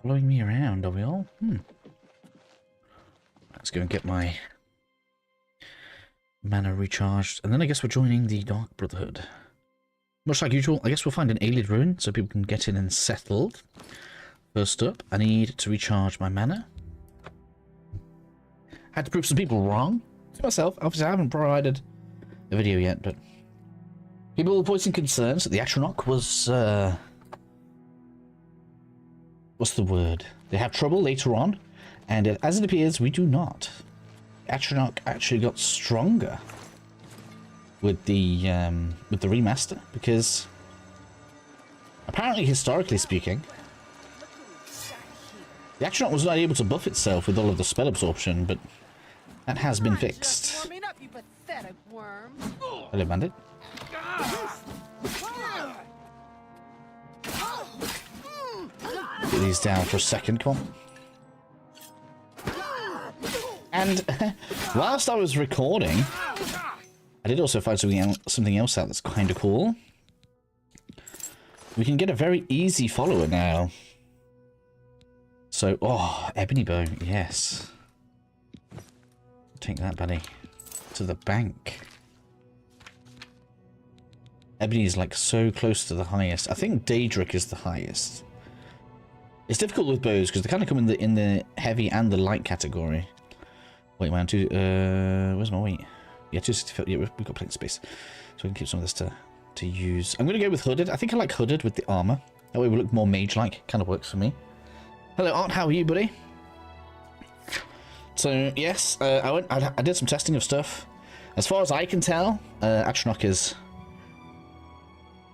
following me around, are we all? Let's go and get my mana recharged. And then I guess we're joining the Dark Brotherhood. Much like usual, I guess we'll find an alien ruin so people can get in and settled. First up, I need to recharge my mana. Had to prove some people wrong to myself. Obviously, I haven't provided a video yet, but people were voicing concerns that the atronach was, what's the word? They have trouble later on, and as it appears, we do not. Atronach actually got stronger with the remaster, because apparently, historically speaking, the atronach was not able to buff itself with all of the spell absorption, but that has been fixed. Hello, bandit. Get these down for a second, come on. And whilst I was recording, I did also find something else out that's kind of cool. We can get a very easy follower now. So, oh, ebony bow, yes. Take that, buddy. To the bank. Ebony is like so close to the highest. I think Daedric is the highest. It's difficult with bows because they kind of come in the heavy and the light category. Wait, man, where's my weight? Yeah, 265. Yeah, we've got plenty of space, so we can keep some of this to use. I'm gonna go with hooded. I think I like hooded with the armor. That way we look more mage-like. Kind of works for me. Hello, Art. How are you, buddy? So yes, I did some testing of stuff. As far as I can tell, atronach is,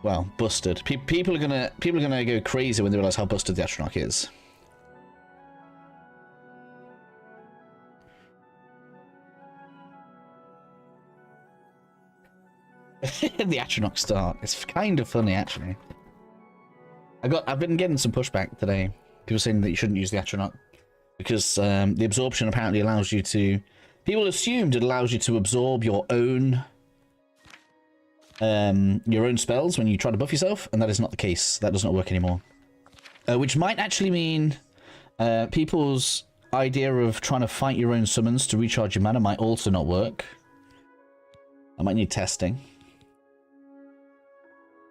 well, busted. People are gonna go crazy when they realize how busted the atronach is. The atronach start. It's kind of funny, actually. I've been getting some pushback today. People saying that you shouldn't use the atronach because the absorption apparently allows you to. People assumed it allows you to absorb your own spells when you try to buff yourself, and that is not the case. That does not work anymore. Which might actually mean people's idea of trying to fight your own summons to recharge your mana might also not work. I might need testing.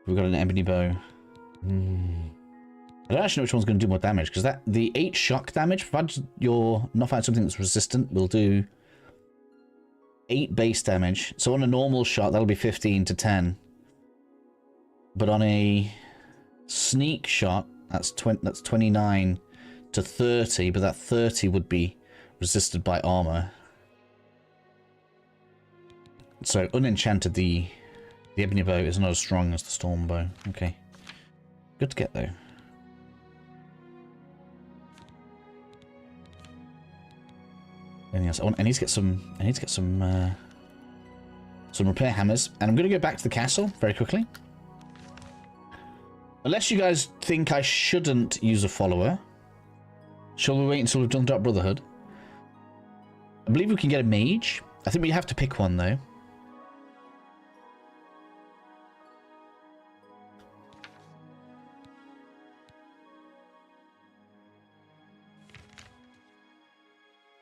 We've got an ebony bow. I don't actually know which one's going to do more damage, because the 8 shock damage, provided you're not fighting something that's resistant, will do 8 base damage. So on a normal shot, that'll be 15 to 10. But on a sneak shot, that's 29 to 30, but that 30 would be resisted by armor. So unenchanted, the ebony bow is not as strong as the storm bow. Okay, good to get though. Anything else? I need to get some. I need to get some repair hammers, and I'm going to go back to the castle very quickly. Unless you guys think I shouldn't use a follower, shall we wait until we've done Dark Brotherhood? I believe we can get a mage. I think we have to pick one though.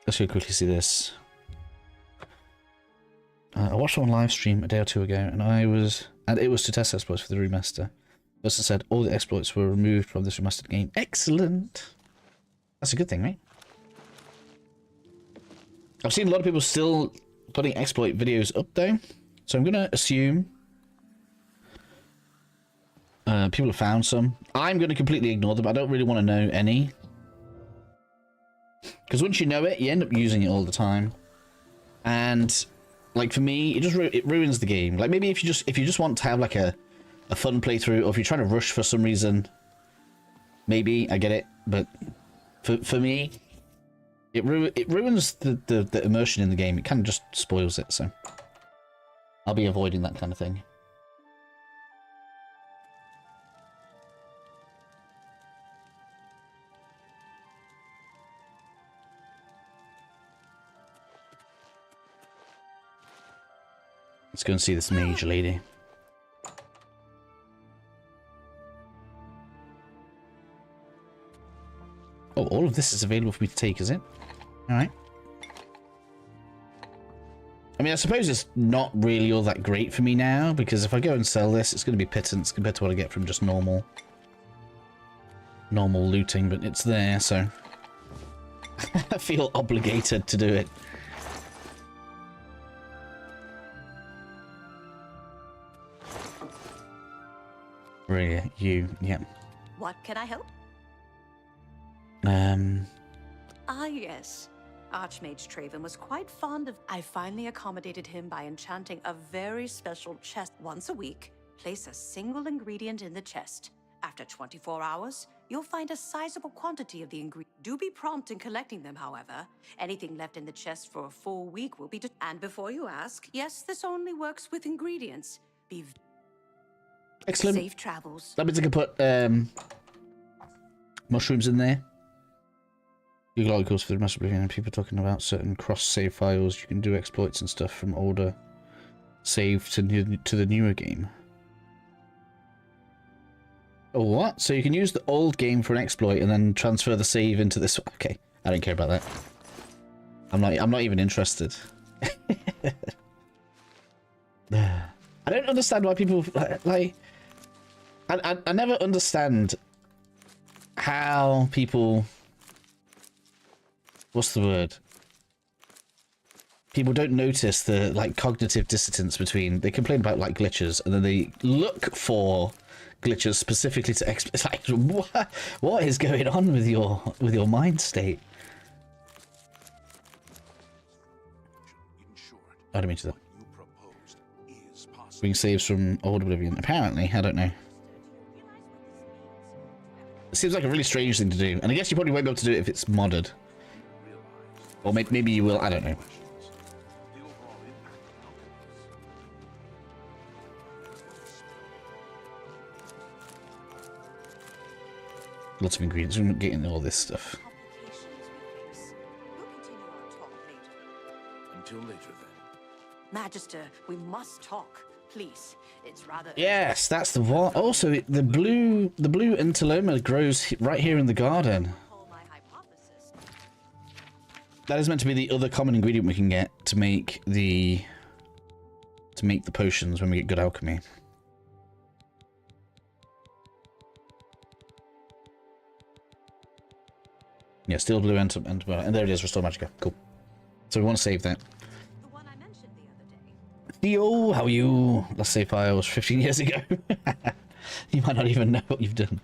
Let's go quickly see this. I watched one live stream a day or two ago, and it was to test exploits for the remaster. Person said all the exploits were removed from this remastered game. Excellent. That's a good thing, right? I've seen a lot of people still putting exploit videos up though, so I'm gonna assume people have found some. I'm gonna completely ignore them. I don't really want to know any. Because once you know it, you end up using it all the time, and like for me, it ruins the game. Like maybe if you just want to have like a fun playthrough, or if you're trying to rush for some reason, maybe I get it. But for me, it ruins the immersion in the game. It kind of just spoils it. So I'll be avoiding that kind of thing. Let's go and see this mage lady. Oh, all of this is available for me to take, is it? Alright. I mean, I suppose it's not really all that great for me now, because if I go and sell this, it's going to be pittance compared to what I get from just normal looting, but it's there, so I feel obligated to do it. Really, yeah. What can I help? Ah, yes. Archmage Traven was quite fond of... I finally accommodated him by enchanting a very special chest once a week. Place a single ingredient in the chest. After 24 hours, you'll find a sizable quantity of the ingredient. Do be prompt in collecting them, however. Anything left in the chest for a full week will be... And before you ask, yes, this only works with ingredients. Be... Excellent. Safe travels. That means I can put mushrooms in there. Google articles for the Remastered Oblivion, and people talking about certain cross-save files. You can do exploits and stuff from older save to the newer game. Oh, what? So you can use the old game for an exploit and then transfer the save into this. Okay, I don't care about that. I'm not even interested. I don't understand why people like. I never understand how people. What's the word? People don't notice the like cognitive dissonance between. They complain about like glitches, and then they look for glitches specifically to. It's like what is going on with your mind state? I don't mean to that. Being saves from old Oblivion. Apparently, I don't know. It seems like a really strange thing to do, and I guess you probably won't be able to do it if it's modded. Or maybe you will, I don't know. Lots of ingredients, we're getting all this stuff. Until later then. Magister, we must talk. Please, it's rather... Yes, that's the one. Also, the blue Antiloma grows right here in the garden. That is meant to be the other common ingredient we can get to make the potions when we get good alchemy. Yeah, steel blue and there it is, restore magicka. Cool. So we want to save that. The one I mentioned the other day. Theo, how are you? Last save file was 15 years ago. You might not even know what you've done.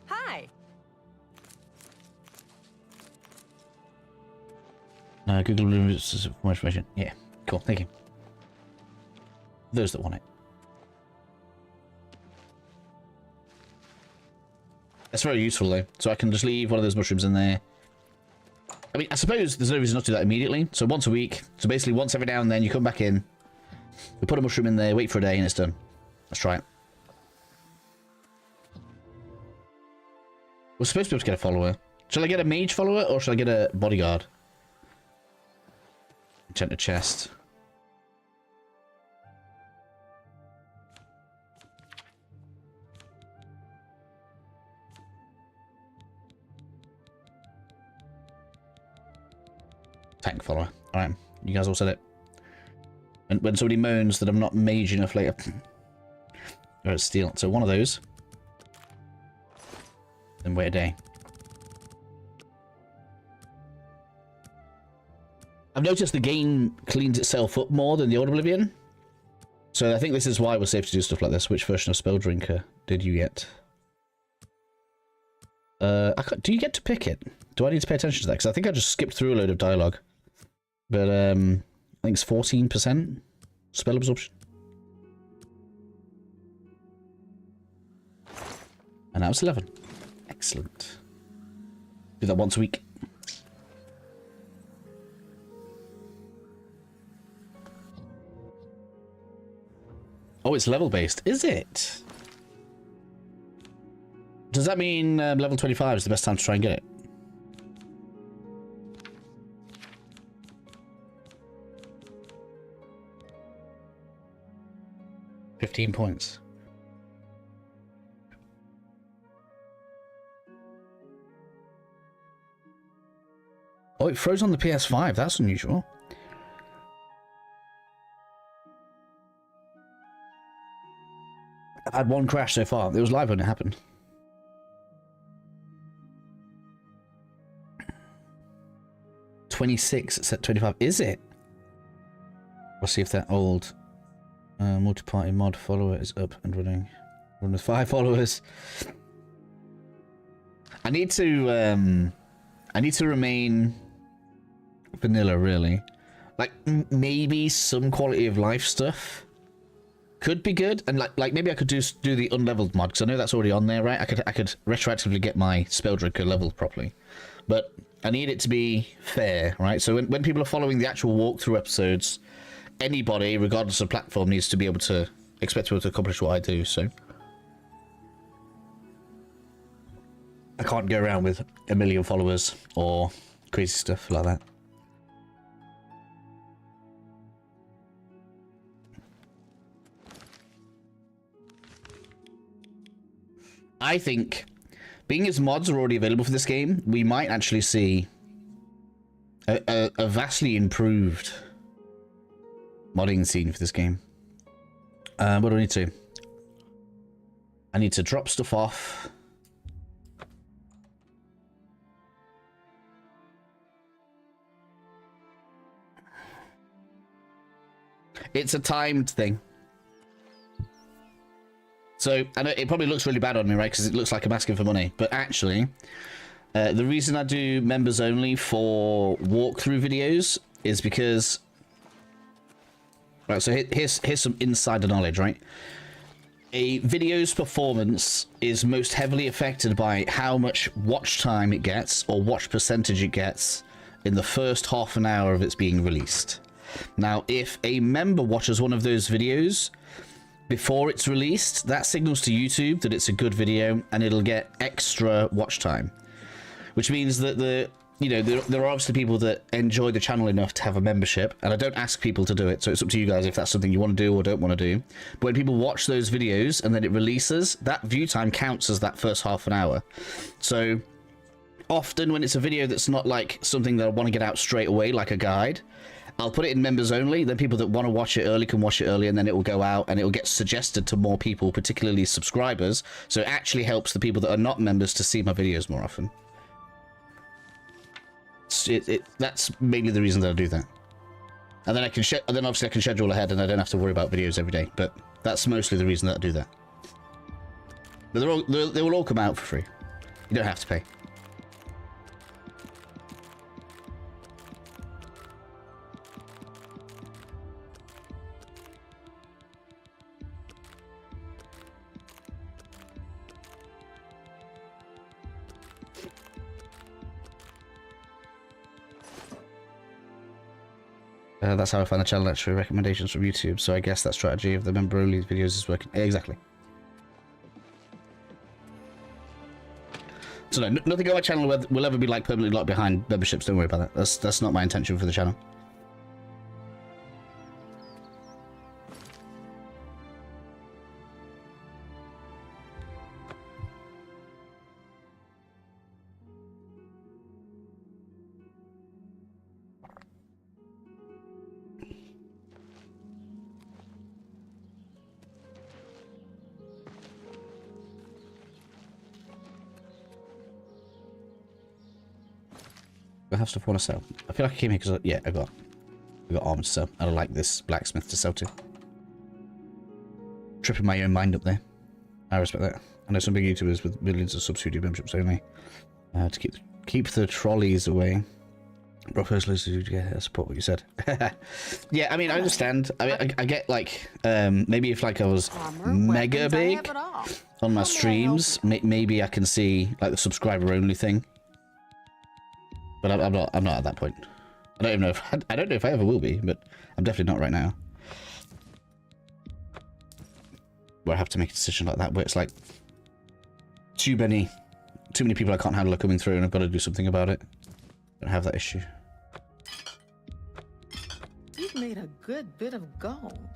Hi. Google more information. Yeah, cool. Thank you. Those that want it. That's very useful though. So I can just leave one of those mushrooms in there. I mean, I suppose there's no reason not to do that immediately. So once a week. So basically once every now and then you come back in. We put a mushroom in there, wait for a day, and it's done. Let's try it. We're supposed to be able to get a follower. Shall I get a mage follower or shall I get a bodyguard? Enchanted chest. Tank follower. Alright, you guys all said it. And when somebody moans that I'm not mage enough later. Or steel. So one of those. Then wait a day. I've noticed the game cleans itself up more than the old Oblivion. So I think this is why we're safe to do stuff like this. Which version of Spell Drinker did you get? Do you get to pick it? Do I need to pay attention to that? Because I think I just skipped through a load of dialogue. But I think it's 14% spell absorption. And now it's 11. Excellent. Do that once a week. Oh, it's level based, is it? Does that mean level 25 is the best time to try and get it? 15 points. Oh, it froze on the PS5. That's unusual. I've had one crash so far. It was live when it happened. $26 set 25. Is it? We'll see if that old multi-party mod follower is up and running. Run with 5 followers. I need to remain vanilla, really. Like maybe some quality of life stuff could be good, and like maybe I could do the unleveled mod, because I know that's already on there, right? I could retroactively get my Spelldrinker leveled properly, but I need it to be fair, right? So when people are following the actual walkthrough episodes, anybody, regardless of platform, needs to be able to expect to be able to accomplish what I do. So I can't go around with 1 million followers or crazy stuff like that. I think, being as mods are already available for this game, we might actually see a vastly improved modding scene for this game. What do I need to? I need to drop stuff off. It's a timed thing. So, I know it probably looks really bad on me, right? Because it looks like I'm asking for money. But actually, the reason I do members only for walkthrough videos is because... Right, so here's some insider knowledge, right? A video's performance is most heavily affected by how much watch time it gets, or watch percentage it gets, in the first half an hour of its being released. Now, if a member watches one of those videos before it's released, that signals to YouTube that it's a good video, and it'll get extra watch time. Which means that there are obviously people that enjoy the channel enough to have a membership, and I don't ask people to do it, so it's up to you guys if that's something you want to do or don't want to do. But when people watch those videos and then it releases, that view time counts as that first half an hour. So often when it's a video that's not like something that I want to get out straight away, like a guide, I'll put it in members only. Then people that want to watch it early can watch it early, and then it will go out and it will get suggested to more people, particularly subscribers. So it actually helps the people that are not members to see my videos more often. That's mainly the reason that I do that. And then obviously I can schedule ahead, and I don't have to worry about videos every day. But that's mostly the reason that I do that. But they will all come out for free. You don't have to pay. That's how I find the channel, actually. Recommendations from YouTube. So I guess that strategy of the member-only videos is working. Exactly. So no, nothing on my channel will ever be like permanently locked behind memberships. Don't worry about that. That's not my intention for the channel. I have stuff I want to sell. I feel like I came here because I got armor to sell. I like this blacksmith to sell to. Tripping my own mind up there. I respect that. I know some big YouTubers with millions of sub-studio memberships only. To keep the trolleys away. Bro, first listen to support what you said. Yeah, I mean, I understand. I mean, I get like maybe if like I was mega big on my streams, maybe I can see like the subscriber only thing. But I'm not at that point. I don't know if I ever will be, but I'm definitely not right now. Where I have to make a decision like that, where it's like too many people I can't handle are coming through, and I've got to do something about it. I don't have that issue. You've made a good bit of gold.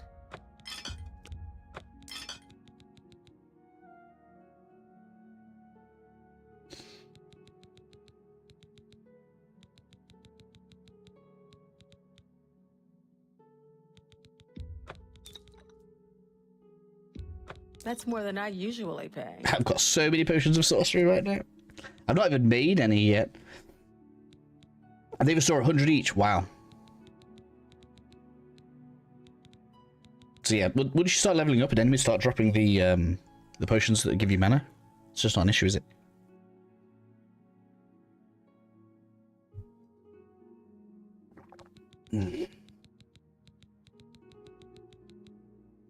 That's more than I usually pay. I've got so many potions of sorcery right now. I've not even made any yet. And they restore 100 each. Wow. So yeah, once you start leveling up and enemies start dropping the potions that give you mana, it's just not an issue, is it?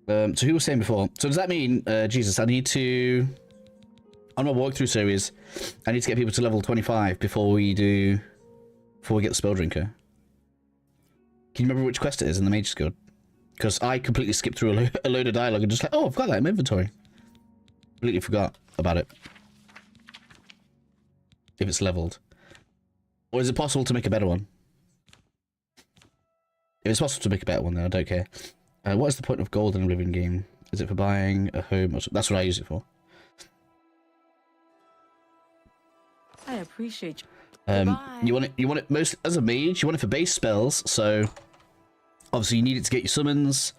So who was saying before? So does that mean, Jesus, I need to, on my walkthrough series, I need to get people to level 25 before we get the Spell Drinker? Can you remember which quest it is in the Mage Guild? Because I completely skipped through a load of dialogue and just like, oh, I've got that in my inventory. Completely forgot about it. If it's leveled. Or is it possible to make a better one? If it's possible to make a better one, then I don't care. What is the point of gold in a Oblivion game? Is it for buying a home? Or something? That's what I use it for. I appreciate you. You want it most as a mage. You want it for base spells. So obviously you need it to get your summons,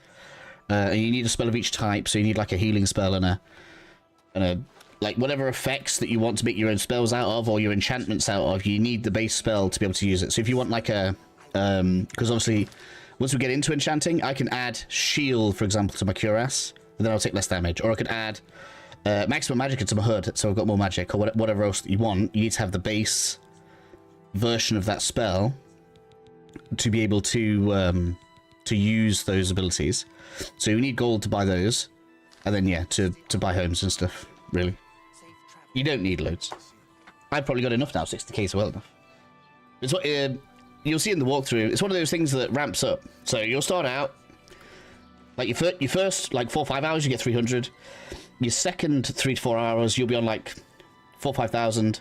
and you need a spell of each type. So you need like a healing spell and a like whatever effects that you want to make your own spells out of or your enchantments out of. You need the base spell to be able to use it. So if you want like a because obviously once we get into enchanting, I can add shield, for example, to my cuirass, and then I'll take less damage. Or I could add maximum magic into my hood, so I've got more magic, or whatever else that you want. You need to have the base version of that spell to be able to use those abilities. So you need gold to buy those, and then yeah, to buy homes and stuff. Really, you don't need loads. I've probably got enough now. 60k is well enough. It's what you'll see in the walkthrough. It's one of those things that ramps up. So you'll start out like your first like 4 or 5 hours, you get 300. Your second 3 to 4 hours, you'll be on like 4,000 or 5,000.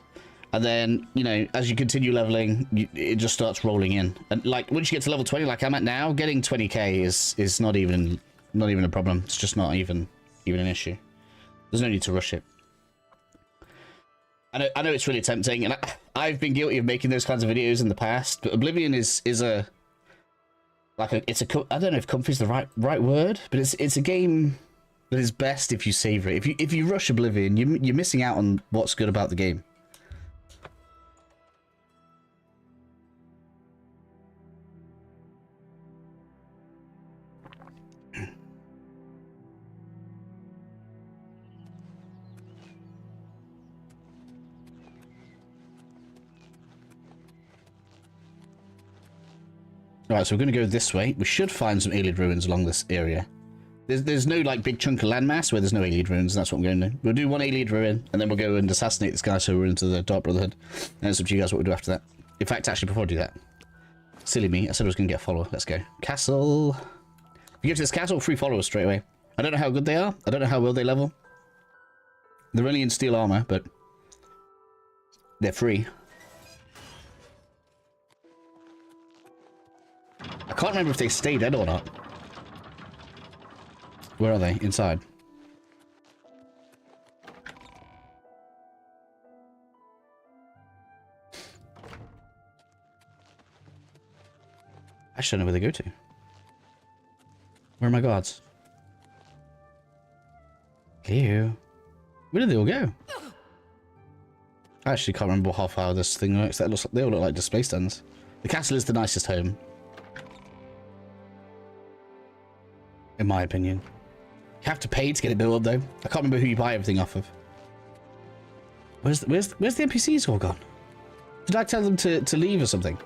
And then, you know, as you continue leveling, it just starts rolling in. And like once you get to level 20, like I'm at now, getting 20k is not even a problem. It's just not even an issue. There's no need to rush it. I know it's really tempting, and I've been guilty of making those kinds of videos in the past. But Oblivion is I don't know if comfy is the right word, but it's a game that is best if you savor it. If you rush Oblivion, you're missing out on what's good about the game. Alright, so we're going to go this way. We should find some Ayleid ruins along this area. There's no like big chunk of landmass where there's no Ayleid ruins, and that's what I'm going to do. We'll do one Ayleid ruin, and then we'll go and assassinate this guy so we're into the Dark Brotherhood. And it's up to you guys what we do after that. In fact, actually, before I do that, silly me, I said I was going to get a follower. Let's go. Castle. If you get to this castle, free followers straight away. I don't know how good they are. I don't know how well they level. They're only in steel armor, but they're free. I can't remember if they stay dead or not. Where are they? Inside. I should know where they go to. Where are my guards? Ew. Where did they all go? I actually can't remember how far this thing works. That looks like, they all look like display stands. The castle is the nicest home, in my opinion. You have to pay to get it built up, though. I can't remember who you buy everything off of. Where's the NPCs all gone? Did I tell them to leave or something?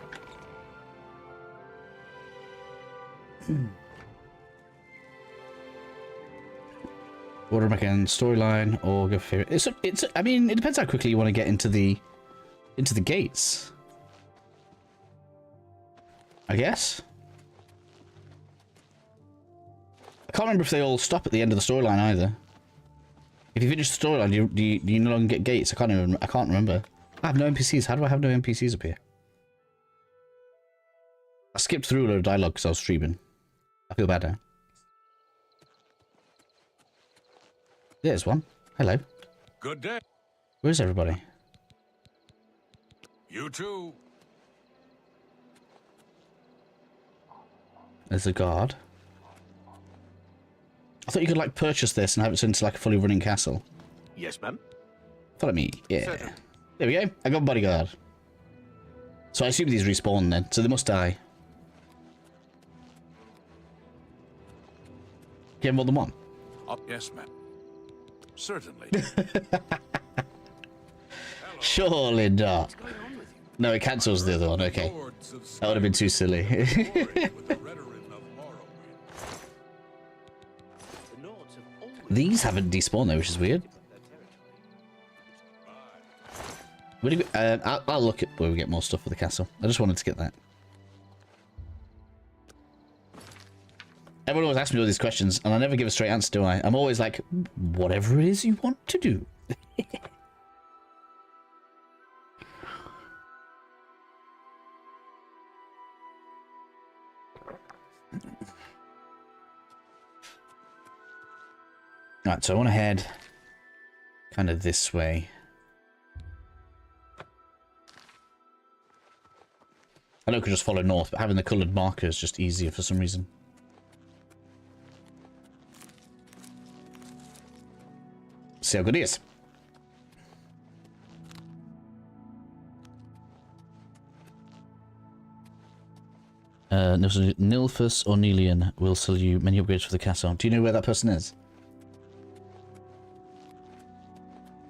Order back in storyline or go for it's. I mean, it depends how quickly you want to get into the gates. I guess. I can't remember if they all stop at the end of the storyline either. If you finish the storyline, do you no longer get gates? I can't remember. I have no NPCs. How do I have no NPCs up here? I skipped through a lot of dialogue because I was streaming. I feel bad now. There's one. Hello. Good day. Where's everybody? You too. There's a guard. I thought you could, like, purchase this and have it turned into, like, a fully running castle. Yes, ma'am. Follow me. Yeah. Certainly. There we go. I got bodyguard. So I assume these respawn then, so they must die. You have more than one? Yes, ma'am. Certainly. Surely not. What's going on with you? No, it cancels the other one. Okay. That would have been too silly. These haven't despawned though, which is weird. I'll look at where we get more stuff for the castle. I just wanted to get that. Everyone always asks me all these questions, and I never give a straight answer, do I? I'm always like, whatever it is you want to do. Right, so I want to head kind of this way. I know I could just follow north, but having the coloured marker is just easier for some reason. See how good he is. Nilphus Ornelian will sell you many upgrades for the castle. Do you know where that person is?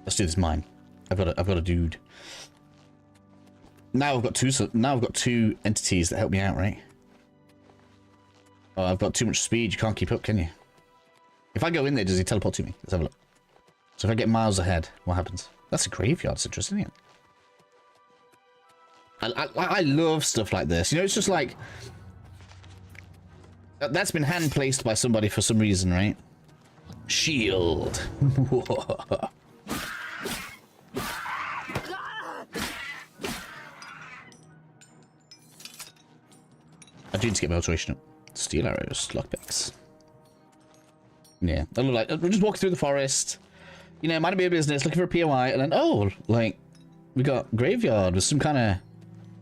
Let's do this mine. I've got a dude. Now I've got two entities that help me out, right? Oh, I've got too much speed. You can't keep up, can you? If I go in there, does he teleport to me? Let's have a look. So if I get miles ahead, what happens? That's a graveyard. It's interesting, isn't it? I love stuff like this. You know, it's just like that's been hand placed by somebody for some reason, right? Shield. I do need to get my alteration up. Steel arrows, lockpicks. Yeah, I look like we're just walking through the forest. You know, might be a business looking for a POI, and then oh, like we got graveyard with some kind of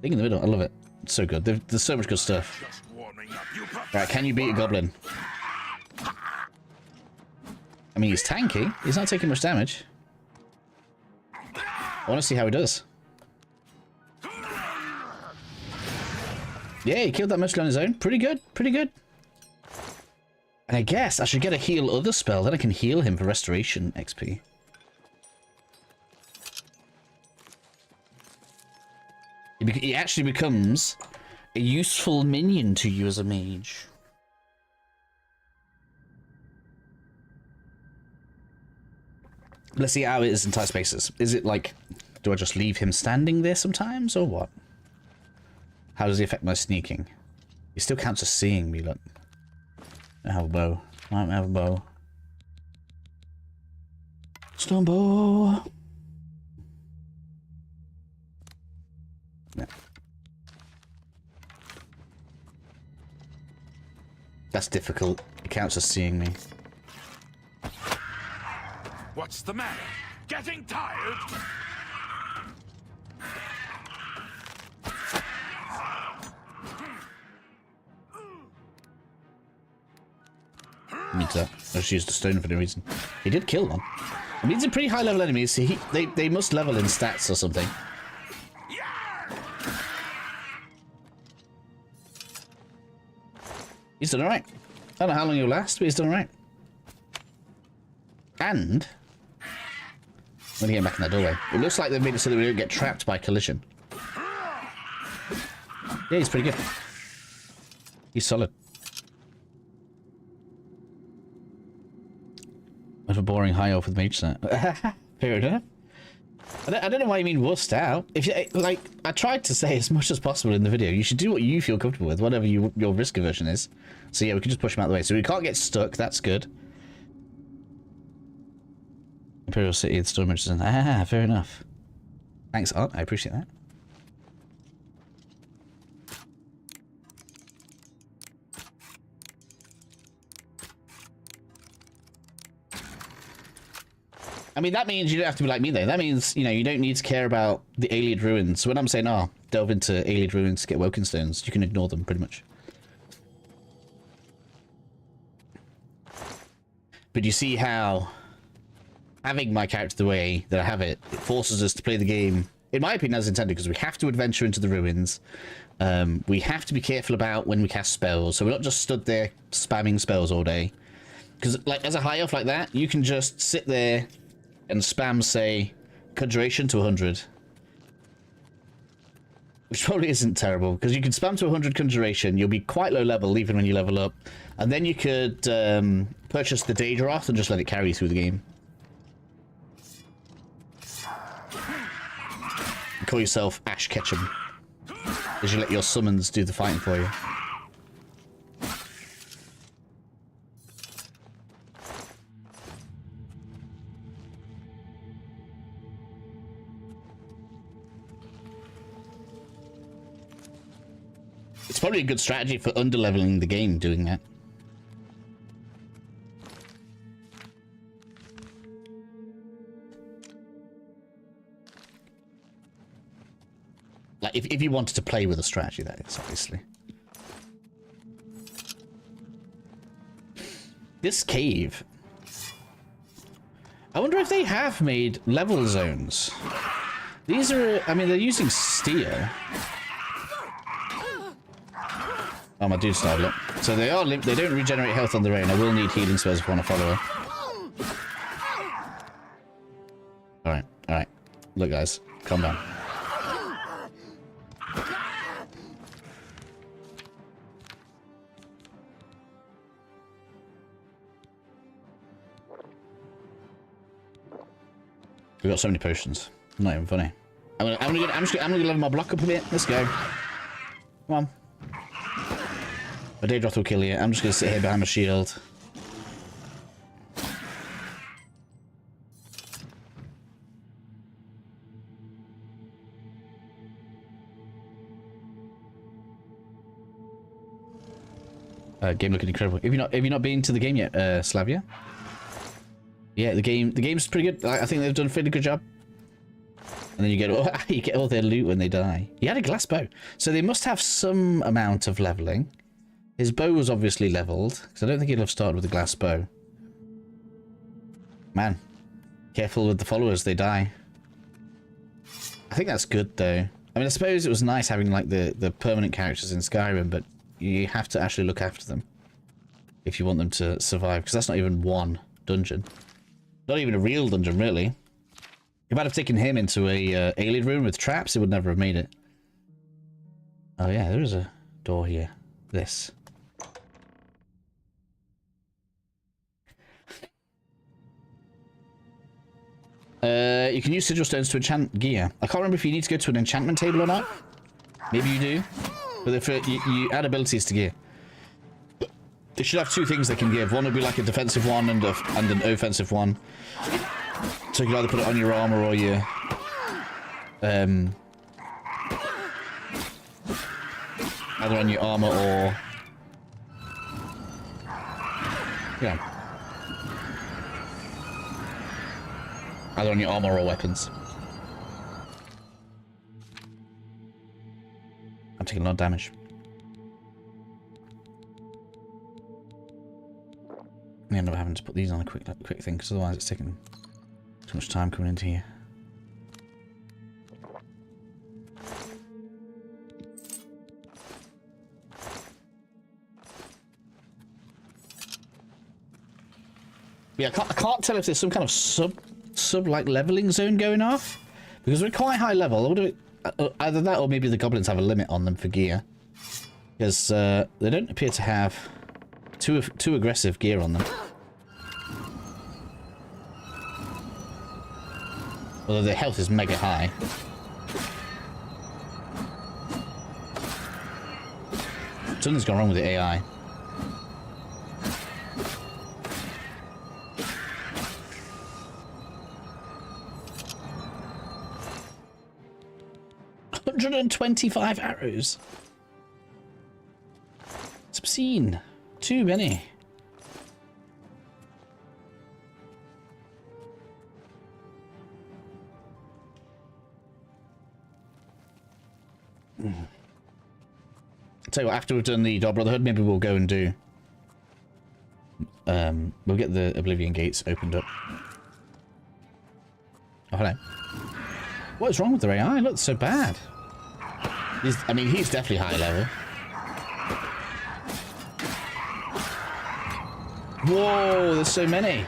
thing in the middle. I love it. It's so good. There's so much good stuff. Right, can you beat a goblin? I mean, he's tanky. He's not taking much damage. I want to see how he does. Yeah, he killed that mostly on his own. Pretty good, pretty good. And I guess I should get a heal other spell, then I can heal him for restoration XP. He actually becomes a useful minion to you as a mage. Let's see how it is in tight spaces. Is it like, do I just leave him standing there sometimes, or what? How does he affect my sneaking? He still counts as seeing me, look. I have a bow. I might have a bow. Stone bow. No. That's difficult. It counts as seeing me. What's the matter? Getting tired? Means that. I just used a stone for no reason. He did kill one. I mean, these are pretty high level enemies. So they must level in stats or something. He's done alright. I don't know how long he'll last, but he's done alright. And when he get back in that doorway, it looks like they've made it so that we don't get trapped by collision. Yeah, he's pretty good. He's solid. What a boring high elf with mage set. Fair enough. I don't know why you mean wussed out. If you like, I tried to say as much as possible in the video. You should do what you feel comfortable with, whatever your risk aversion is. So yeah, we can just push him out of the way. So we can't get stuck. That's good. Imperial City, the storm merchants. Ah, fair enough. Thanks, Art. I appreciate that. I mean, that means you don't have to be like me, though. That means, you know, you don't need to care about the Alien Ruins. So when I'm saying, oh, delve into Alien Ruins to get Woken Stones, you can ignore them, pretty much. But you see how having my character the way that I have it, it forces us to play the game, in my opinion, as intended, because we have to adventure into the ruins. We have to be careful about when we cast spells, so we're not just stood there spamming spells all day. Because, like, as a high elf like that, you can just sit there and spam, say, Conjuration to 100. Which probably isn't terrible, because you can spam to 100 Conjuration, you'll be quite low level even when you level up, and then you could purchase the Daedroth and just let it carry you through the game. You call yourself Ash Ketchum, as you let your summons do the fighting for you. It's probably a good strategy for underleveling the game doing that. Like, if you wanted to play with a strategy, that is, obviously. This cave. I wonder if they have made level zones. These are, I mean, they're using steel. Oh, my dude started up. So they are they don't regenerate health on their own. I will need healing spells if I want to follow her. Alright, alright. Look, guys. Calm down. We've got so many potions. Not even funny. I'm gonna level my block up a bit. Let's go. Come on. A Daedroth will kill you. I'm just gonna sit here behind my shield. Game looking incredible. Have you not been to the game yet, Slavia? Yeah, the game's pretty good. I think they've done a fairly good job. And then you get all their loot when they die. He had a glass bow, so they must have some amount of leveling. His bow was obviously leveled, because I don't think he'd have started with a glass bow. Man, careful with the followers, they die. I think that's good, though. I mean, I suppose it was nice having, like, the permanent characters in Skyrim, but you have to actually look after them if you want them to survive, because that's not even one dungeon. Not even a real dungeon, really. If I'd have taken him into a alien room with traps, it would never have made it. Oh yeah, there is a door here. This. You can use sigil stones to enchant gear. I can't remember if you need to go to an enchantment table or not. Maybe you do. But if you add abilities to gear. They should have two things they can give. One would be like a defensive one and an offensive one. So you can either put it on your armor or your either on your armor or yeah. Either on your armor or weapons. I'm taking a lot of damage. I end up having to put these on a quick thing, because otherwise it's taking too much time coming into here. Yeah, I can't tell if there's some kind of sub like leveling zone going off, because we're quite high level. Either that or maybe the goblins have a limit on them for gear, because they don't appear to have too aggressive gear on them. Although their health is mega high. Something's gone wrong with the AI. $125 arrows. It's obscene. Too many. I'll tell you what, after we've done the Brotherhood, maybe we'll go and do We'll get the Oblivion gates opened up. Oh, hello. What is wrong with their AI? It looks so bad. I mean, he's definitely high level. Whoa, there's so many.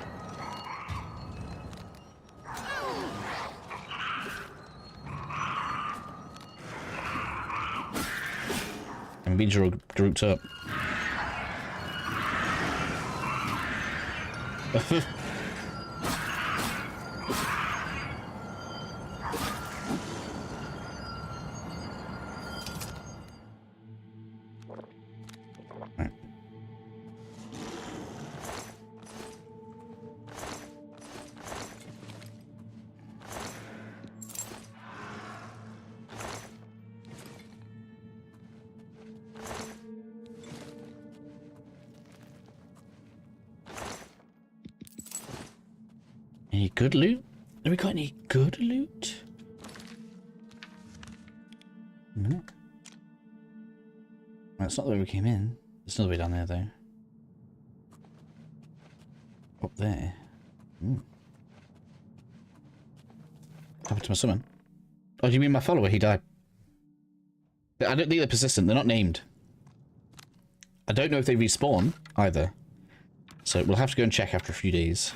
And beans are all grouped up. Right. Any good loot? Have we got any good loot? No. That's not the way we came in. There's another way down there, though. Up there. What happened to my summon? Oh, do you mean my follower? He died. I don't think they're persistent. They're not named. I don't know if they respawn, either. So we'll have to go and check after a few days.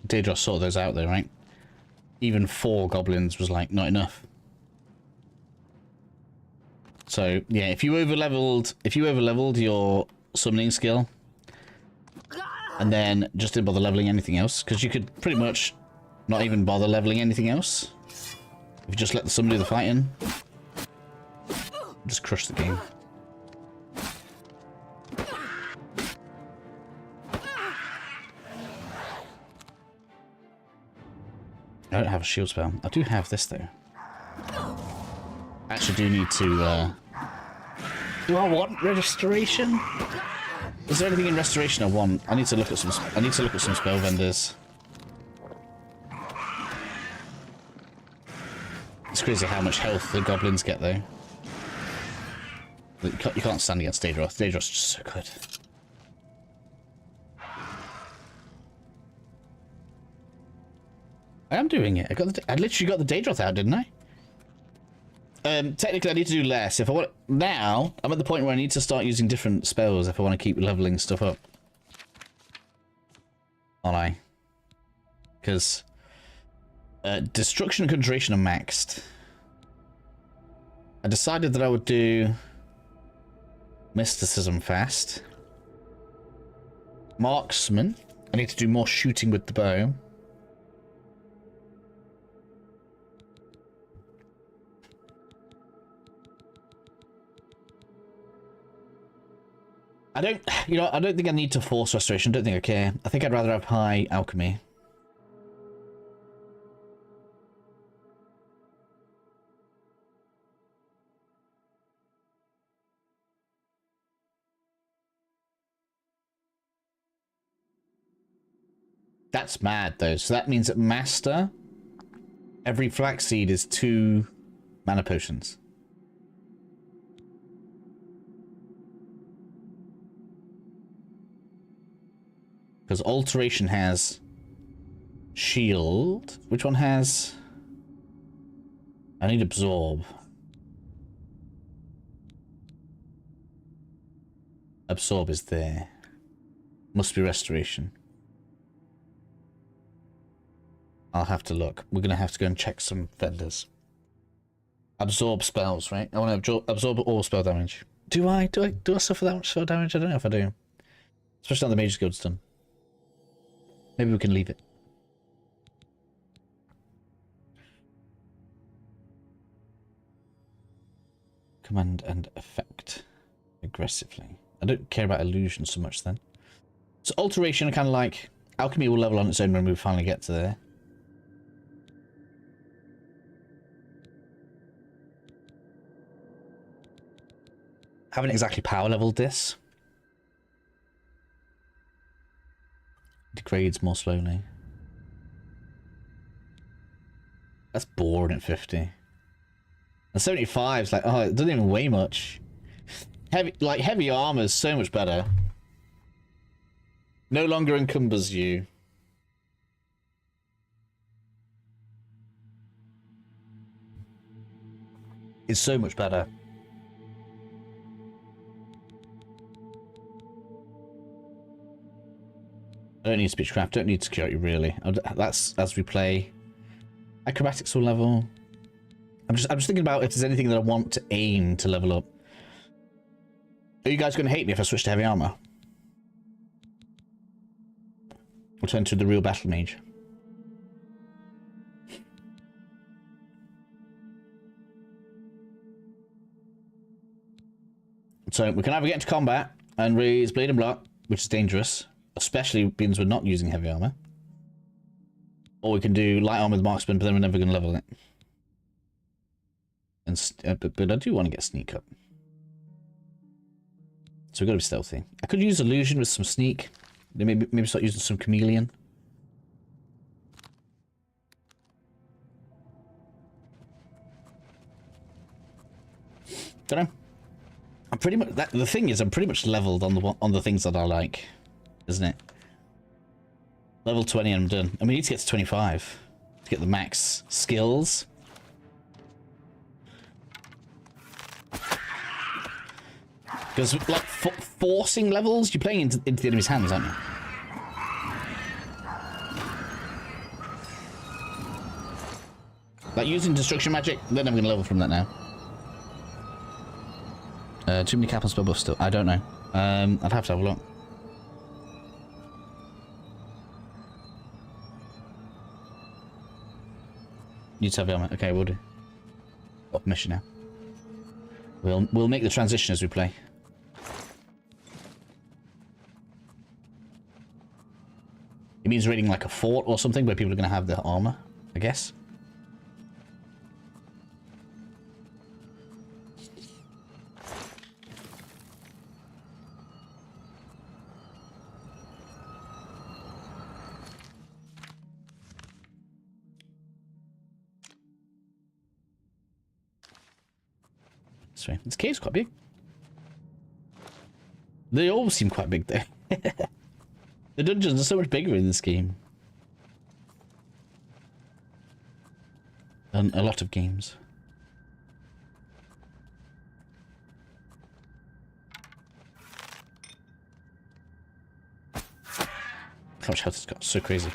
Daedros sorted those out though, right? Even 4 goblins was like not enough. So yeah, if you overleveled your summoning skill, and then just didn't bother leveling anything else, because you could pretty much not even bother leveling anything else if you just let the summon do the fighting. Just crush the game. I don't have a shield spell. I do have this though. I actually do need to do I want restoration? Is there anything in restoration I want? I need to look at some spell vendors. It's crazy how much health the goblins get though. You can't stand against Daedros. Daedros is just so good. I am doing it. I literally got the Daedroth out, didn't I? Technically, I need to do less. If I want now, I'm at the point where I need to start using different spells if I want to keep leveling stuff up. Aren't I? Because destruction and conjuration are maxed. I decided that I would do mysticism fast. Marksman. I need to do more shooting with the bow. I don't think I need to force restoration. Don't think I care. I think I'd rather have high alchemy. That's mad though. So that means that master, every flaxseed is 2 mana potions. Because alteration has shield. Which one has? I need absorb. Absorb is there. Must be restoration. I'll have to look. We're gonna have to go and check some vendors. Absorb spells, right? I want to absorb all spell damage. Do I suffer that much spell damage? I don't know if I do. Especially now the Mage's Guild's done. Maybe we can leave it. Command and effect. Aggressively. I don't care about illusion so much then. So alteration, I kind of like. Alchemy will level on its own when we finally get to there. Haven't exactly power leveled this. Degrades more slowly. That's boring at 50. And 75 is like, oh, it doesn't even weigh much. Heavy armor is so much better. No longer encumbers you. It's so much better. I don't need speechcraft, don't need security really. That's as we play. Acrobatics will level. I'm just thinking about if there's anything that I want to aim to level up. Are you guys going to hate me if I switch to heavy armor? We'll turn to the real battle mage. So we can either get into combat and raise blade and block, which is dangerous, especially means we're not using heavy armor. Or we can do light armor with marksman, but then we're never going to level it. And but I do want to get sneak up. So we've got to be stealthy. I could use illusion with some sneak. Maybe start using some chameleon. Don't know. I'm pretty much the thing is I'm pretty much leveled on the things that I like, isn't it? Level 20 and I'm done. I mean, we need to get to 25 to get the max skills. Because like forcing levels, you're playing into the enemy's hands, aren't you? Like using destruction magic, then I'm going to level from that now. Too many cap and spell buffs still. I don't know. I'd have to have a look. Need to have helmet. Okay, we'll do. Got permission now. We'll make the transition as we play. It means raiding like a fort or something where people are going to have their armor, I guess. This cave's quite big. They all seem quite big there. The dungeons are so much bigger in this game than a lot of games. How much health it's got? So crazy.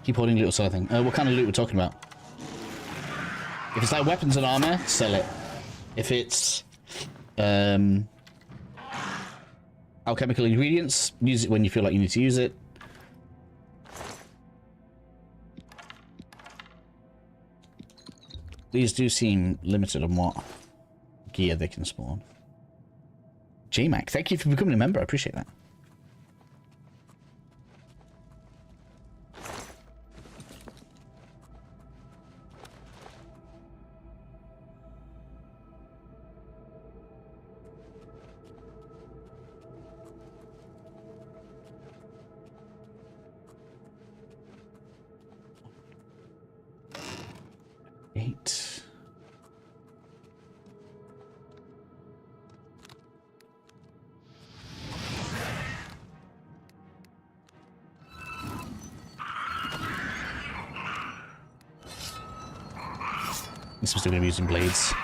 Keep holding loot or sell thing. What kind of loot we're talking about? If it's like weapons and armor, sell it. If it's alchemical ingredients, use it when you feel like you need to use it. These do seem limited on what gear they can spawn. JMac, thank you for becoming a member. I appreciate that. I'm still going to be using blades.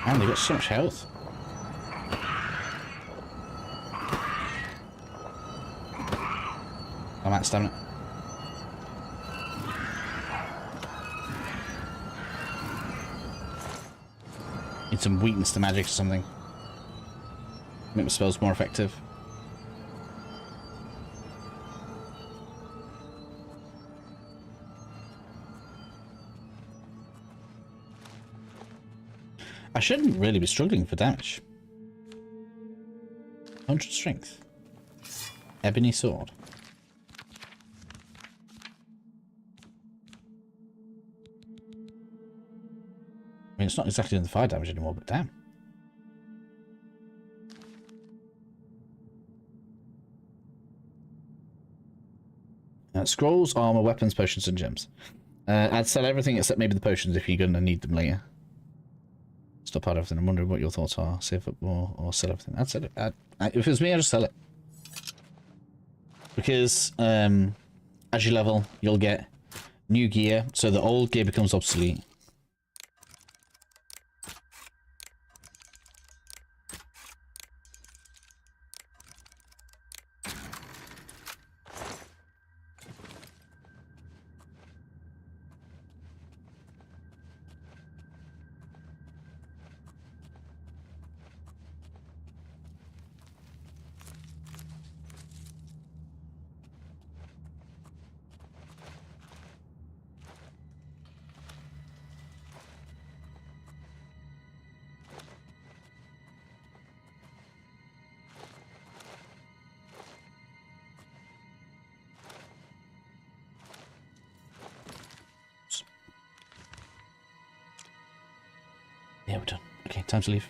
And they got so much health. I'm at stamina. Need some weakness to magic or something. Make my spells more effective. I shouldn't really be struggling for damage. 100 strength. Ebony sword. I mean, it's not exactly doing the fire damage anymore, but damn. Scrolls, armor, weapons, potions, and gems. I'd sell everything except maybe the potions if you're going to need them later. Stop out everything. I'm wondering what your thoughts are. Save up or sell everything. I'd sell it. If it was me, I'd just sell it. Because as you level, you'll get new gear, so the old gear becomes obsolete. Yeah, we're done. Okay, time to leave.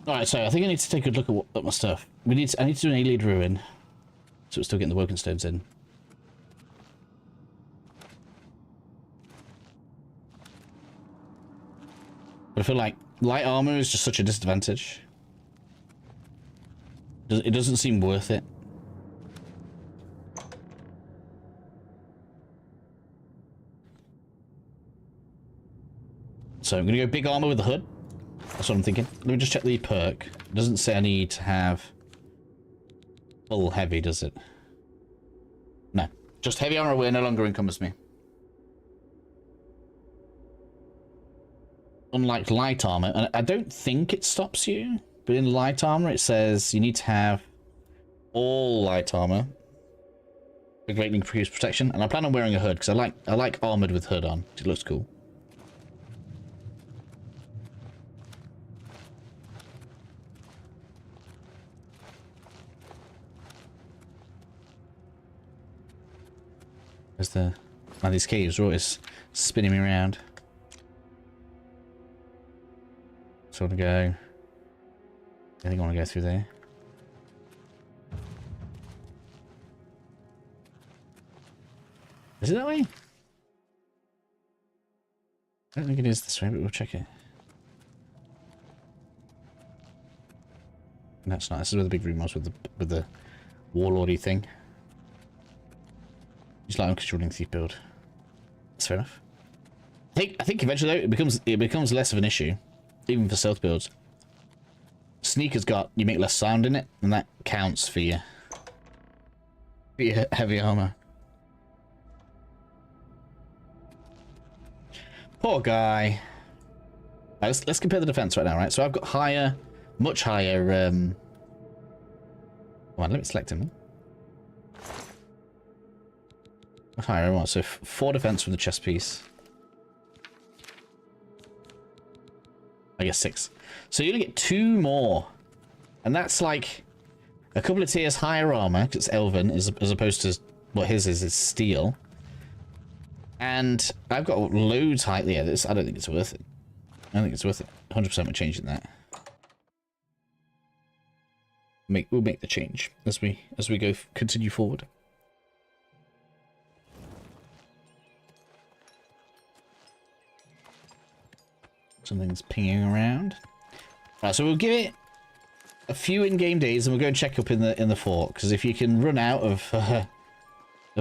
Alright, so I think I need to take a look at my stuff. I need to do an Alien Ruin. So we're still getting the Woken Stones in. But I feel like light armor is just such a disadvantage. It doesn't seem worth it. So I'm going to go big armor with the hood. That's what I'm thinking. Let me just check the perk. It doesn't say I need to have full heavy, does it? No. Just heavy armor aware no longer encumbers me. Unlike light armor, and I don't think it stops you, but in light armor it says you need to have all light armor for greatly increased protection, and I plan on wearing a hood because I like armored with hood on. It looks cool. Where's the... Man, these caves are always spinning me around. So I want to go... I think I want to go through there. Is it that way? I don't think it is this way, but we'll check it. No, it's not. This is where the big room was with the warlordy thing. Just like because you're running Thief build. That's fair enough. I think eventually though it becomes less of an issue, even for stealth builds. Sneaker's got you make less sound in it, and that counts for your heavy armor. Poor guy. Right, let's compare the defense right now, right? So I've got higher, much higher. Come on, let me select him. Higher I want, so 4 defense from the chest piece. I guess 6. So you only get 2 more. And that's like a couple of tiers higher armor, because it's Elven, as opposed to what his is steel. And I've got loads high. Yeah, this, I don't think it's worth it. I don't think it's worth it. 100% we're changing that. We'll make the change as we continue forward. Something's pinging around. Right, so we'll give it a few in-game days, and we'll go and check up in the fort. Because if you can run out of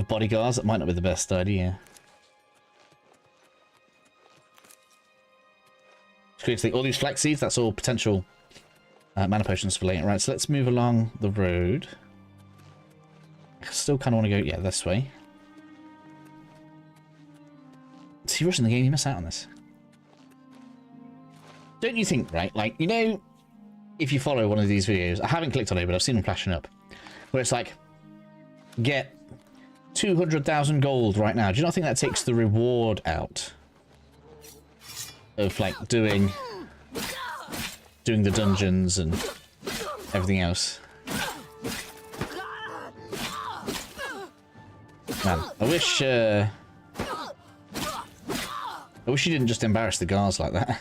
bodyguards, that might not be the best idea. Seriously, all these flax seeds, that's all potential mana potions for later. Right, so let's move along the road. I still kind of want to go, yeah, this way. So you're rushing the game, you miss out on this. Don't you think, right, like, you know, if you follow one of these videos, I haven't clicked on it, but I've seen them flashing up, where it's like, get 200,000 gold right now. Do you not think that takes the reward out of, like, doing the dungeons and everything else? Man, I wish you didn't just embarrass the guards like that.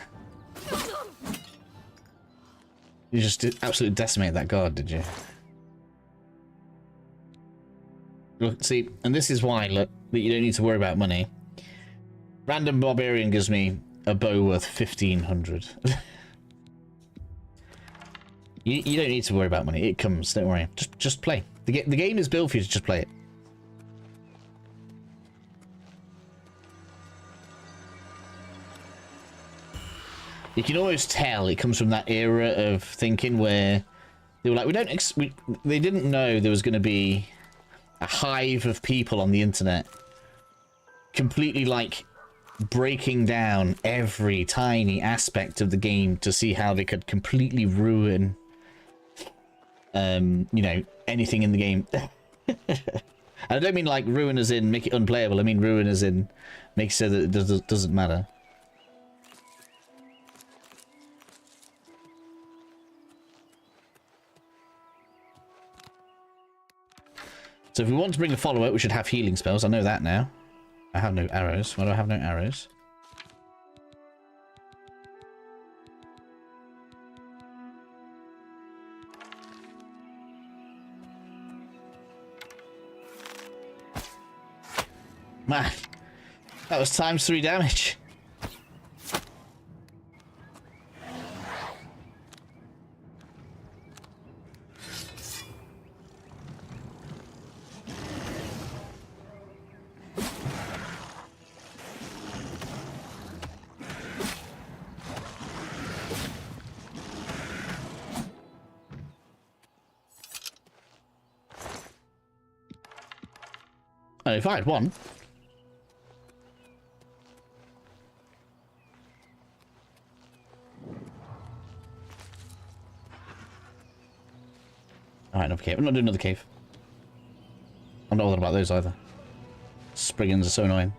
You just absolutely decimated that guard, did you? Look, see, and this is why, look, that you don't need to worry about money. Random barbarian gives me a bow worth 1,500. You don't need to worry about money. It comes, don't worry. Just play. The game is built for you to just play it. You can always tell it comes from that era of thinking where they were like, they didn't know there was going to be a hive of people on the internet completely like breaking down every tiny aspect of the game to see how they could completely ruin, you know, anything in the game. I don't mean like ruin as in make it unplayable. I mean ruin as in make so that it doesn't matter. So if we want to bring a follower, we should have healing spells. I know that now. I have no arrows. Why do I have no arrows? Man, that was ×3 damage. If I had one. Alright, another cave. I'm not doing another cave. I'm not bothered about those either. Spriggans are so annoying.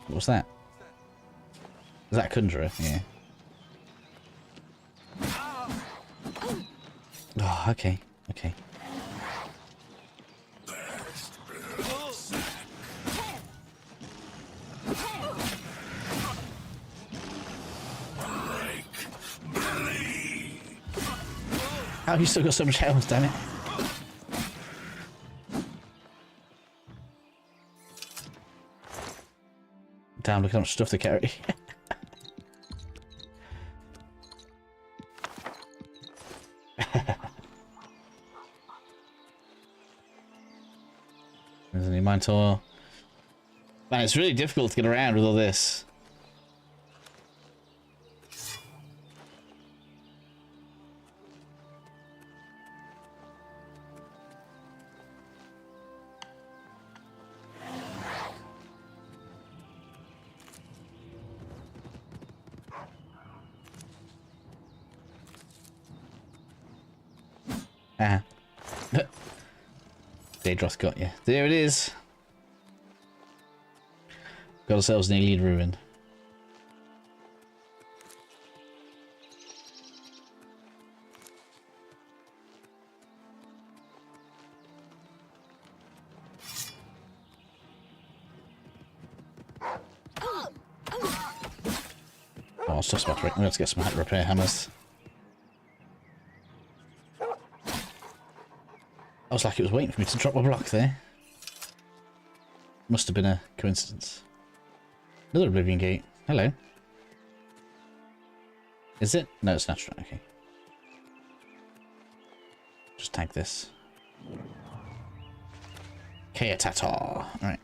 What's that? Is that a conjurer? Yeah. Oh, okay. Okay. How have you still got so much health, damn it? Damn, look how much stuff they carry. There's any Minotaur. Man, it's really difficult to get around with all this. Ah. Daedroth got you. There it is. Got ourselves an alien ruin. Oh, stuff's about to break. Let's get some repair hammers. I was like it was waiting for me to drop a block there. Must have been a coincidence. Another Oblivion gate. Hello. Is it? No, it's natural. Okay. Just tag this. Keatata. Alright.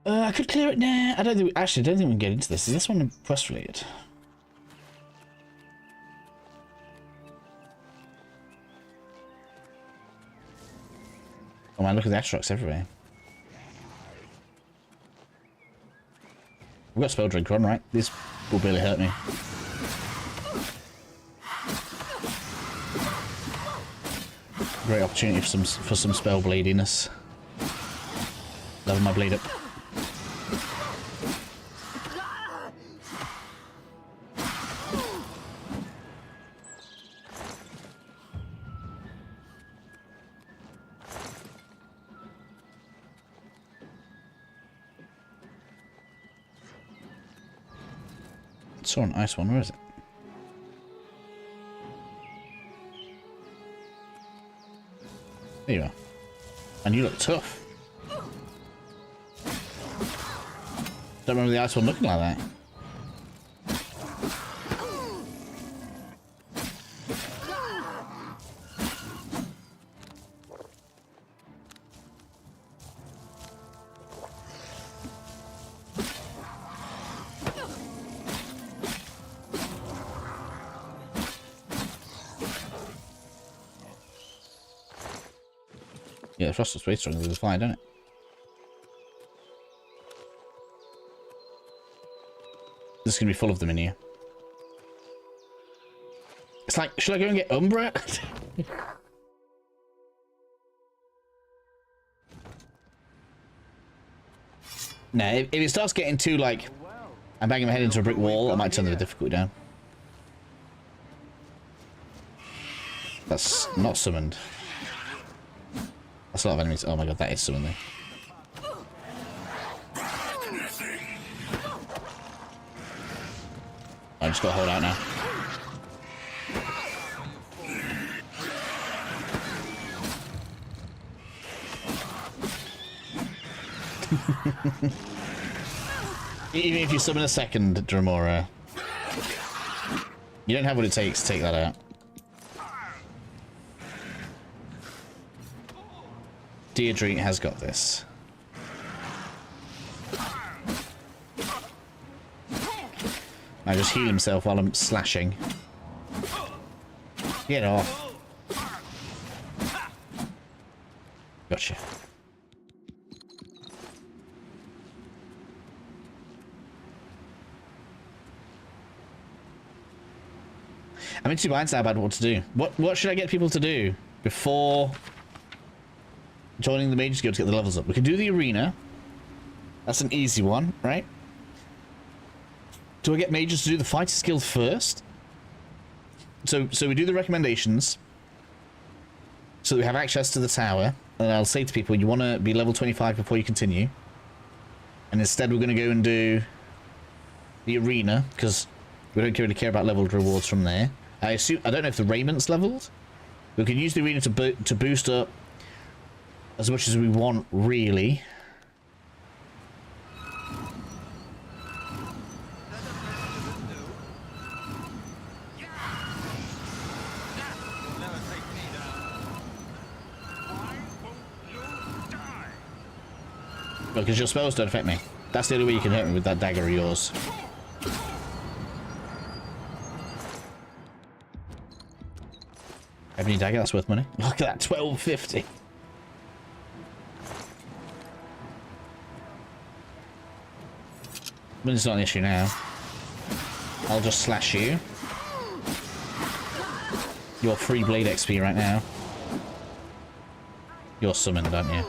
I could clear it now. I don't think actually I don't think we can get into this. Is this one quest related? Oh man, look at the atrochs everywhere. We've got spell drink on, right? This will barely hurt me. Great opportunity for some spell bladiness. Level my blade up. Saw an ice one, where is it? There you are. And you look tough. Don't remember the ice one looking like that. Yeah, the frost is way stronger than the fire, don't it? This is going to be full of them in here. It's like, should I go and get Umbra? Nah, if it starts getting too, like, I'm banging my head into a brick wall, I might turn the difficulty down. That's not summoned. That's a lot of enemies. Oh my god, that is summoned there. I just gotta hold out now. Even if you summon a second Dremora, you don't have what it takes to take that out. Deirdre has got this. I just heal himself while I'm slashing. Get off. Gotcha. I'm in two minds now about what to do. What should I get people to do before joining the Mages Guild to get the levels up? We can do the arena. That's an easy one, right? Do I get mages to do the Fighters Guild first? So we do the recommendations, so that we have access to the tower, and I'll say to people, you want to be level 25 before you continue. And instead we're going to go and do the arena, because we don't really care about leveled rewards from there. I don't know if the raiment leveled. We can use the arena to boost up as much as we want, really. Because your spells don't affect me. That's the only way you can hurt me with that dagger of yours. Ebony dagger, that's worth money. Look at that, 1250. But it's not an issue now. I'll just slash you. You're free blade XP right now. You're summoned, aren't you?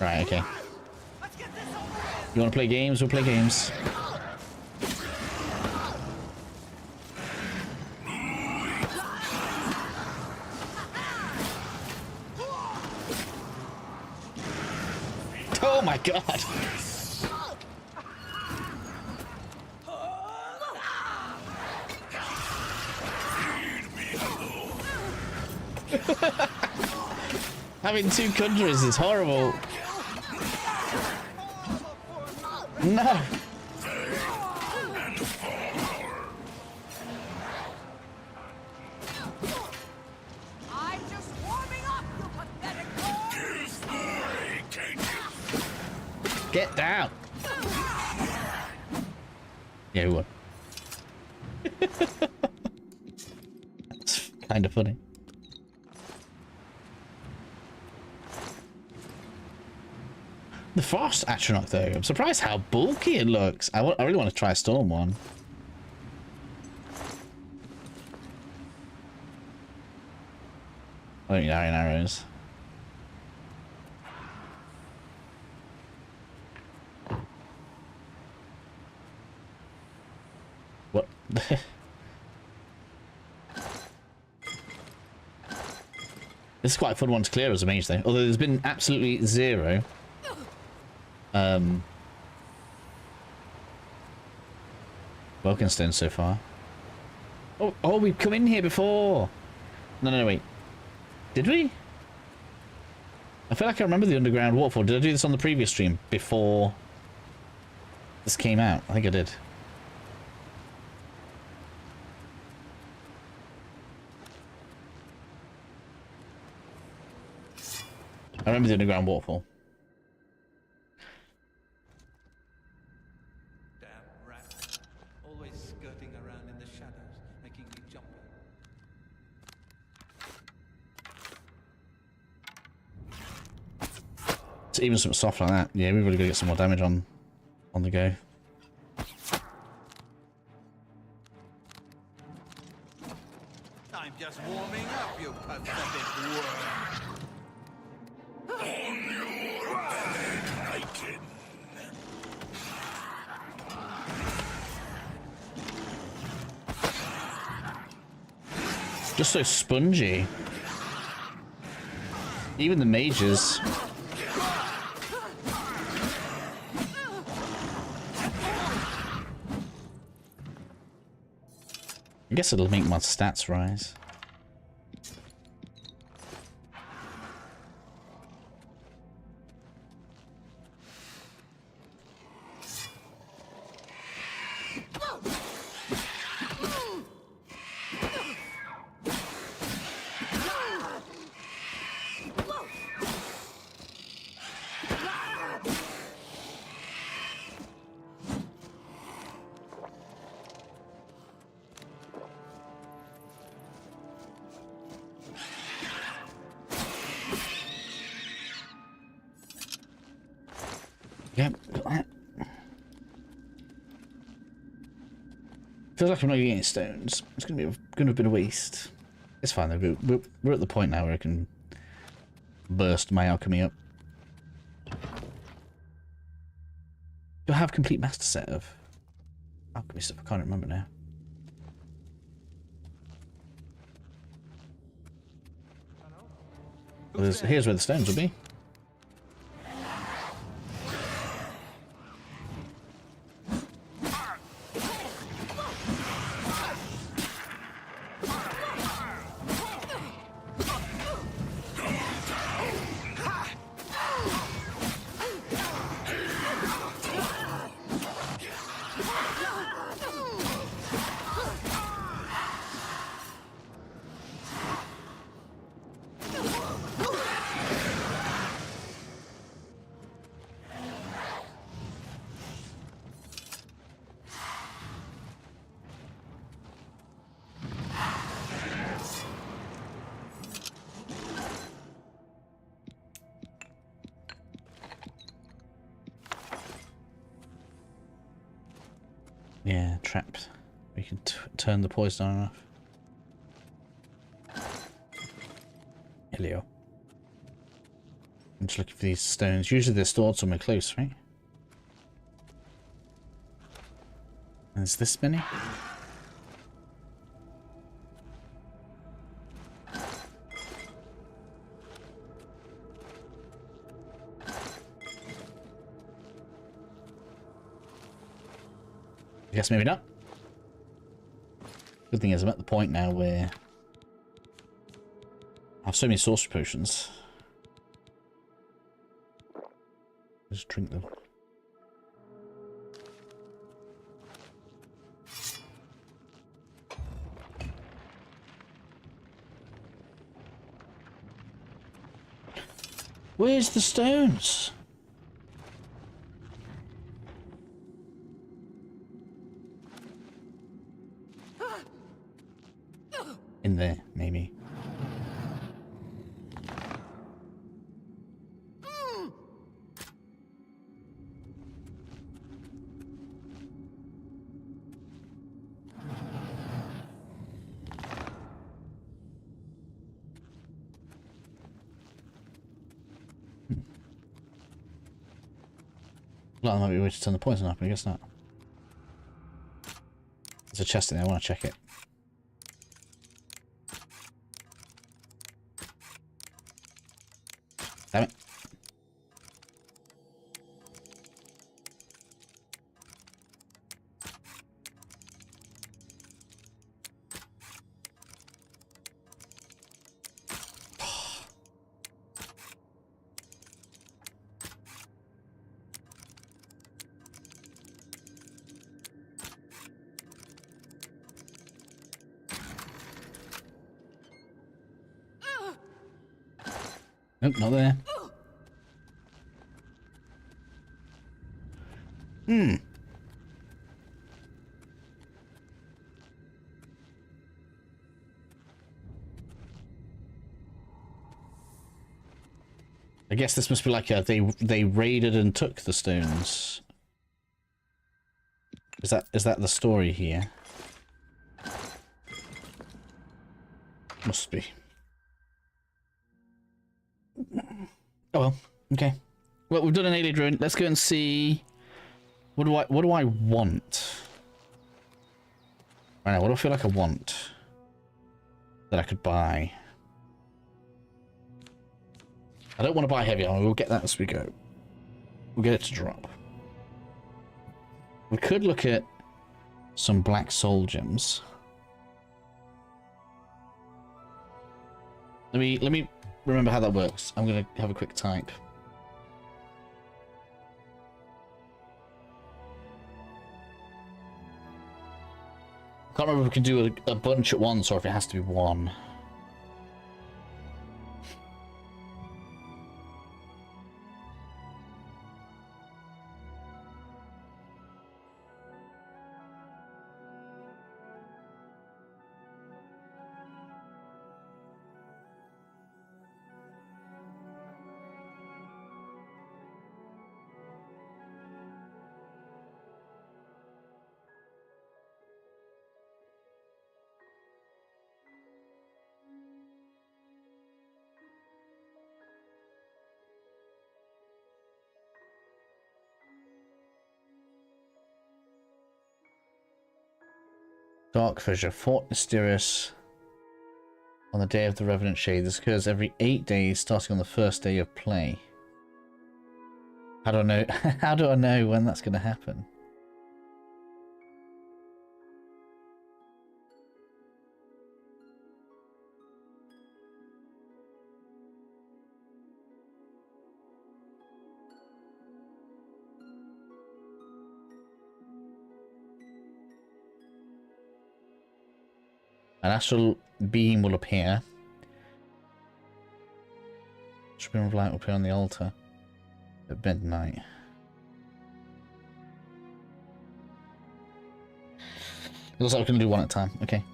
Right, okay. You want to play games? We'll play games. Oh my god! Having two conjurers is horrible. No. Get down! Yeah, we won. That's kind of funny. The Frost atronach, though. I'm surprised how bulky it looks. I really want to try a storm one. I don't need iron arrows. What? This is quite a fun one to clear as a mage, though. Although there's been absolutely zero. Welcome stone so far. Oh, we've come in here before. No, wait. Did we? I feel like I remember the underground waterfall. Did I do this on the previous stream before this came out? I think I did. I remember the underground waterfall. Damn rat. Always skirting around in the shadows, making me jump. It's even something soft like that. Yeah, we've really got to get some more damage on the go. I'm just warming up, you pathetic worm. Just so spongy. Even the mages. I guess it'll make my stats rise. Yep, got that. Feels like I'm not getting stones. It's gonna have been a waste. It's fine though. We're at the point now where I can burst my alchemy up. Do I have complete master set of alchemy stuff? I can't remember now. Well, here's where the stones will be. Yeah, trapped. We can turn the poison on and off. Helio. I'm just looking for these stones. Usually they're stored somewhere close, right? And is this many? I guess maybe not. Good thing is I'm at the point now where I have so many sorcery potions. Just drink them. Where's the stones? in there, maybe. Well, that might be a way to turn the poison up, but I guess not. There's a chest in there, I want to check it. Damn it. Nope, not there. I guess this must be like a they raided and took the stones. Is that the story here? Must be. Oh well, okay. Well, we've done an alien drone. Let's go and see. What do I want? Right now, what do I feel like I want that I could buy? I don't want to buy heavy armor. We'll get that as we go. We'll get it to drop. We could look at some black soul gems. Let me remember how that works. I'm gonna have a quick type. I can't remember if we can do a bunch at once or if it has to be one. Dark Fissure, Fort Mysterious. On the day of the Revenant Shade. This occurs every 8 days, starting on the first day of play. How do I know? How do I know when that's going to happen? An astral beam will appear. Stream of light will appear on the altar at midnight. It looks like we can do one at a time. Okay.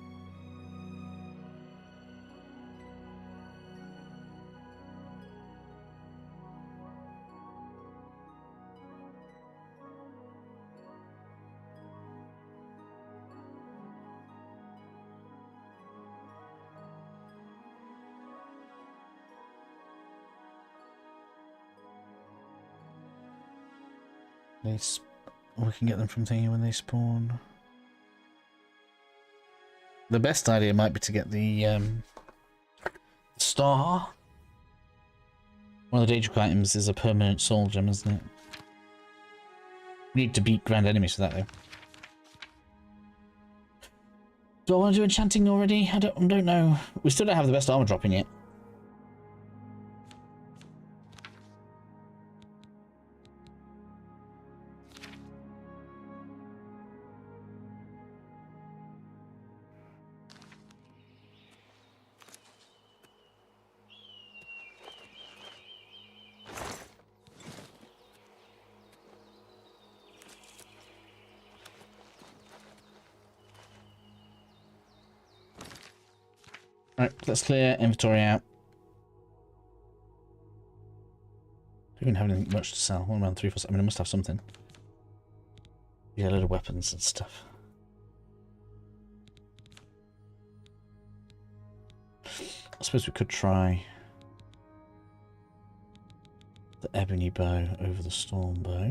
We can get them from thingy when they spawn. The best idea might be to get the star. One of the Daedric items is a permanent soul gem, isn't it? We need to beat grand enemies for that, though. Do I want to do enchanting already? I don't know. We still don't have the best armor dropping yet. Alright, let's clear inventory out. Do we even have anything much to sell? 1 round 3 4. I mean, I must have something. Yeah, a load of weapons and stuff. I suppose we could try the ebony bow over the storm bow.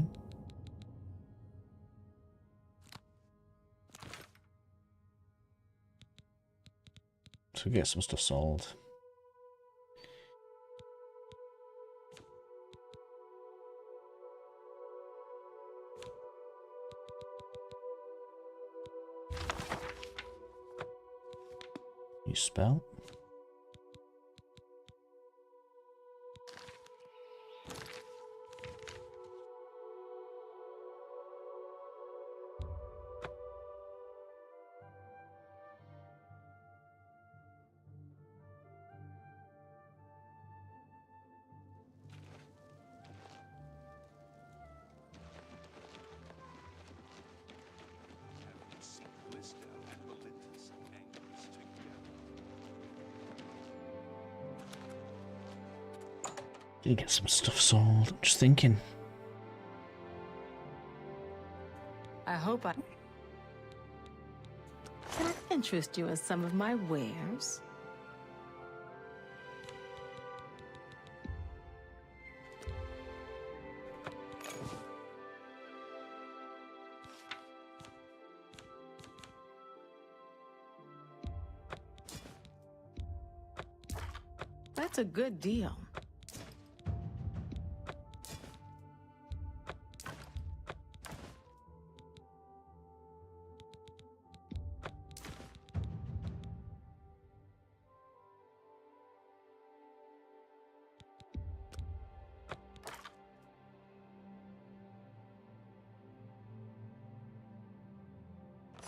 To get some stuff sold. You spell. Did get some stuff sold. I'm just thinking. I hope I... Can I interest you in some of my wares? That's a good deal.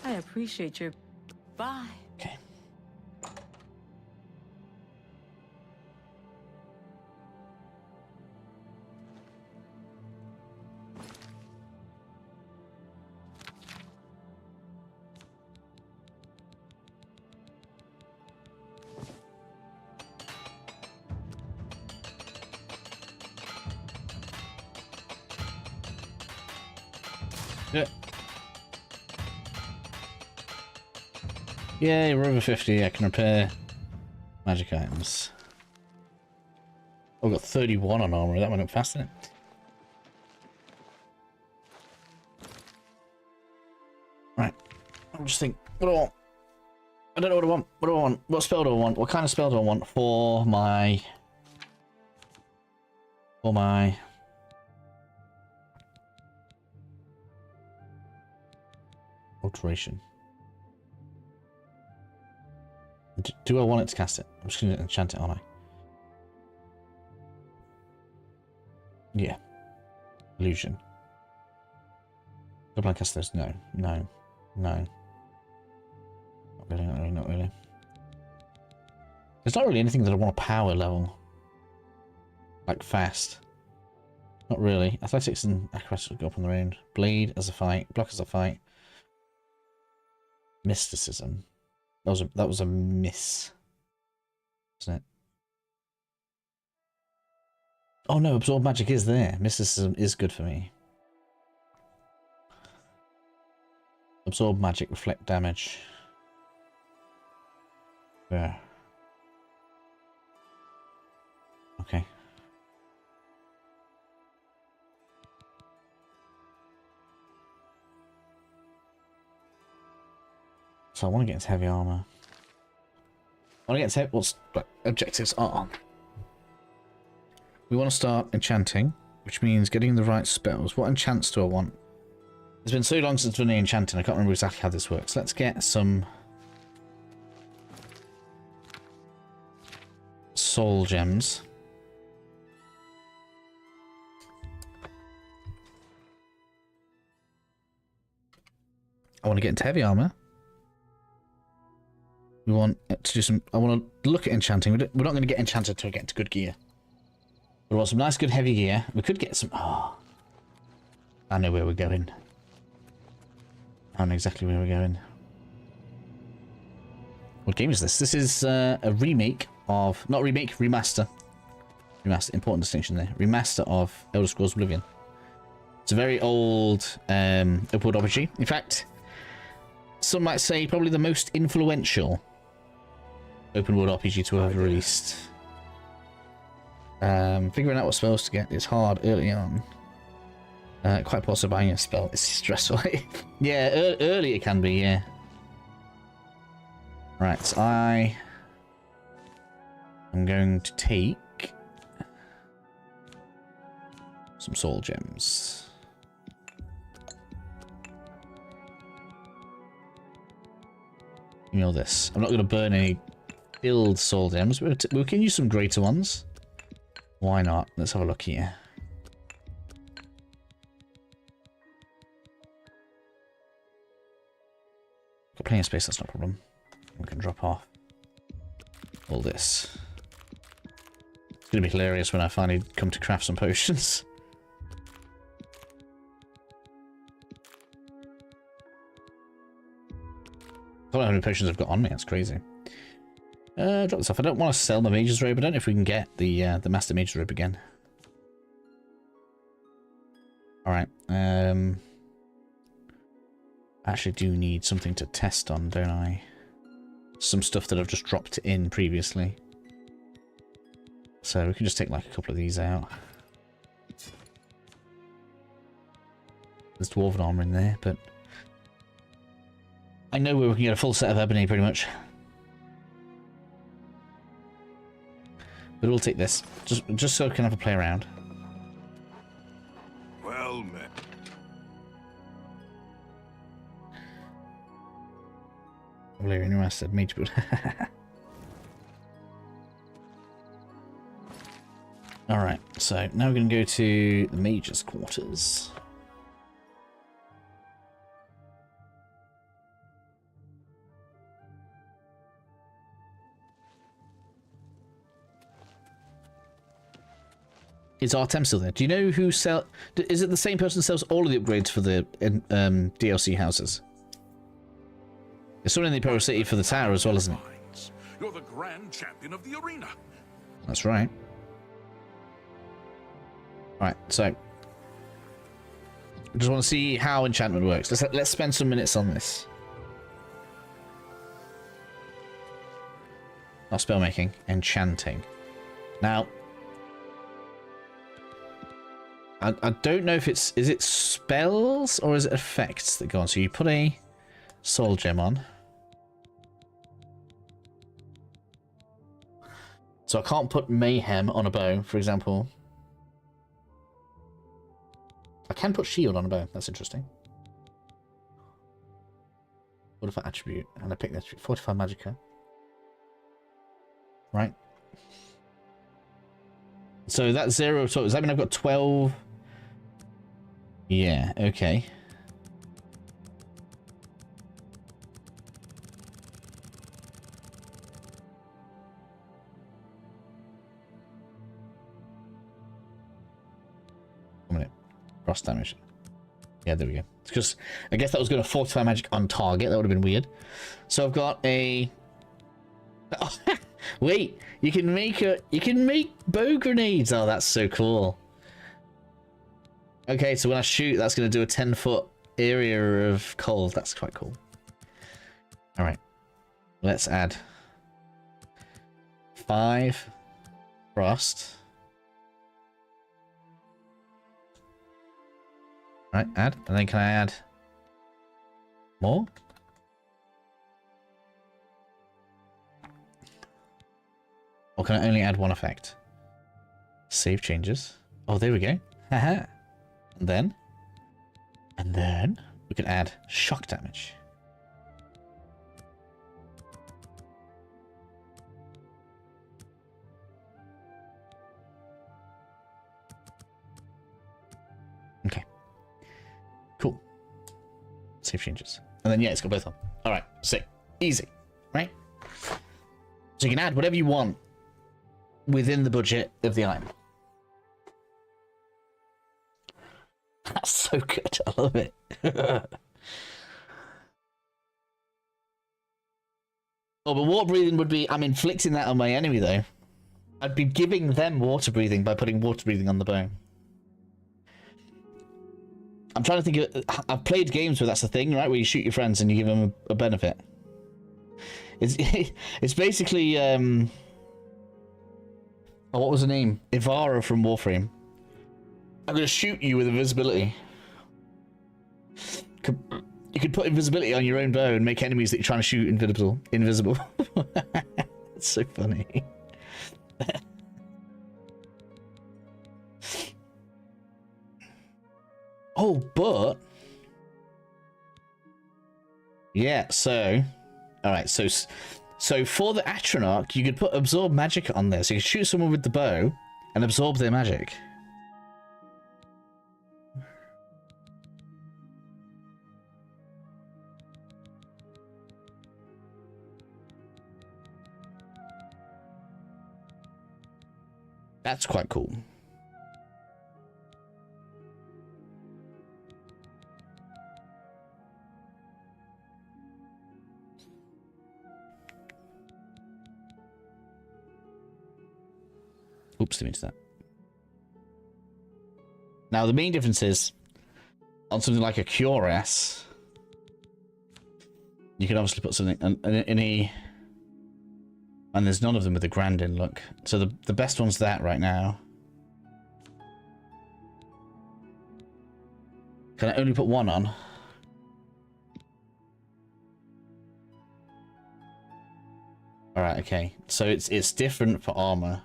I appreciate your... Bye. Okay. Yeah. Yay, we're over 50. I can repair magic items. Oh, I've got 31 on armor. That went up fast, didn't it? Right. I'm just thinking, what do I want? I don't know what I want. What do I want? What spell do I want? What kind of spell do I want for my... alteration? Do I want it to cast it? I'm just going to enchant it, aren't I? Yeah. Illusion. Double cast those? No. No. No. Not really, not really, not really. There's not really anything that I want to power level. Like fast. Not really. Athletics and acrobatics would go up on their own. Bleed as a fight. Block as a fight. Mysticism. That was a miss, wasn't it? Oh no, absorb magic is there. Mysticism is good for me. Absorb magic, reflect damage. Yeah. Okay. So I want to get into heavy armor. I want to get into what's objectives are. We want to start enchanting, which means getting the right spells. What enchants do I want? It's been so long since I've done any enchanting, I can't remember exactly how this works. Let's get some soul gems. I want to get into heavy armor. We want to do some... I want to look at enchanting. We're not going to get enchanted until we get into good gear. We want some nice, good, heavy gear. We could get some... Oh, I know where we're going. I know exactly where we're going. What game is this? This is a remake of... Not remake, remaster. Remaster, important distinction there. Remaster of Elder Scrolls Oblivion. It's a very old open world RPG. In fact, some might say probably the most influential open world RPG to have released. Figuring out what spells to get is hard early on. Quite possible buying a spell is stressful. Yeah, early it can be, yeah. Right, so I am going to take some soul gems. You know this. I'm not going to burn any build soul gems, but we can use some greater ones. Why not? Let's have a look here. Got plenty of space, that's not a problem. We can drop off all this. It's going to be hilarious when I finally come to craft some potions. I don't know how many potions I've got on me, that's crazy. Drop this off. I don't want to sell my Mage's Robe. I don't know if we can get the Master Mage's Robe again. Alright. I actually do need something to test on, don't I? Some stuff that I've just dropped in previously. So we can just take like a couple of these out. There's Dwarven Armor in there, but... I know where we can get a full set of ebony, pretty much. But we'll take this, just so I can have a play around. Well met. Oblivion Remastered Mage. Alright, so now we're going to go to the Mage's quarters. Is Artem still there? Do you know who sell? Is it the same person who sells all of the upgrades for the DLC houses? There's someone in the Imperial City for the tower as well, isn't it? You're the grand champion of the arena. That's right. Alright, so I just want to see how enchantment works. Let's spend some minutes on this. Not spellmaking, enchanting. Now, I don't know if is it spells or is it effects that go on? So you put a soul gem on. So I can't put mayhem on a bow, for example. I can put shield on a bow. That's interesting. What if I attribute? And I pick the attribute. Fortify magicka. Right. So that's 0. So does that mean I've got 12? Yeah, okay. One minute. Cross damage. Yeah, there we go. Because I guess that was going to fortify magic on target. That would have been weird. So I've got a... Oh, wait, you can make bow grenades. Oh, that's so cool. Okay, so when I shoot, that's going to do a 10-foot area of cold. That's quite cool. All right, let's add 5 frost. All right, add, and then can I add more? Or can I only add one effect? Save changes. Oh, there we go. Haha. And then we can add shock damage. Okay. Cool. Save changes. And then, yeah, it's got both on. All right, sick. Easy, right? So you can add whatever you want within the budget of the item. That's so good. I love it. Oh, but water breathing would be... I'm inflicting that on my enemy, though. I'd be giving them water breathing by putting water breathing on the bow. I'm trying to think of... I've played games where that's a thing, right? Where you shoot your friends and you give them a benefit. It's basically... Oh, what was her name? Ivara from Warframe. I'm going to shoot you with invisibility. You could put invisibility on your own bow and make enemies that you're trying to shoot invisible. It's so funny. Oh, but... Yeah, so... Alright, so for the atronach, you could put absorb magic on there. So you could shoot someone with the bow and absorb their magic. That's quite cool. Oops, didn't mean to that. Now, the main difference is, on something like a Cure S, you can obviously put something in a... And there's none of them with the Grandin look. So the best one's that right now. Can I only put one on? Alright, okay. So it's different for armor.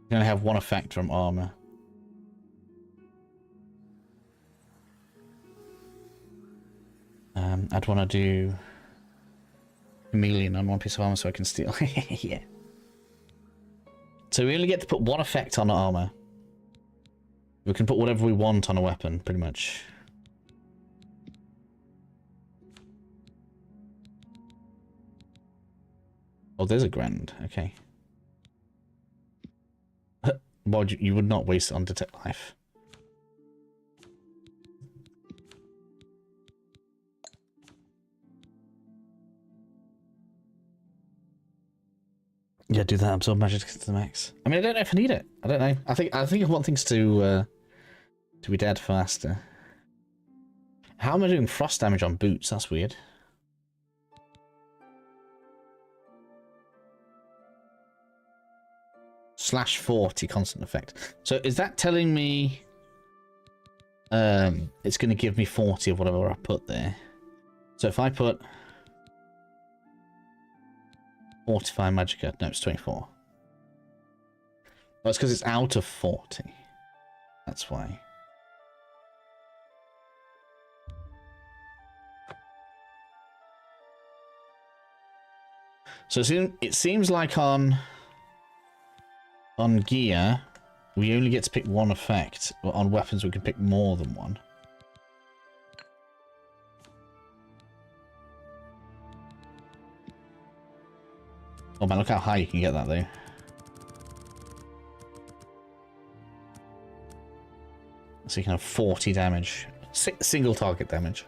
You can only have one effect from armor. I'd want to do chameleon on one piece of armor so I can steal. Yeah. So we only get to put one effect on armor. We can put whatever we want on a weapon, pretty much. Oh, there's a grand. Okay. Well, you would not waste it on detect life. Yeah, do that. Absorb magic to the max. I mean, I don't know if I need it. I don't know. I think I want things to be dead faster. How am I doing frost damage on boots? That's weird. /40 constant effect. So is that telling me it's going to give me 40 of whatever I put there? So if I put 45 magicka, no, it's 24. Oh, it's because it's out of 40. That's why. So it seems like on gear, we only get to pick one effect, but on weapons we can pick more than one. Oh man, look how high you can get that though. So you can have 40 damage. Single target damage.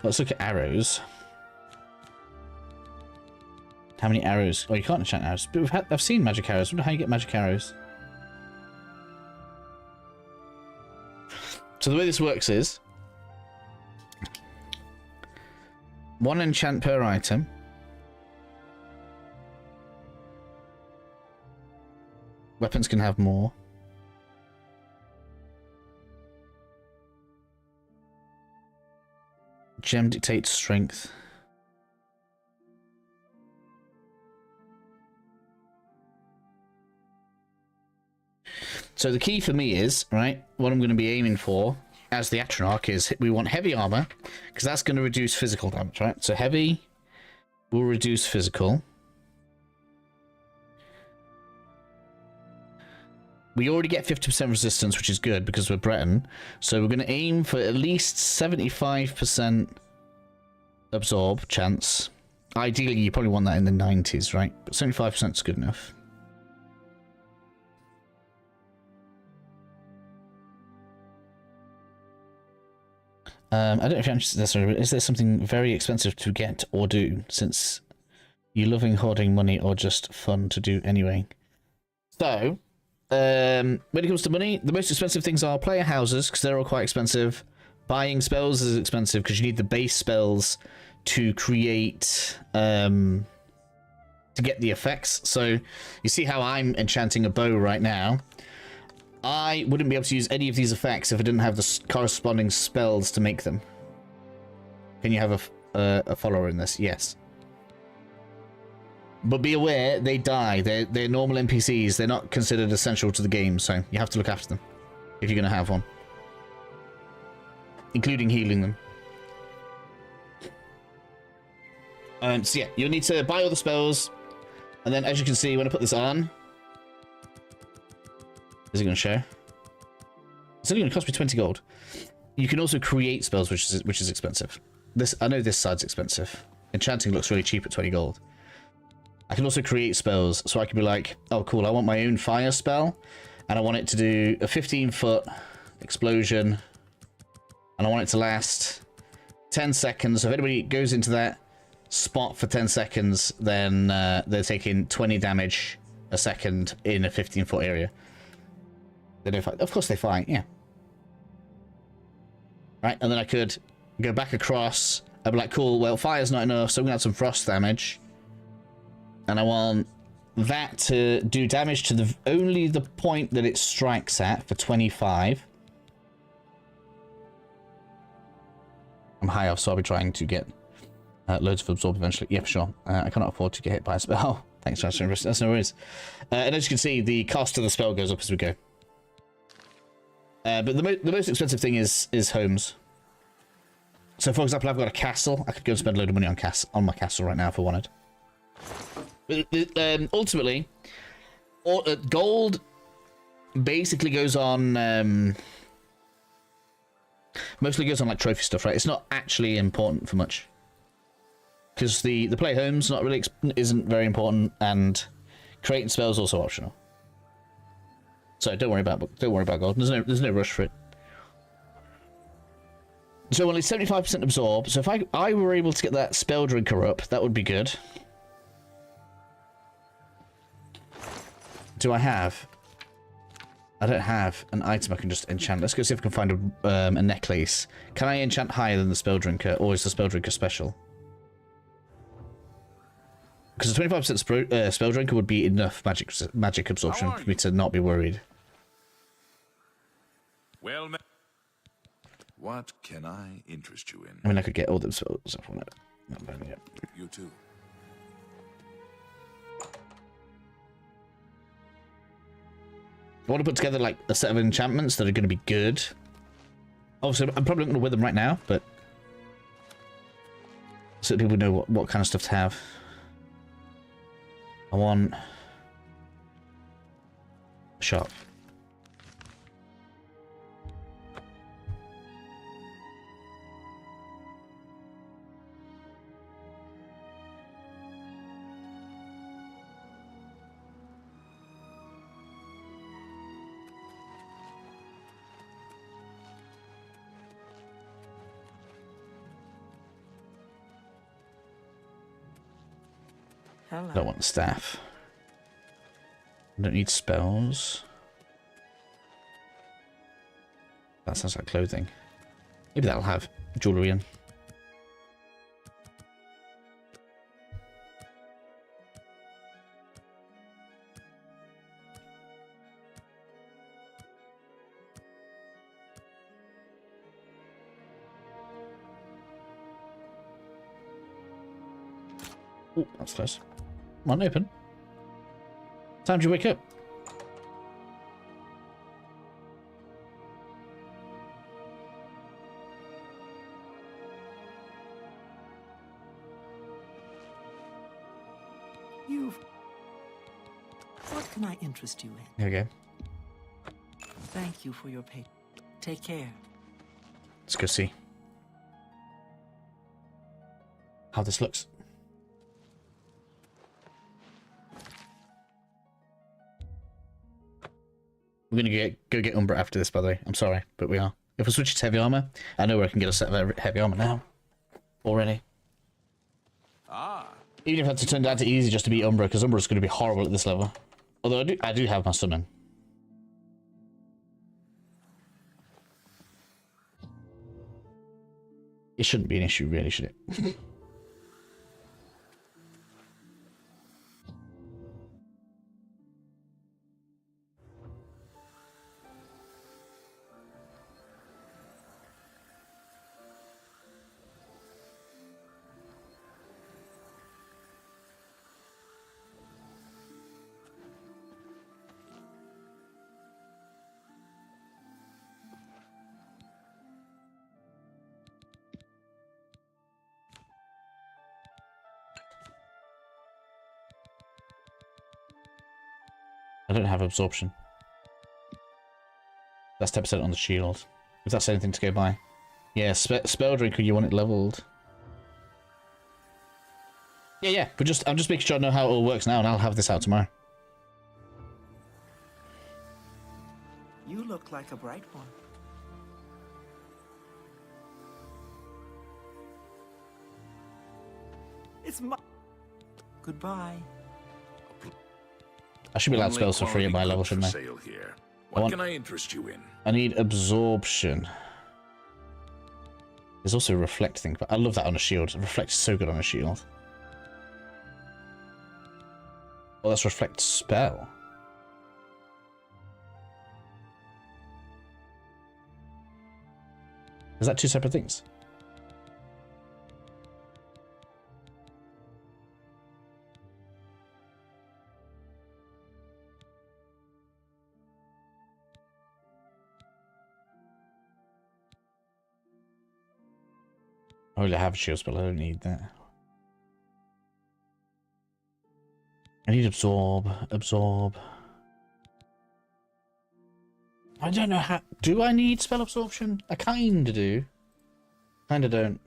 Let's look at arrows. How many arrows? Oh, you can't enchant arrows. But I've seen magic arrows. I wonder how you get magic arrows. So the way this works is 1 enchant per item. Weapons can have more. Gem dictates strength. So the key for me is, right, what I'm going to be aiming for as the atronach is we want heavy armor, because that's going to reduce physical damage, right? So heavy will reduce physical. We already get 50% resistance, which is good because we're Breton. So we're going to aim for at least 75% absorb chance. Ideally, you probably want that in the 90s, right? But 75% is good enough. I don't know if you're interested in this, but is there something very expensive to get or do, since you're loving hoarding money or just fun to do anyway? So, when it comes to money, the most expensive things are player houses, because they're all quite expensive. Buying spells is expensive, because you need the base spells to create, to get the effects. So, you see how I'm enchanting a bow right now? I wouldn't be able to use any of these effects if I didn't have the corresponding spells to make them. Can you have a follower in this? Yes. But be aware, they die. They're normal NPCs. They're not considered essential to the game, so you have to look after them if you're going to have one. Including healing them. So yeah, you'll need to buy all the spells, and then as you can see, when I put this on, is it going to show? It's only going to cost me 20 gold. You can also create spells, which is expensive. I know this side's expensive. Enchanting looks really cheap at 20 gold. I can also create spells, so I can be like, oh cool, I want my own fire spell, and I want it to do a 15-foot explosion, and I want it to last 10 seconds. So if anybody goes into that spot for 10 seconds, then they're taking 20 damage a second in a 15-foot area. They don't fight. Of course they fight, yeah. Right, and then I could go back across. I'd be like, cool, well, fire's not enough, so I'm going to add some frost damage. And I want that to do damage to only the point that it strikes at for 25. I'm high off, so I'll be trying to get loads of absorb eventually. Yeah, for sure. I cannot afford to get hit by a spell. Thanks, Chance. That's no worries. And as you can see, the cost of the spell goes up as we go. But the most expensive thing is homes. So, for example, I've got a castle. I could go and spend a load of money on my castle right now if I wanted. But, ultimately, gold basically goes on... mostly goes on like trophy stuff, right? It's not actually important for much. Because the play homes isn't very important, and creating spells also optional. So don't worry about gold. There's no rush for it. So only 75% absorb. So if I were able to get that spell drinker up, that would be good. Do I have? I don't have an item I can just enchant. Let's go see if I can find a necklace. Can I enchant higher than the spell drinker, or is the spell drinker special? Because the 25% spell drinker would be enough magic absorption for me to not be worried. Well, what can I interest you in? I mean, I could get all the spells if I want it. Not burning it. You too. I want to put together like a set of enchantments that are going to be good. Obviously, I'm probably not going to wear them right now, but so that people know what kind of stuff to have. I want a shop. Hello. Don't want staff. I don't need spells. That sounds like clothing. Maybe that'll have jewellery in. Oh, that's close. Come on, open. Time to wake up. What can I interest you in? Here we go. Thank you for your patience. Take care. Let's go see how this looks. We're gonna go get Umbra after this, by the way. I'm sorry, but we are. If I switch to heavy armor, I know where I can get a set of heavy armor now. Already. Ah, Even if I had to turn down to easy just to beat Umbra, because Umbra's going to be horrible at this level. Although I do have my summon. It shouldn't be an issue, really, should it? I don't have absorption. That's 10% on the shield. If that's anything to go by. Yeah, spell drink when you want it leveled. Yeah, but I'm just making sure I know how it all works now, and I'll have this out tomorrow. You look like a bright one. It's my... Goodbye. I should be allowed only spells for free at my quality level, goods for shouldn't I? sale here. What can I interest you in? I need absorption. There's also a reflect thing, but I love that on a shield. Reflect is so good on a shield. Oh, that's reflect spell. Is that two separate things? I already have a shield spell, I don't need that. I need absorb. I don't know how... Do I need spell absorption? I kinda do. Kinda don't.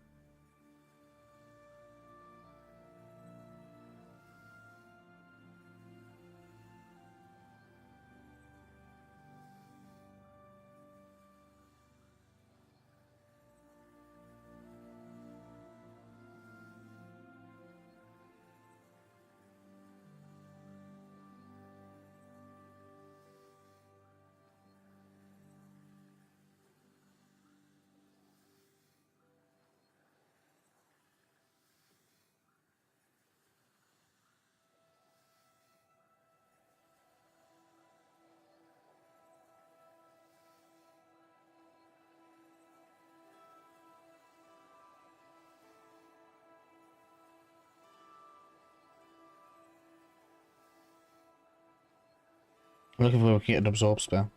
I'm looking for an absorb spell.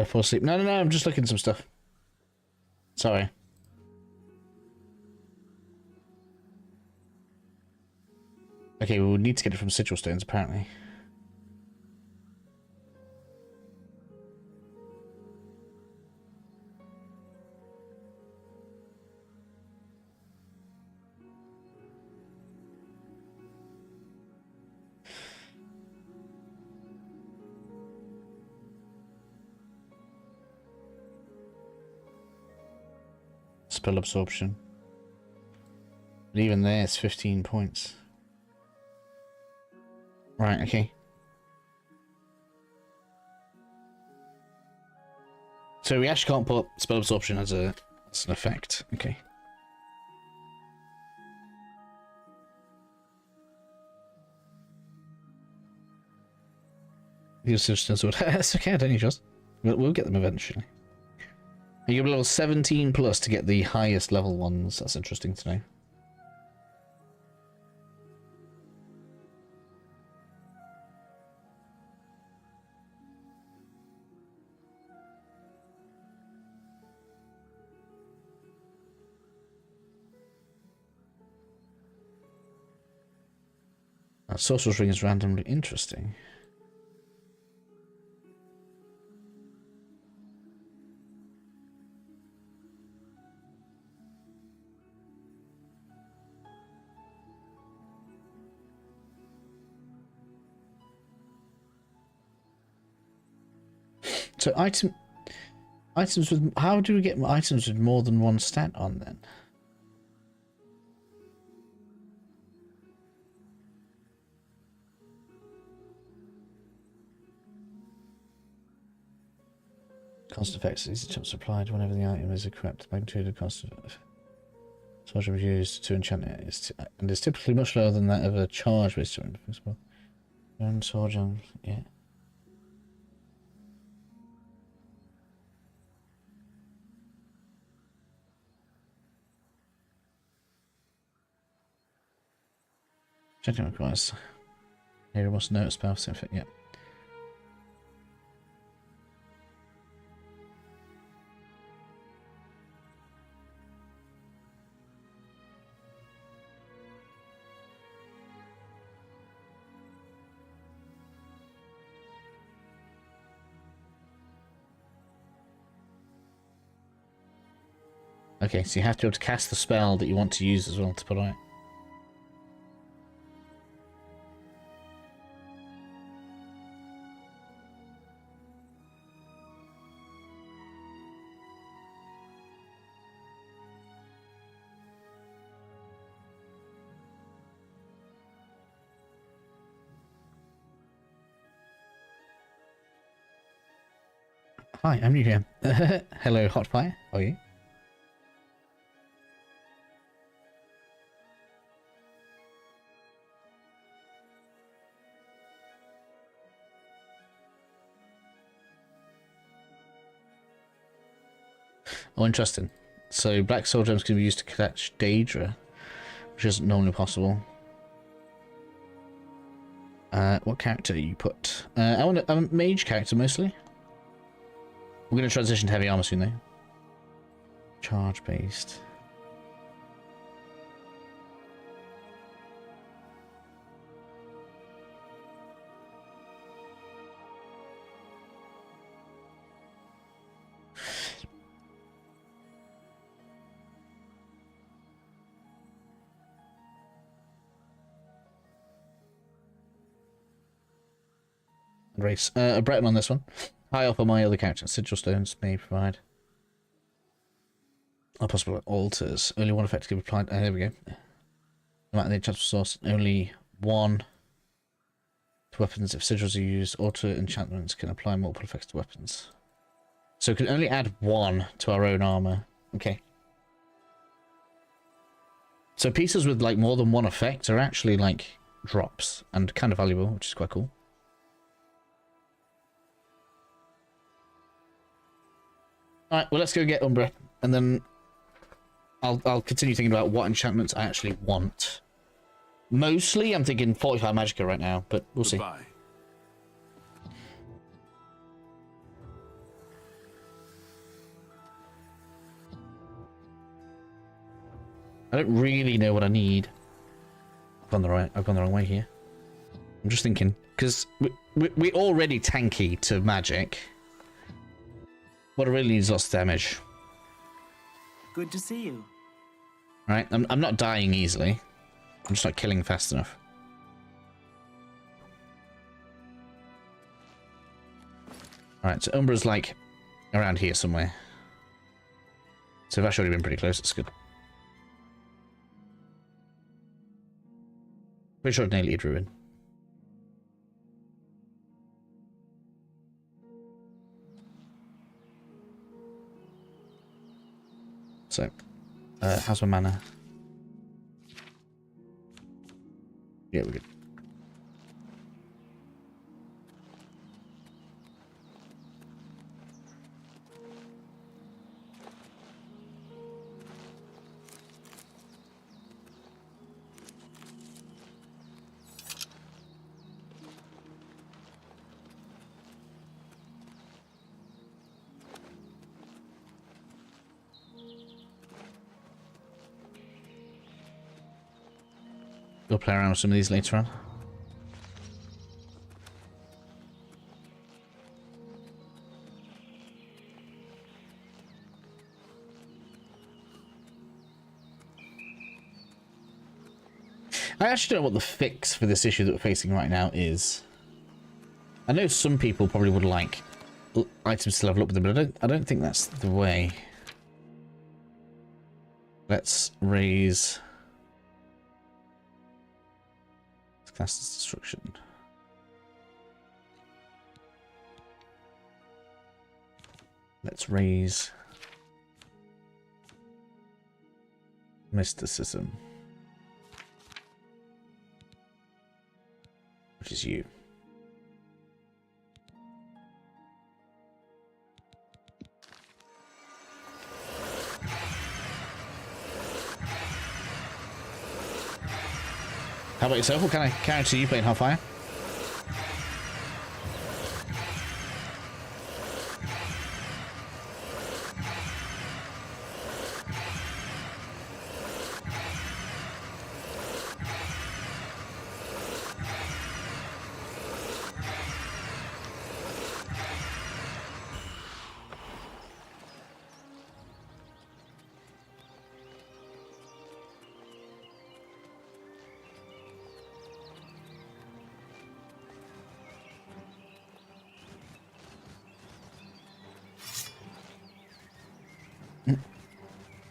Fall asleep. No, I'm just looking at some stuff. Sorry. Okay, we would need to get it from Sigil stones, apparently. Spell absorption. But even there, it's 15 points. Right, okay. So we actually can't put spell absorption as an effect. Okay. These systems would. That's okay, I don't need yours. We'll get them eventually. You get level 17 plus to get the highest level ones. That's interesting to know. Sorcerer's Ring is randomly interesting. So items with, how do we get items with more than one stat on then? Constant effects, easy jumps applied whenever the item is a correct magnitude of constant. Sword used to enchant it and is typically much lower than that of a charge based on well. And sword jump, yeah. Enchanting requires hero must know its power effect, yeah. Okay, so you have to be able to cast the spell that you want to use as well to put on it. Hi, I'm new here. Hello, Hotfire. How are you? Oh, interesting. So black soul gems can be used to catch Daedra, which isn't normally possible. What character you put? I'm a mage character mostly. We're going to transition to heavy armor soon though. Charge based. Race. A Breton on this one. High up on my other character. Sigil stones may provide. Or possible altars. Only one effect can be applied. There we go. No matter the enchantment source, only one to weapons. If sigils are used, auto enchantments can apply multiple effects to weapons. So we can only add one to our own armor. Okay. So pieces with like more than one effect are actually like drops and kind of valuable, which is quite cool. Alright, well let's go get Umbra, and then I'll continue thinking about what enchantments I actually want. Mostly I'm thinking 45 Magicka right now, but we'll see. Goodbye. I don't really know what I need. I've gone the wrong way here. I'm just thinking, because we're already tanky to magic. What it really needs is lots of damage. Good to see you. Right? I'm not dying easily. I'm just not killing fast enough. Alright, so Umbra's like around here somewhere. So I've actually been pretty close, that's good. Pretty sure I'd nearly a druid. So, how's my mana? Yeah, we're good. We'll play around with some of these later on. I actually don't know what the fix for this issue that we're facing right now is. I know some people probably would like items to level up with them, but I don't think that's the way. Let's raise cast destruction. Let's raise mysticism, which is you. How about yourself? What kind of character are you playing, Hellfire?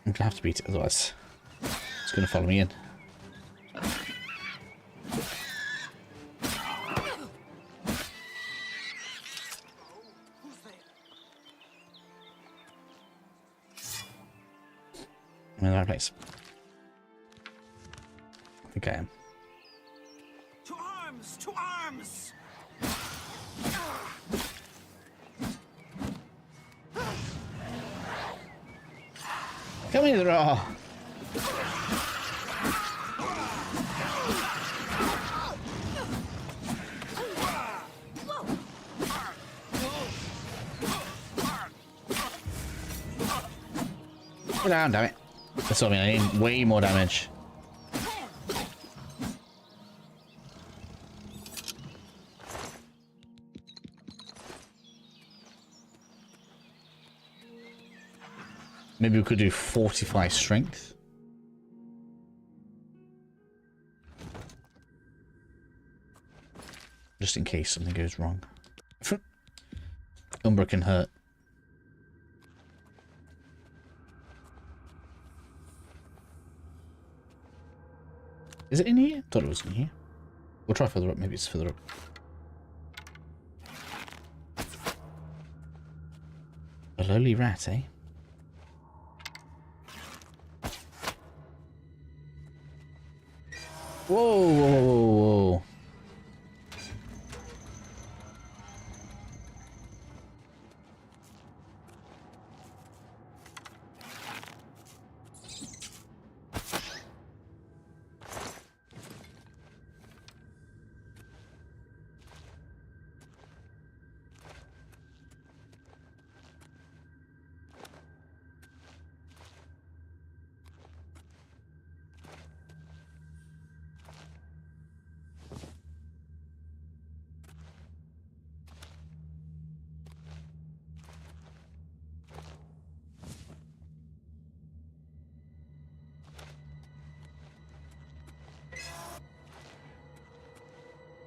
I'm gonna have to beat it, otherwise it's gonna follow me in. I'm in the right place. I think I am. To arms! To arms! Come here, raw. Go down, damn it. That's what I mean. I need way more damage. Maybe we could do 45 strength. Just in case something goes wrong. Umbra can hurt. Is it in here? Thought it was in here. We'll try further up. Maybe it's further up. A lowly rat, eh? Whoa, whoa, whoa, whoa.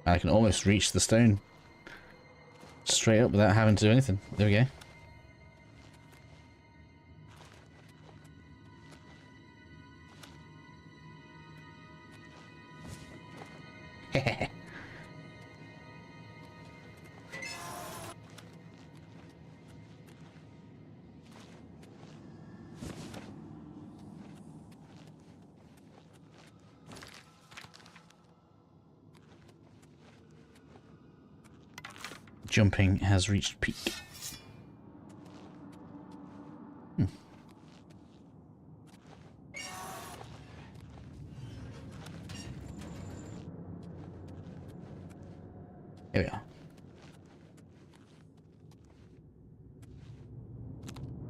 I can almost reach the stone straight up without having to do anything. There we go. Jumping has reached peak. Here we are.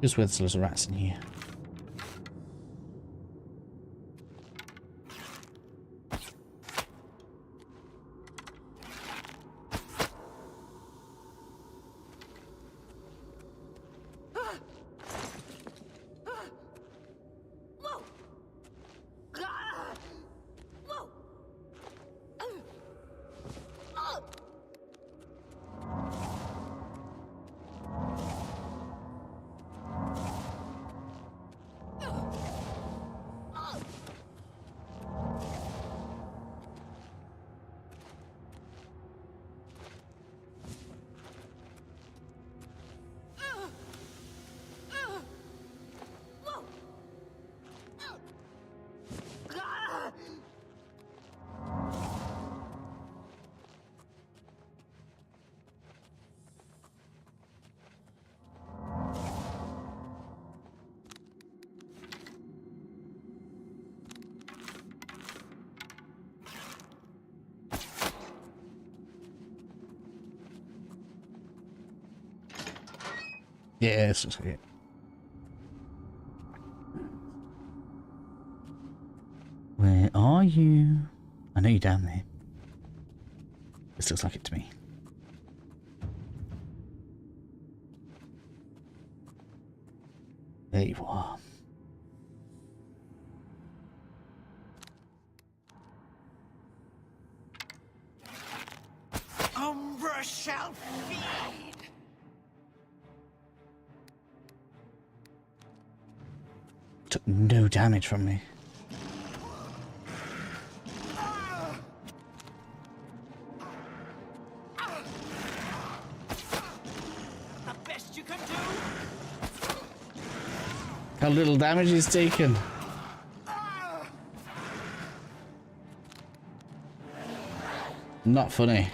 Just where there's lots of rats in here. Yeah, this looks like it. Where are you? I know you're down there. This looks like it to me. There you are. Umbra shall feed. Took no damage from me. The best you can do. How little damage he's taken. Not funny.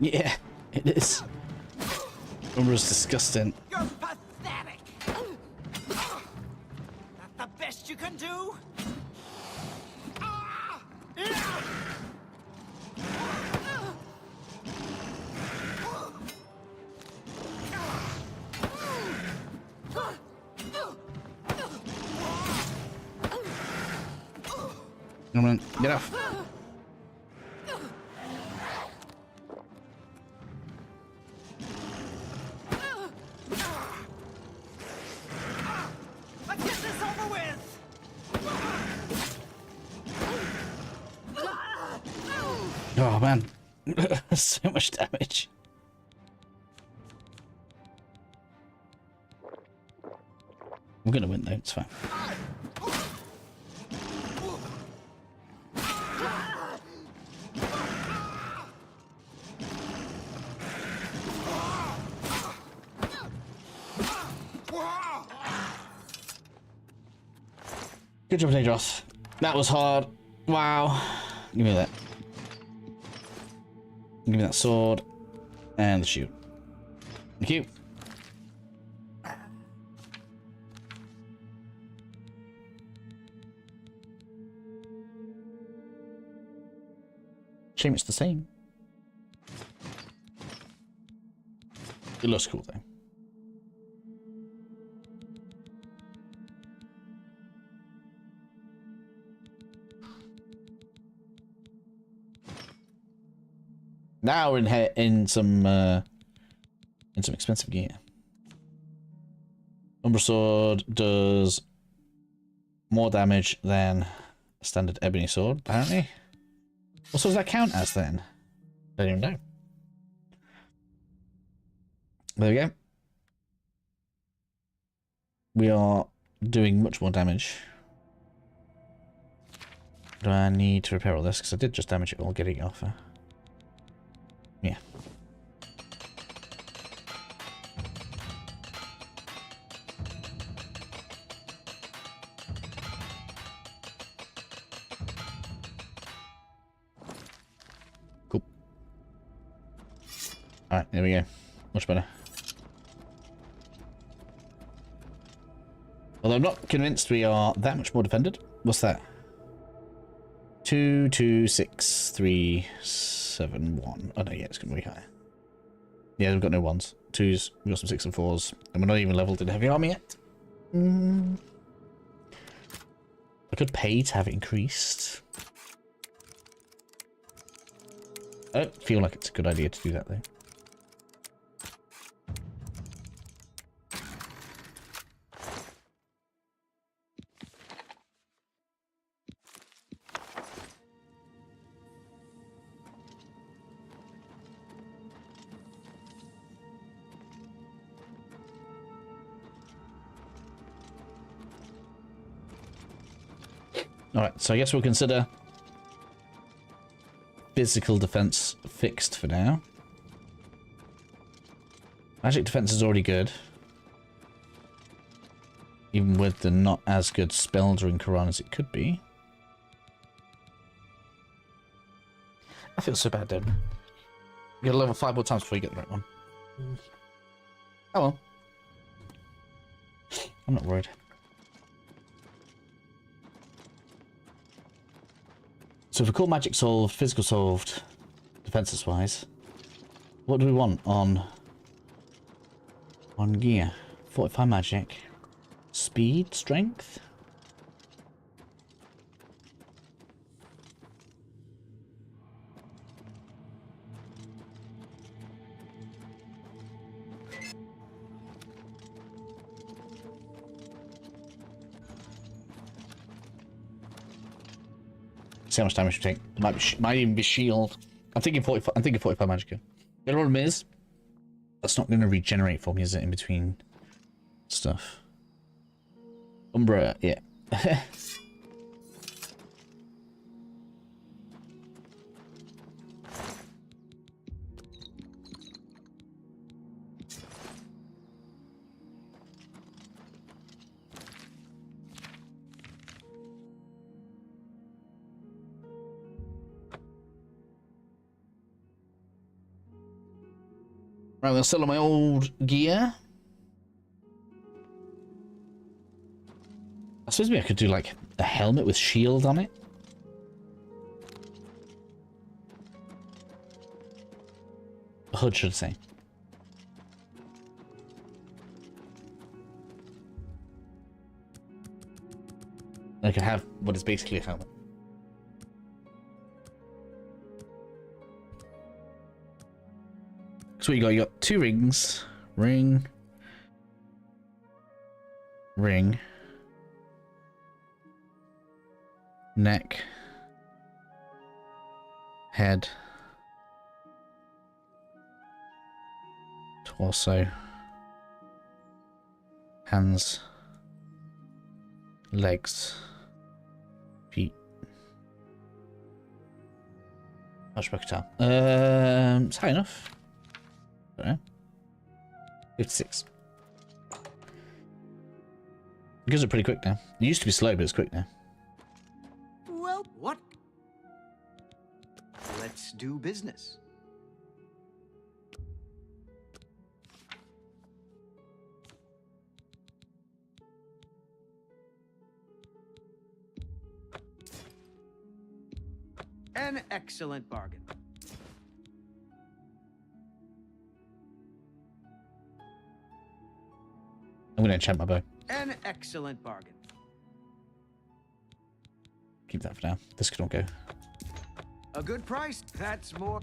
Yeah, it is. Umbra's disgusting. You're pathetic. That the best you can do. Come on, get off. Let's get this over with. Oh man, so much damage. We're gonna win though, it's fine. Good job, Daedros. That was hard. Wow. Give me that. Give me that sword. And the shield. Thank you. Shame it's the same. It looks cool though. Now we're in some expensive gear. Umbra sword does more damage than a standard ebony sword, apparently. What does that count as then? I don't even know. There we go. We are doing much more damage. Do I need to repair all this? Because I did just damage it all getting it off. Yeah. Cool. Alright, there we go. Much better. Although I'm not convinced we are that much more defended. What's that? 2, 2, 6, 3, 7, 1. Oh no, yeah, it's gonna be higher. Yeah, we've got no 1s. 2s, we've got some 6 and 4s. And we're not even leveled in heavy army yet. I could pay to have it increased. I don't feel like it's a good idea to do that though. Alright, so I guess we'll consider physical defense fixed for now. Magic defense is already good. Even with the not as good spell during Quran as it could be. I feel so bad, dude. You gotta level 5 more times before you get the right one. Oh well. I'm not worried. So for core magic solved, physical solved, defenses wise, what do we want on gear? 45 magic, speed, strength. See how much damage we take. Might even be shield. I'm thinking 45. I'm thinking 45 magic. The problem is, that's not going to regenerate for me, is it? In between stuff. Umbra, yeah. Right, I'm gonna sell all my old gear. I suppose maybe I could do like a helmet with shield on it. A hood, should I say. I could have what is basically a helmet. So what you got? You got 2 rings. Ring. Ring. Neck. Head. Torso. Hands. Legs. Feet. How much I could tell? It's high enough. Right. 56. It goes up pretty quick now. It used to be slow, but it's quick now. Well, what? Let's do business. An excellent bargain. I'm gonna enchant my bow. An excellent bargain. Keep that for now. This can all go. A good price. That's more.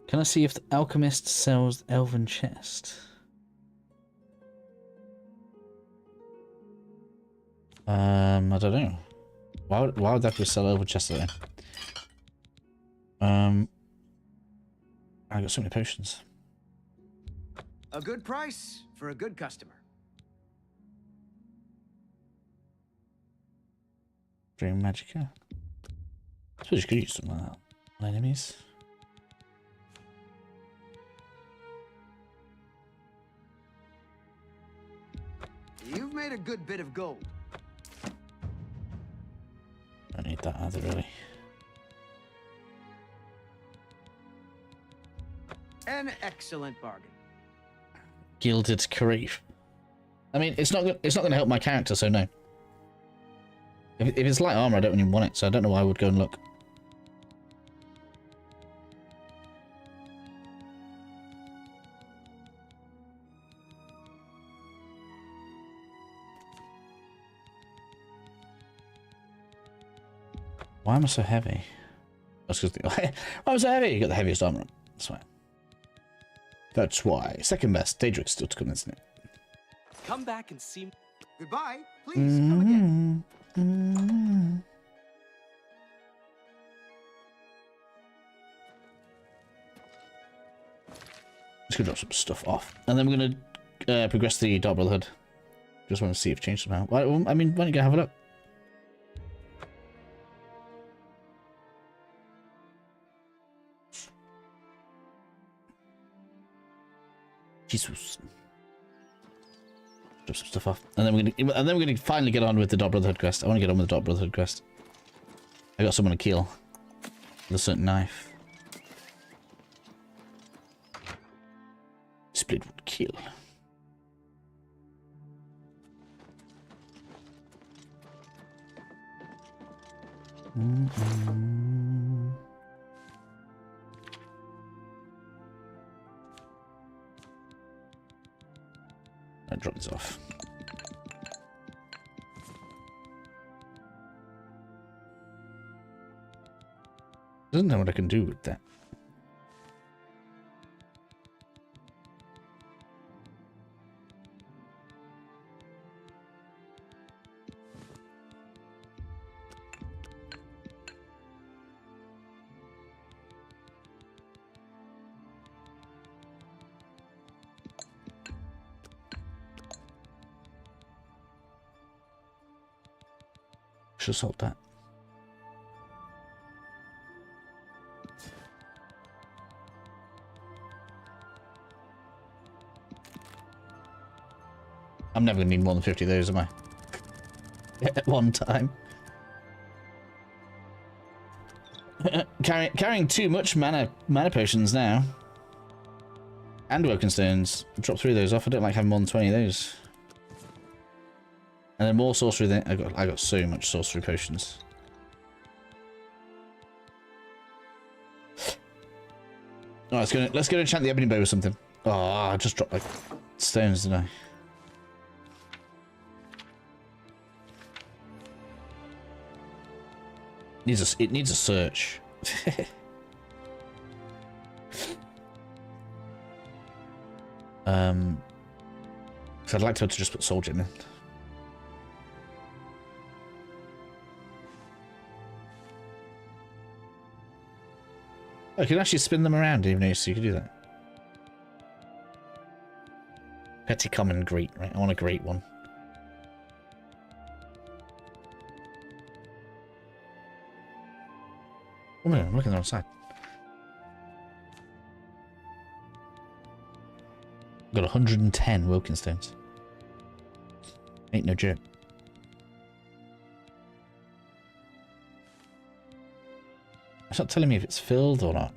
Can I see if the alchemist sells the elven chest? I don't know. Why would that be sell elven chest then? I got so many potions. A good price for a good customer. Dream Magicka. I suppose you could use something like that on enemies. You've made a good bit of gold. Don't need that either, really. An excellent bargain. Gilded Karif. I mean, it's not going to help my character, so no. If it's light armor, I don't even want it, so I don't know why I would go and look. Why am I so heavy? That's because why am I so heavy? You got the heaviest armor. That's why. That's why. Second best. Daedric's still to come, isn't it? Come back and see. Goodbye. Please come again. Just gonna drop some stuff off, and then we're gonna progress the Dark Brotherhood. Just want to see if it changed somehow. Well, I mean, why don't you go have a look? Jesus. Drop some stuff off, and then we're gonna finally get on with the Dark Brotherhood quest. I want to get on with the Dark Brotherhood quest. I got someone to kill with a certain knife. Split would kill. I drop this off. Doesn't know what I can do with that. Should have sold that. I'm never gonna need more than 50 of those, am I? At one time. Carrying too much mana potions now. And Woken Stones. Drop 3 of those off. I don't like having more than 20 of those. And then more sorcery than I got so much sorcery potions. Oh, let's go enchant the ebony bow or something. Oh, I just dropped like stones, didn't I? It needs a search. So I'd like to be able to just put soldier in. I can actually spin them around, even though so you can do that. Petty, common, great, right? I want a great one. Oh no, I'm looking on the wrong side. Got 110 Woken Stones. Ain't no joke. It's not telling me if it's filled or not.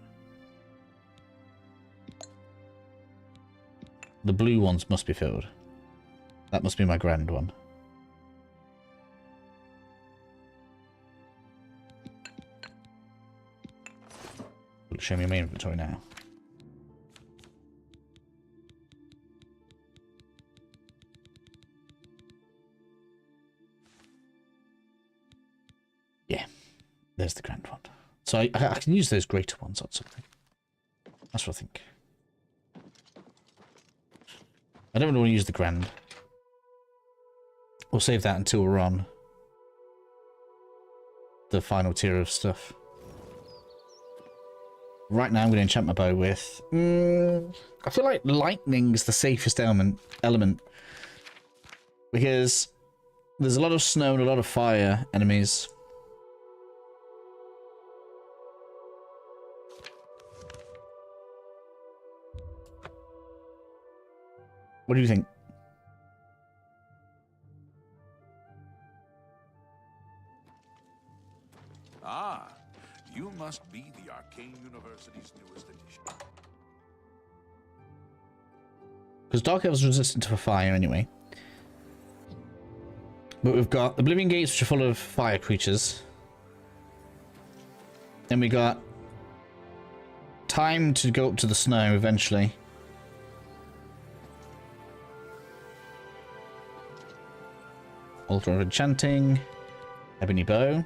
The blue ones must be filled. That must be my grand one. Show me my inventory now. Yeah, there's the grand one. So I can use those greater ones on something. That's what I think. I don't really want to use the grand. We'll save that until we're on the final tier of stuff. Right now I'm going to enchant my bow with... I feel like lightning's the safest element. Because there's a lot of snow and a lot of fire enemies. What do you think? Ah, you must be the Arcane University's newest edition. Because Dark Elves are resistant to fire anyway. But we've got Oblivion Gates, which are full of fire creatures. Then we got time to go up to the snow eventually. Altar of Enchanting. Ebony Bow.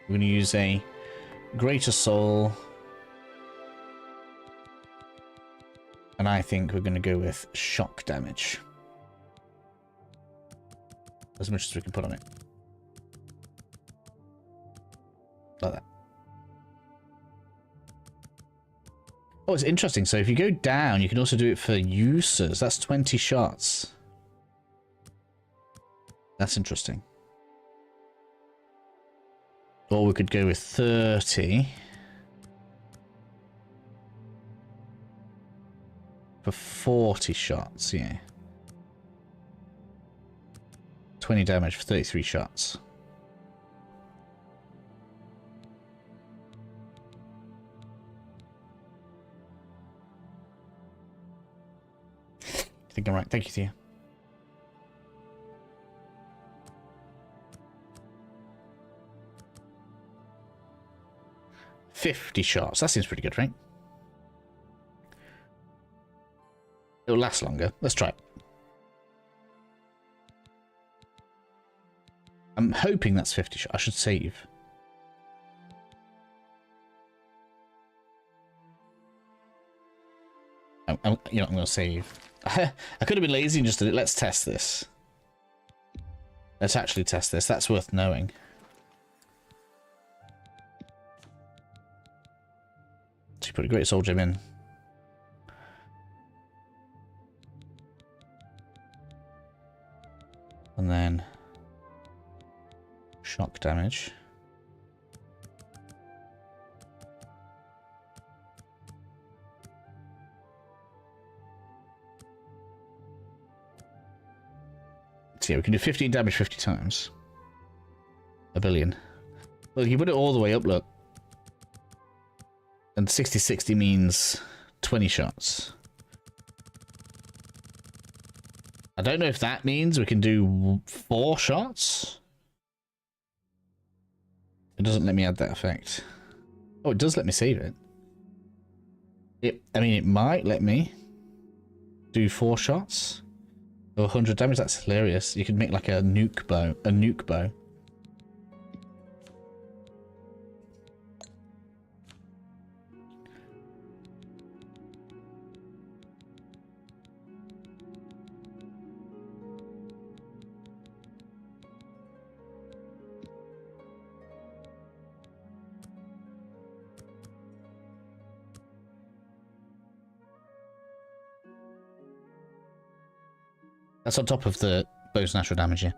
We're going to use a Greater Soul. And I think we're going to go with shock damage. As much as we can put on it. Like that. Oh, it's interesting. So if you go down, you can also do it for users. That's 20 shots. That's interesting. Or we could go with 30. For 40 shots, yeah. 20 damage for 33 shots. I think I'm right. Thank you, Thea. $50 shots. That seems pretty good, right? It'll last longer. Let's try it. I'm hoping that's 50 shots. I should save. You know, I'm going to save. I could have been lazy and just did it. Let's test this. Let's actually test this. That's worth knowing. So you put a Great Soul Gem in. And then shock damage. So yeah, we can do 15 damage 50 times. A billion. Look, you put it all the way up, look. And 60-60 means 20 shots. I don't know if that means we can do 4 shots. It doesn't let me add that effect. Oh, it does let me save it. I mean, it might let me do 4 shots. Or 100 damage. That's hilarious. You could make like a nuke bow. A nuke bow. That's on top of the bow's natural damage, yeah.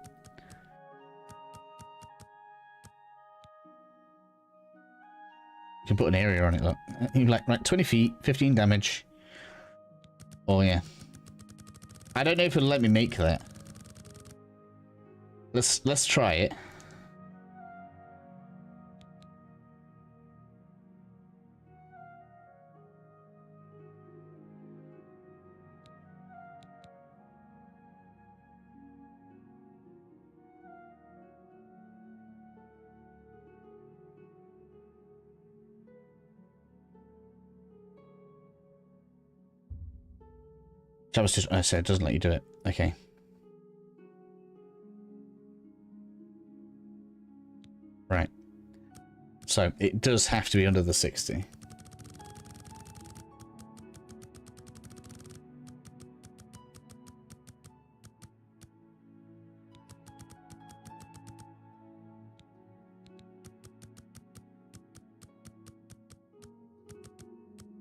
You can put an area on it, look. You're like, right, 20 feet, 15 damage. Oh, yeah. I don't know if it'll let me make that. Let's try it. I said it doesn't let you do it. Okay. Right. So it does have to be under the 60.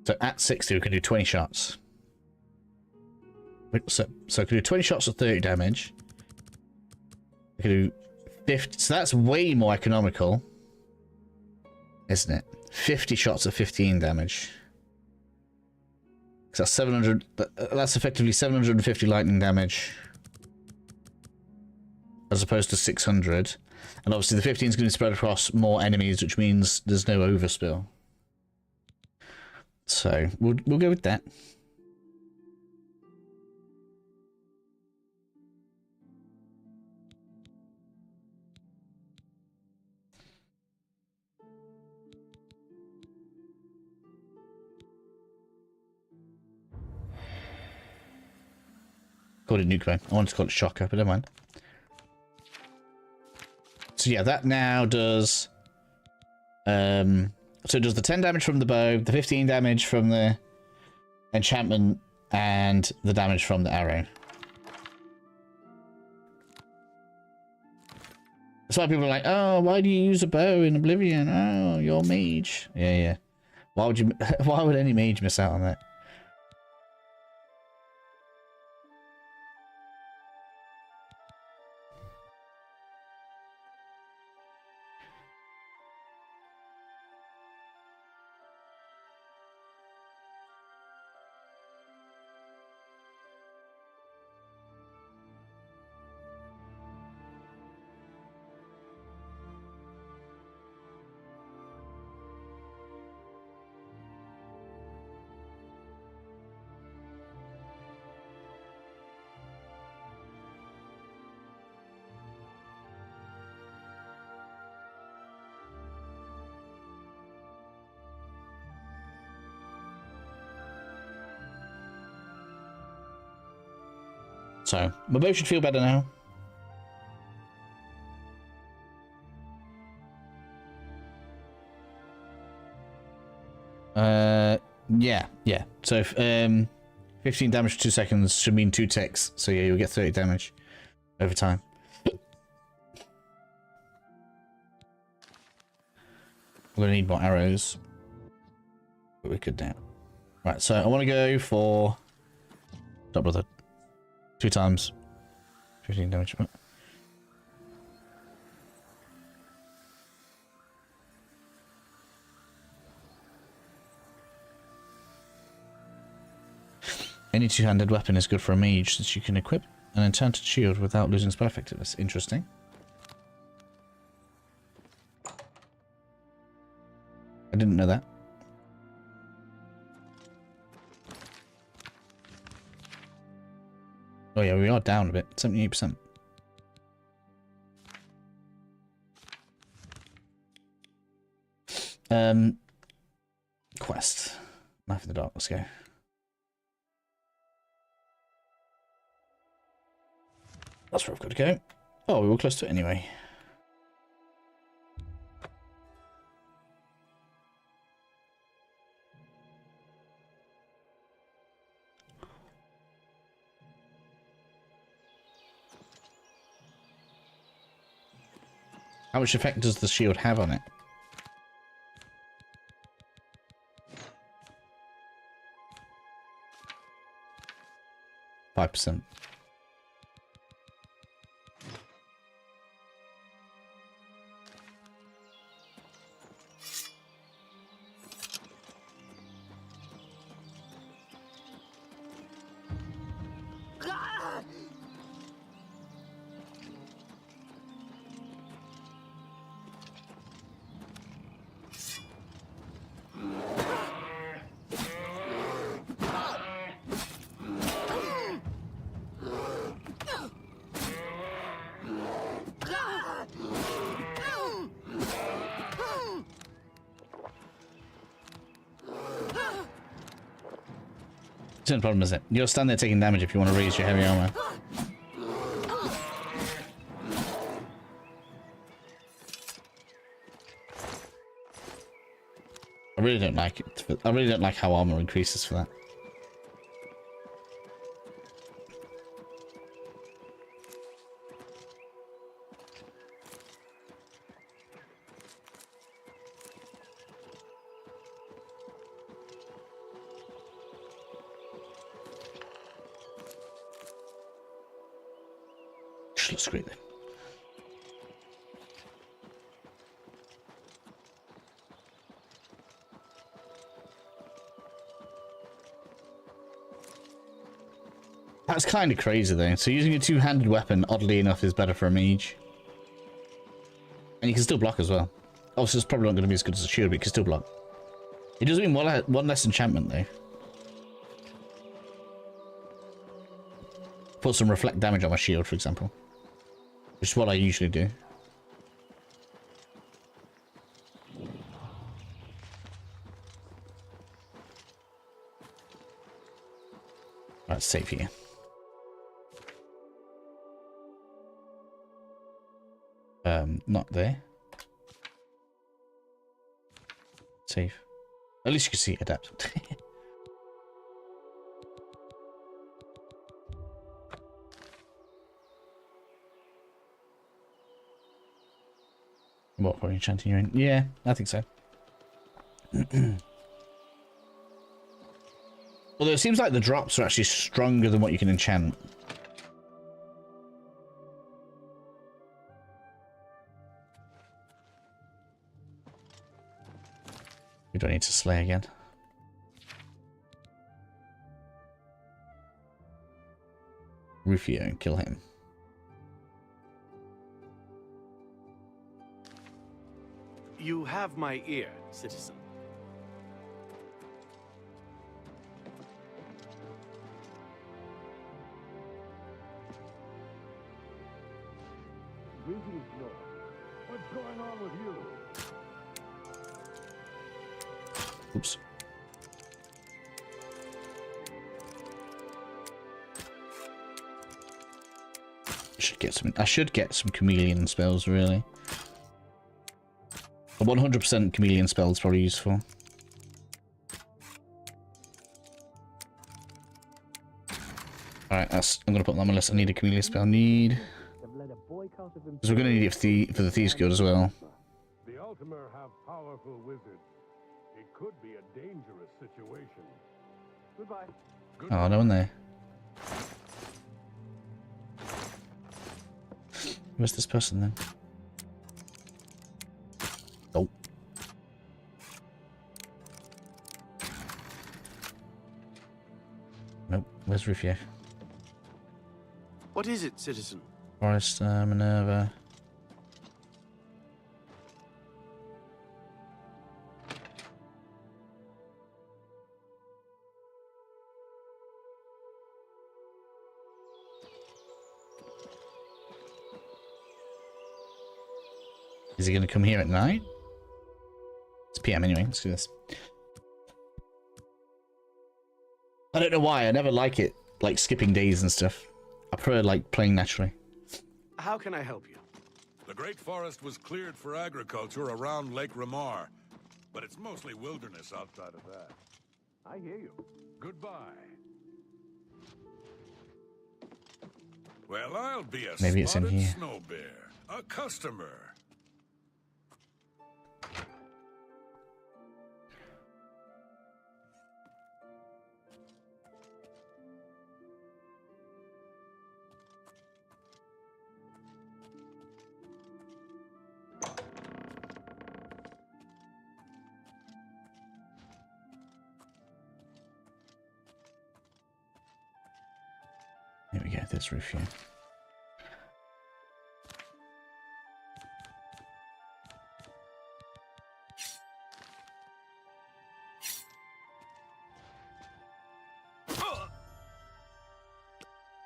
So at 60 we can do 20 shots. So I can do 20 shots of 30 damage. I can do 50. So that's way more economical, isn't it? 50 shots of 15 damage. Because that's 700. That's effectively 750 lightning damage, as opposed to 600. And obviously the 15 is going to spread across more enemies, which means there's no overspill. So we'll go with that. Called it Nuke. I wanted to call it Shocker, but never mind. So yeah, that now does so it does the 10 damage from the bow, the 15 damage from the enchantment, and the damage from the arrow. That's why people are like, oh, why do you use a bow in Oblivion? Oh, you're a mage. Yeah, yeah. Why would you? Why would any mage miss out on that? So, my bow should feel better now. Yeah. So, 15 damage for 2 seconds should mean 2 ticks. So yeah, you'll get 30 damage over time. We're gonna need more arrows, but we could now. Right, so I want to go for Brotherhood. 2 times 15 damage. Any two-handed weapon is good for a mage, since you can equip an enchanted shield without losing spell effectiveness. Interesting. I didn't know that. Oh yeah, we are down a bit. 78%. Quest. Knife in the dark, let's go. That's where I've got to go. Oh, we were close to it anyway. How much effect does the shield have on it? 5%. It's no problem, is it? You'll stand there taking damage if you want to raise your heavy armor. I really don't like it. I really don't like how armor increases for that. Looks great then. That's kind of crazy though. So using a two-handed weapon, oddly enough, is better for a mage. And you can still block as well. Obviously, it's probably not going to be as good as a shield, but you can still block. It does mean one less enchantment though. Put some reflect damage on my shield, for example. Which is what I usually do. Right, save here. Not there. Save. At least you can see adapt. What for enchanting you're in? Yeah, I think so. Although it seems like the drops are actually stronger than what you can enchant. We don't need to slay again. Rufio and kill him. You have my ear, citizen. Greetings, Lord. What's going on with you? Oops. I should get some chameleon spells, really. A 100% chameleon spell is probably useful. Alright, I'm gonna put that on my list. I need a chameleon spell. Because we're gonna need it for the Thieves Guild as well. The Ultima have powerful wizards. It could be a dangerous situation. Goodbye. Oh, no one there. Where's this person then? Oh. Nope. Where's Rufio? What is it, citizen? Forest, Minerva. Is he going to come here at night? It's PM anyway. Let's do this. I don't know why. I never like it, like skipping days and stuff. I prefer like playing naturally. How can I help you? The Great Forest was cleared for agriculture around Lake Ramar, but it's mostly wilderness outside of that. I hear you. Goodbye. Well, I'll be a Maybe it's in spotted here. snow bear, a customer. Here we go, this Rufio.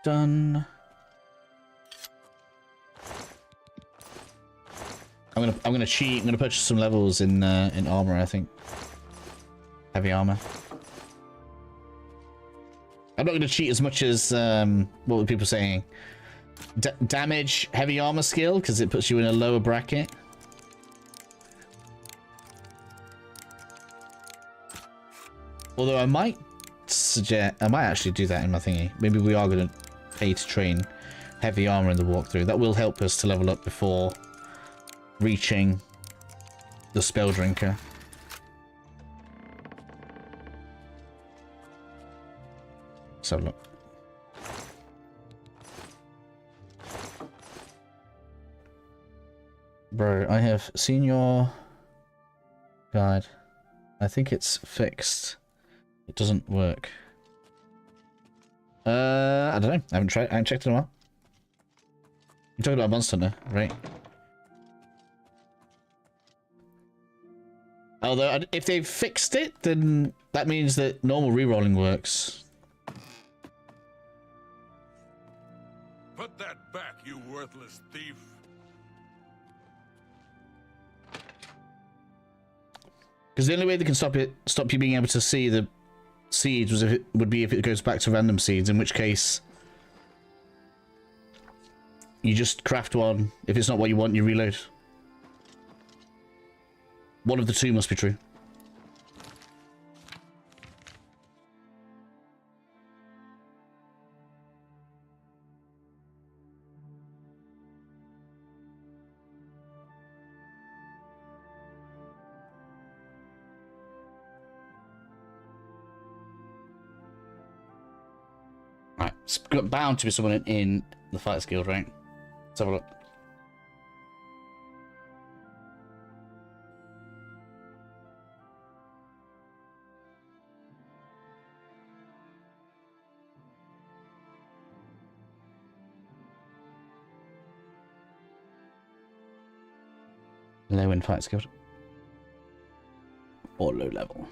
Done. I'm gonna cheat. I'm gonna purchase some levels in armor. I think heavy armor. I'm not going to cheat as much as what were people saying? Damage, heavy armor skill, because it puts you in a lower bracket. Although I might actually do that in my thingy. Maybe we are going to pay to train heavy armor in the walkthrough. That will help us to level up before reaching the spell drinker. So look. Bro, I have seen your guide. I think it's fixed. It doesn't work. I don't know. I haven't checked it in a while. You're talking about Monster Hunter, right? Although, if they've fixed it, then that means that normal rerolling works. Put that back, you worthless thief. Because the only way they can stop you being able to see the seeds would be if it goes back to random seeds, in which case you just craft one. If it's not what you want, you reload. One of the two must be true. Right, it's bound to be someone in the Fighters Guild, right? Let's have a look. Low in Fighters Guild. Or low level.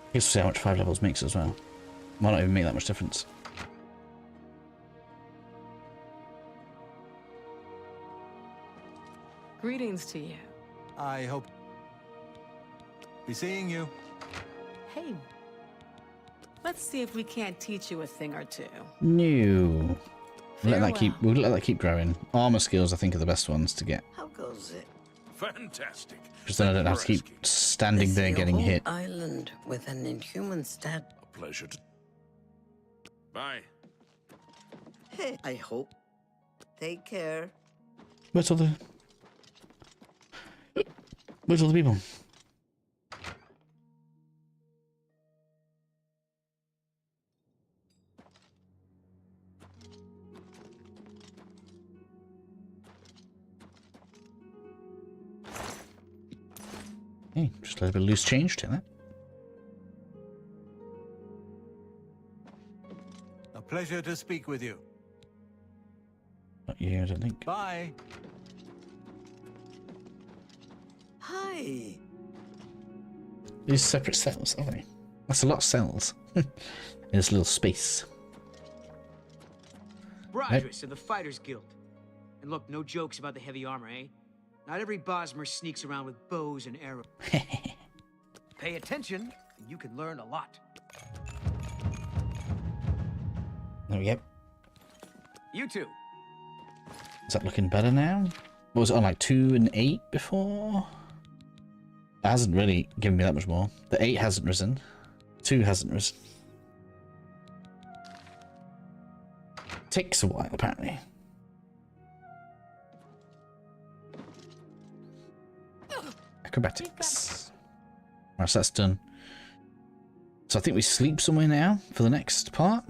I guess we'll see how much 5 levels makes as well. Might not even make that much difference. Greetings to you. I hope be seeing you. Hey, let's see if we can't teach you a thing or two. No. We'll let that keep Farewell. growing. Armor skills, I think, are the best ones to get. How goes it? Fantastic. Because then I don't have to keep standing there getting hit. Island with an inhuman stat. A pleasure to... Bye. Hey, I hope. Take care. Where's all the people? Hey, just a little bit of loose change to that. A pleasure to speak with you. Not you, I don't think. Bye. Hi. These separate cells, aren't they? That's a lot of cells. In this little space. Brothers of the Fighters Guild. And look, no jokes about the heavy armor, eh? Not every Bosmer sneaks around with bows and arrows. Pay attention, and you can learn a lot. There we go. You too. Is that looking better now? What was it on, like 2 and 8 before? It hasn't really given me that much more. The 8 hasn't risen. 2 hasn't risen. Takes a while, apparently. Acrobatics. Right, so that's done. So I think we sleep somewhere now for the next part.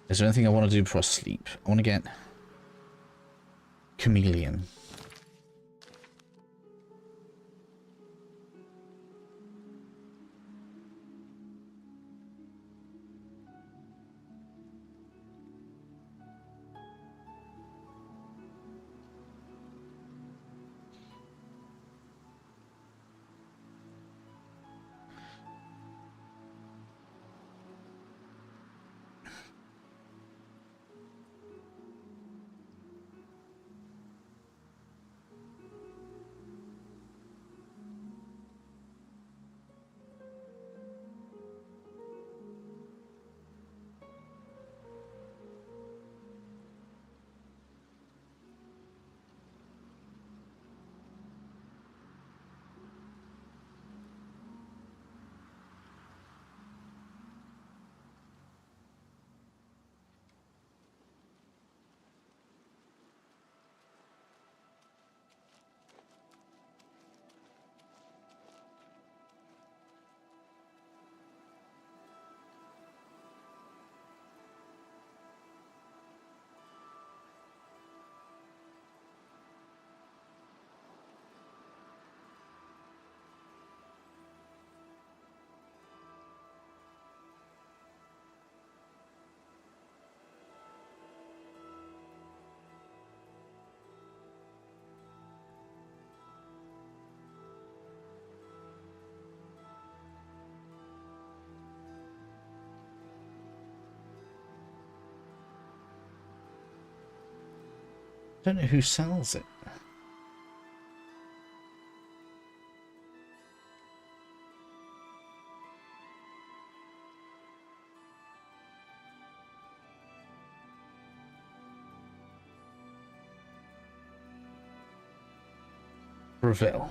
Is there anything I want to do before I sleep? I want to get Chameleon. I don't know who sells it. Reveal.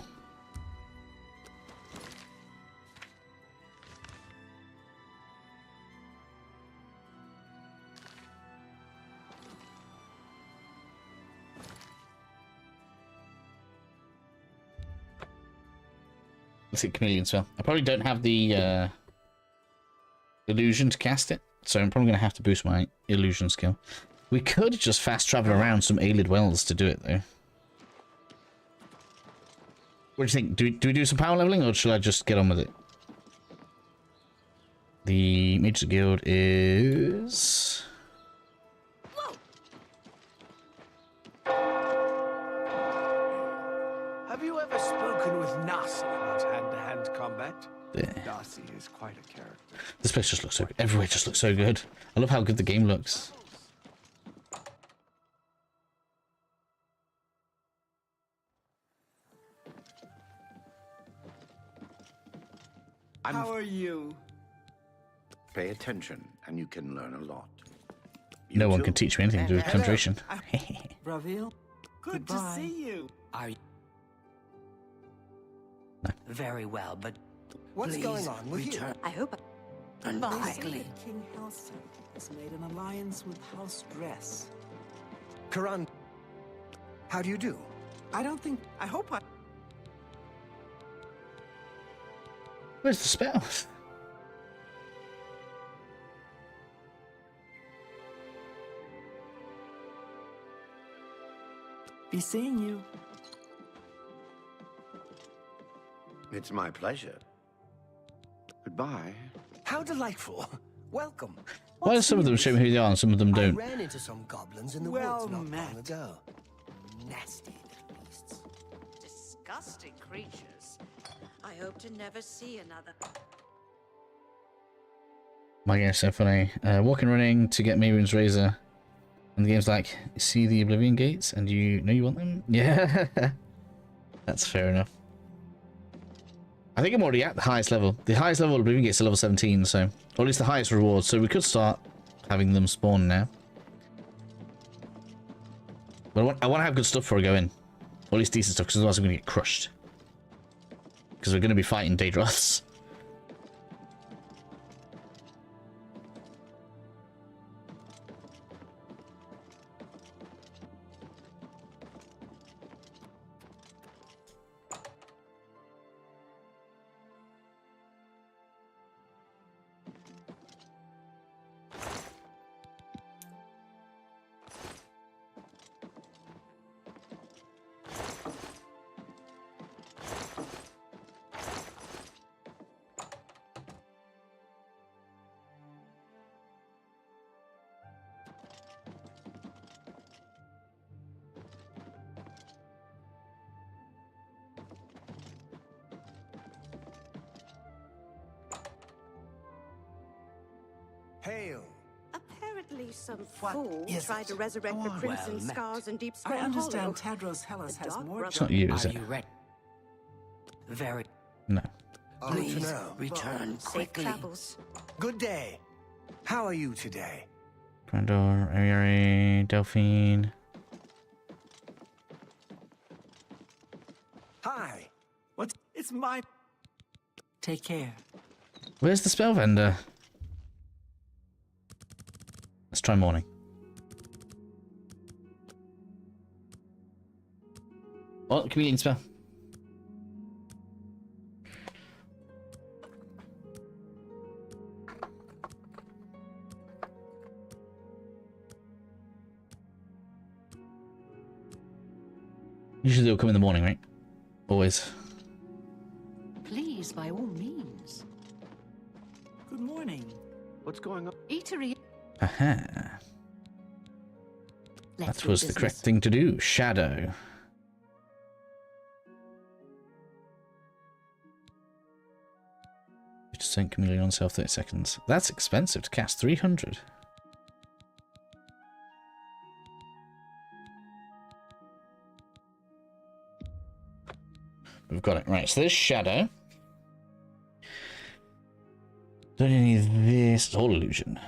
Let's see, Chameleon spell. I probably don't have the illusion to cast it, so I'm probably going to have to boost my illusion skill. We could just fast travel around some Aelid Wells to do it, though. What do you think? Do we do some power leveling, or should I just get on with it? The Mage's Guild is... Have you ever spoken with Nasi about hand-to-hand combat? There. Darcy is quite a character. This place just looks so good. Everywhere just looks so good. I love how good the game looks. How are you? Pay attention, and you can learn a lot. No one can teach me anything to do with conjuration. Bravil? Good Goodbye. to see you. Are you? No. Very well, but What's please going on with return. I hope. And Bye. quickly. King Halson has made an alliance with House Dress. Karan, how do you do? I don't think. I hope I. Where's the spell? Be seeing you. It's my pleasure. Goodbye. How delightful. Welcome. Why do some of them show me who they are and some of them I don't? ran into some goblins in the Well woods not met. long ago. Nasty little beasts. Disgusting creatures. I hope to never see another. My guess, so funny. Walking, running to get Miriam's razor. And the game's like, see the Oblivion gates and you know you want them? Yeah. That's fair enough. I think I'm already at the highest level. The highest level of Oblivion gates is level 17, so... Or at least the highest reward, so we could start having them spawn now. But I want to have good stuff before I go in. Or at least decent stuff, because otherwise I'm going to get crushed. Because we're going to be fighting Daedroths. Hail. Apparently some What fool is tried it? to resurrect the Well Crimson met. Scars and Deep I Skull understand Hollow. Tadros Hellas The has Dark more. It's not you, is Are it? you ready? Very. No. Please know. return Safe quickly. travels. Good day. How are you today? Brandor, Ariari, Delphine. Hi. What? It's my. Take care. Where's the spell vendor? Let's try morning. Oh, chameleon spell. Usually they'll come in the morning, right? Always. Please, by all means. Good morning. What's going on? Eatery. Aha. Let's That do was the business. correct thing to do. Shadow. Percent chameleon on self 30 seconds. That's expensive to cast. 300. We've got it. Right, so there's Shadow. Don't need this. It's all illusion.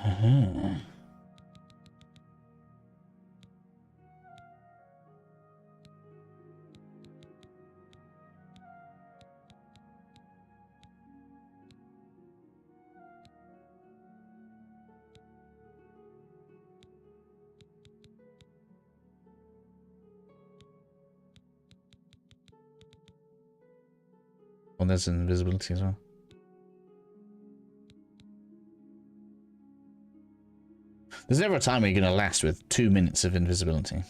Well, there's invisibility as well. There's never a time where you're going to last with 2 minutes of invisibility.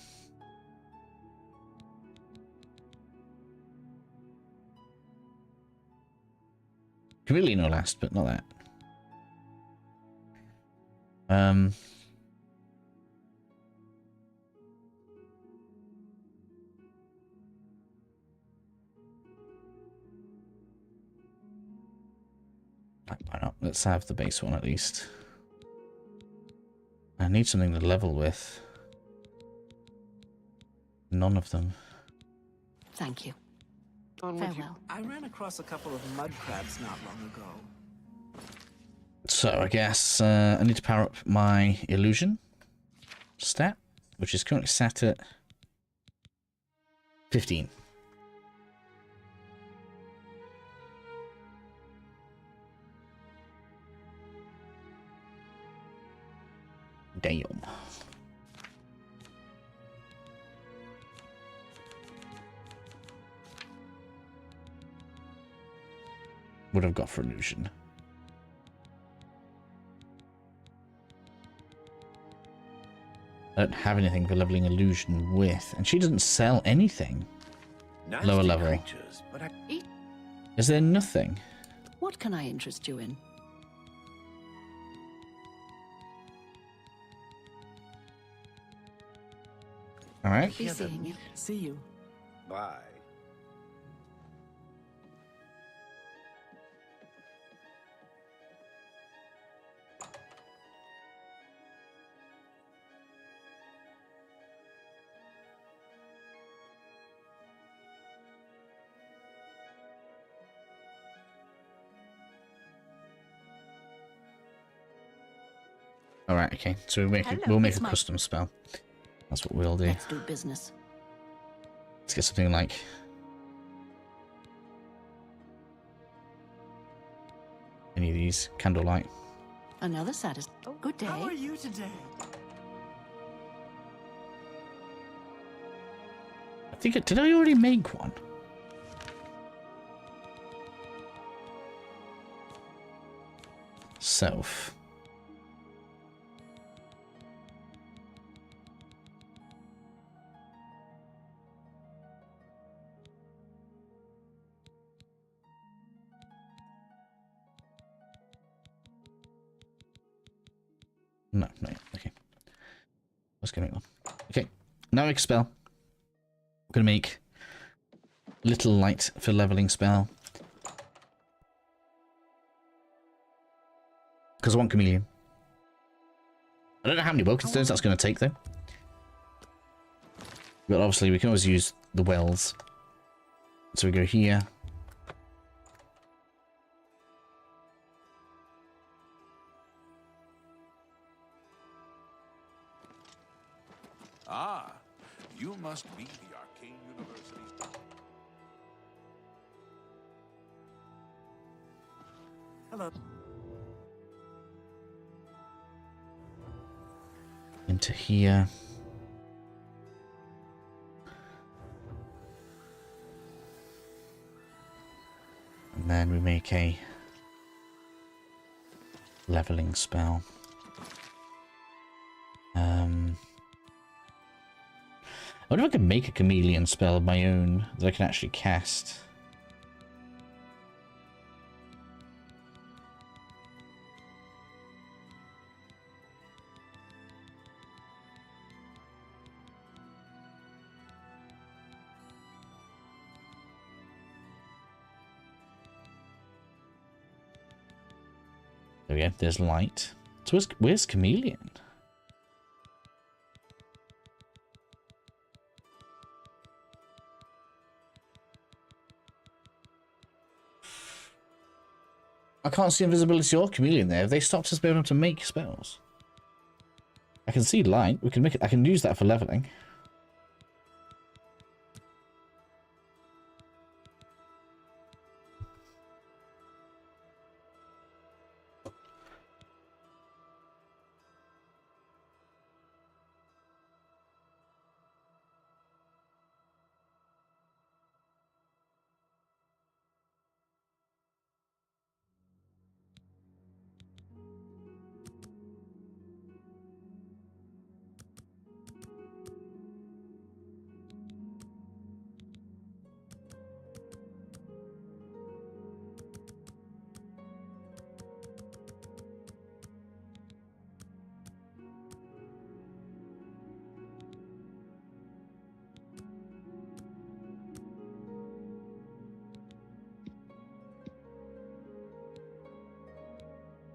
Chameleon will last, but not that. Why not? Let's have the base one at least. I need something to level with. None of them. Thank you. Farewell. I ran across a couple of mud crabs not long ago. So I guess I need to power up my illusion stat, which is currently sat at 15. Damn. What have I got for illusion? I don't have anything for leveling illusion with, and she doesn't sell anything. Lower level. Creatures, but Is there nothing? What can I interest you in? All right. Be seeing you. See you. Bye. Alright, okay. So we'll make a custom spell. That's what we'll do. Let's do business. Let's get something like... any of these. Candlelight. Another satis. Good day. How are you today? I think... did I already make one? Self. No, okay. Let's go make one. Okay, now make a spell. I'm gonna make little light for leveling spell. Because I want chameleon. I don't know how many welkin stones that's going to take though. But obviously we can always use the wells. So we go here. Ah, you must be the Arcane University's... Hello. Into here. And then we make a leveling spell. I wonder if I could make a chameleon spell of my own that I can actually cast. There we go, there's light. So where's chameleon? I can't see invisibility or chameleon there. Have they stopped us being able to make spells? I can see light. We can make it. I can use that for leveling.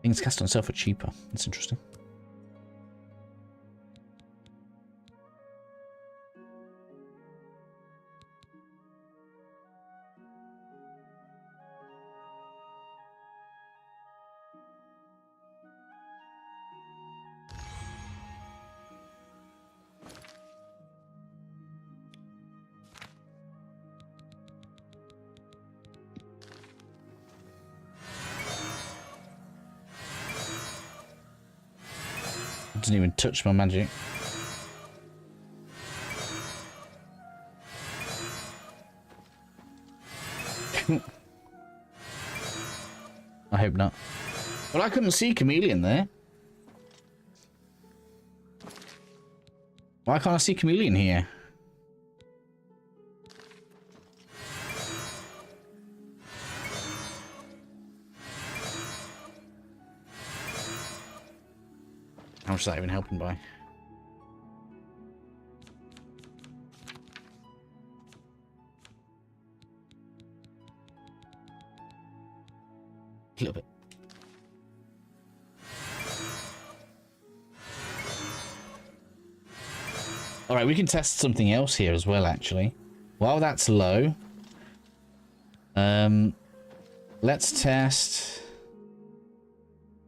Things cast on itself are cheaper. That's interesting. Doesn't even touch my magic. I hope not. Well, I couldn't see chameleon there. Why can't I see chameleon here? How much is that even helping by? A little bit. Alright, we can test something else here as well, actually. While that's low, let's test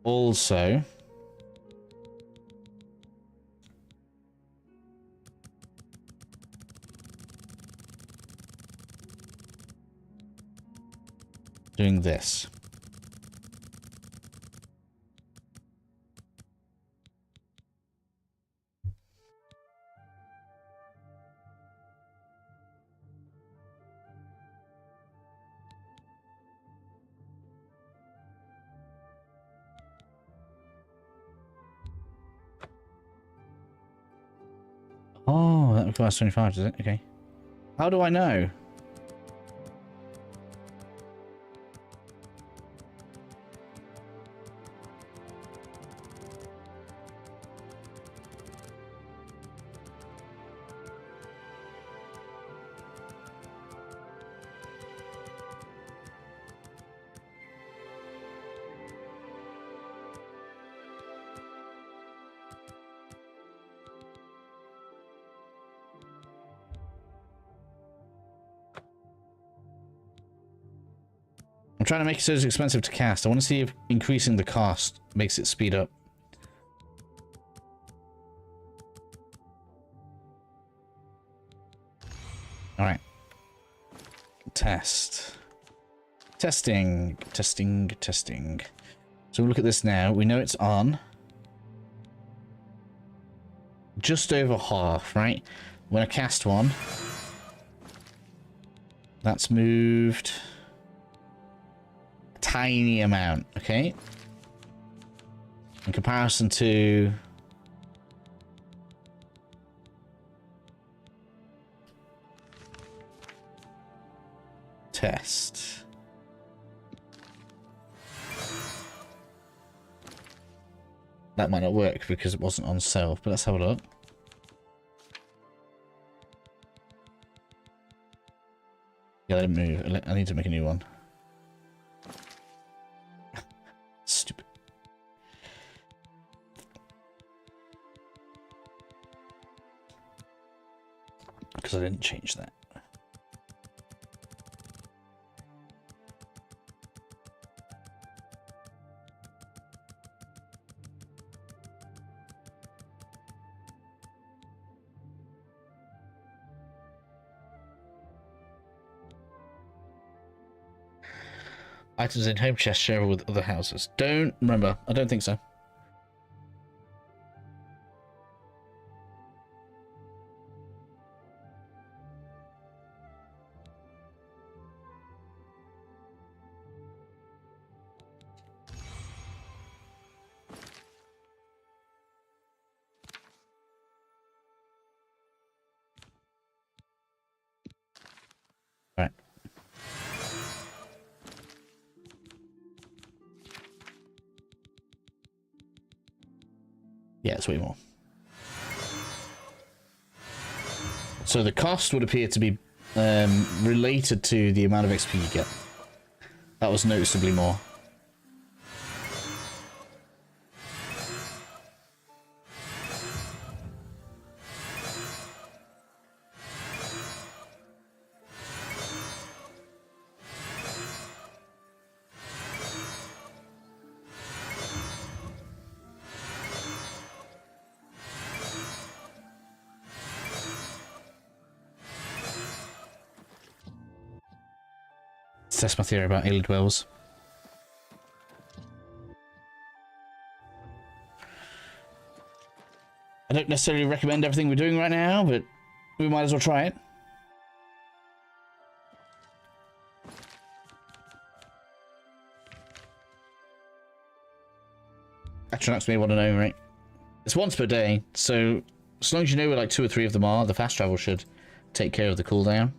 also doing this. Oh, that requires 25, does it? Okay. How do I know? I'm trying to make it so it's expensive to cast. I want to see if increasing the cost makes it speed up. Alright. Test. Testing. Testing. Testing. So we'll look at this now. We know it's on. Just over half, right? When I cast one, that's moved a tiny amount, okay? In comparison to test. That might not work because it wasn't on sale, but let's have a look. Yeah, let it move. I need to make a new one. Stupid. Because I didn't change that. Items in home chest share with other houses. Don't remember. I don't think so. Right. Yeah, it's way more. So the cost would appear to be related to the amount of XP you get. That was noticeably more. Test my theory about alien dwells. I don't necessarily recommend everything we're doing right now, but we might as well try it. Atronachs may want to know, right? It's once per day, so as long as you know where like 2 or 3 of them are, the fast travel should take care of the cooldown.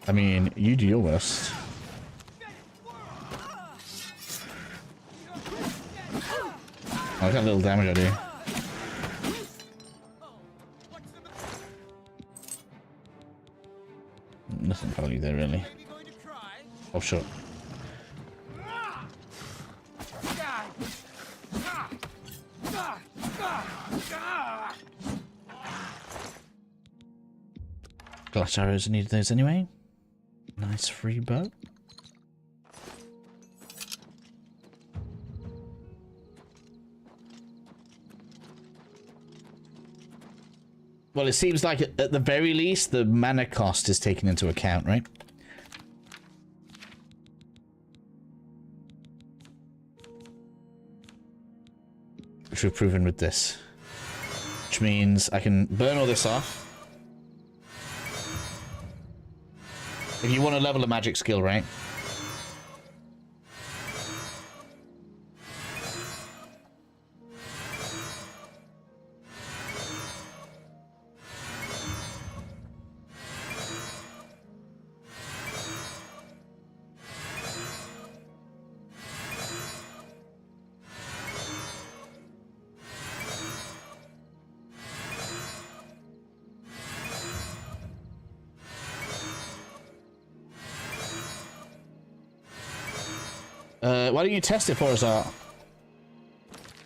I mean, you do your worst. I got a little damage I do. Nothing value there, really. Oh, sure. Glass arrows, I needed those anyway. Nice free bow. Well, it seems like at the very least, the mana cost is taken into account, right? Which we've proven with this. Which means I can burn all this off. If you want to level a magic skill, right? Why don't you test it for us, Art?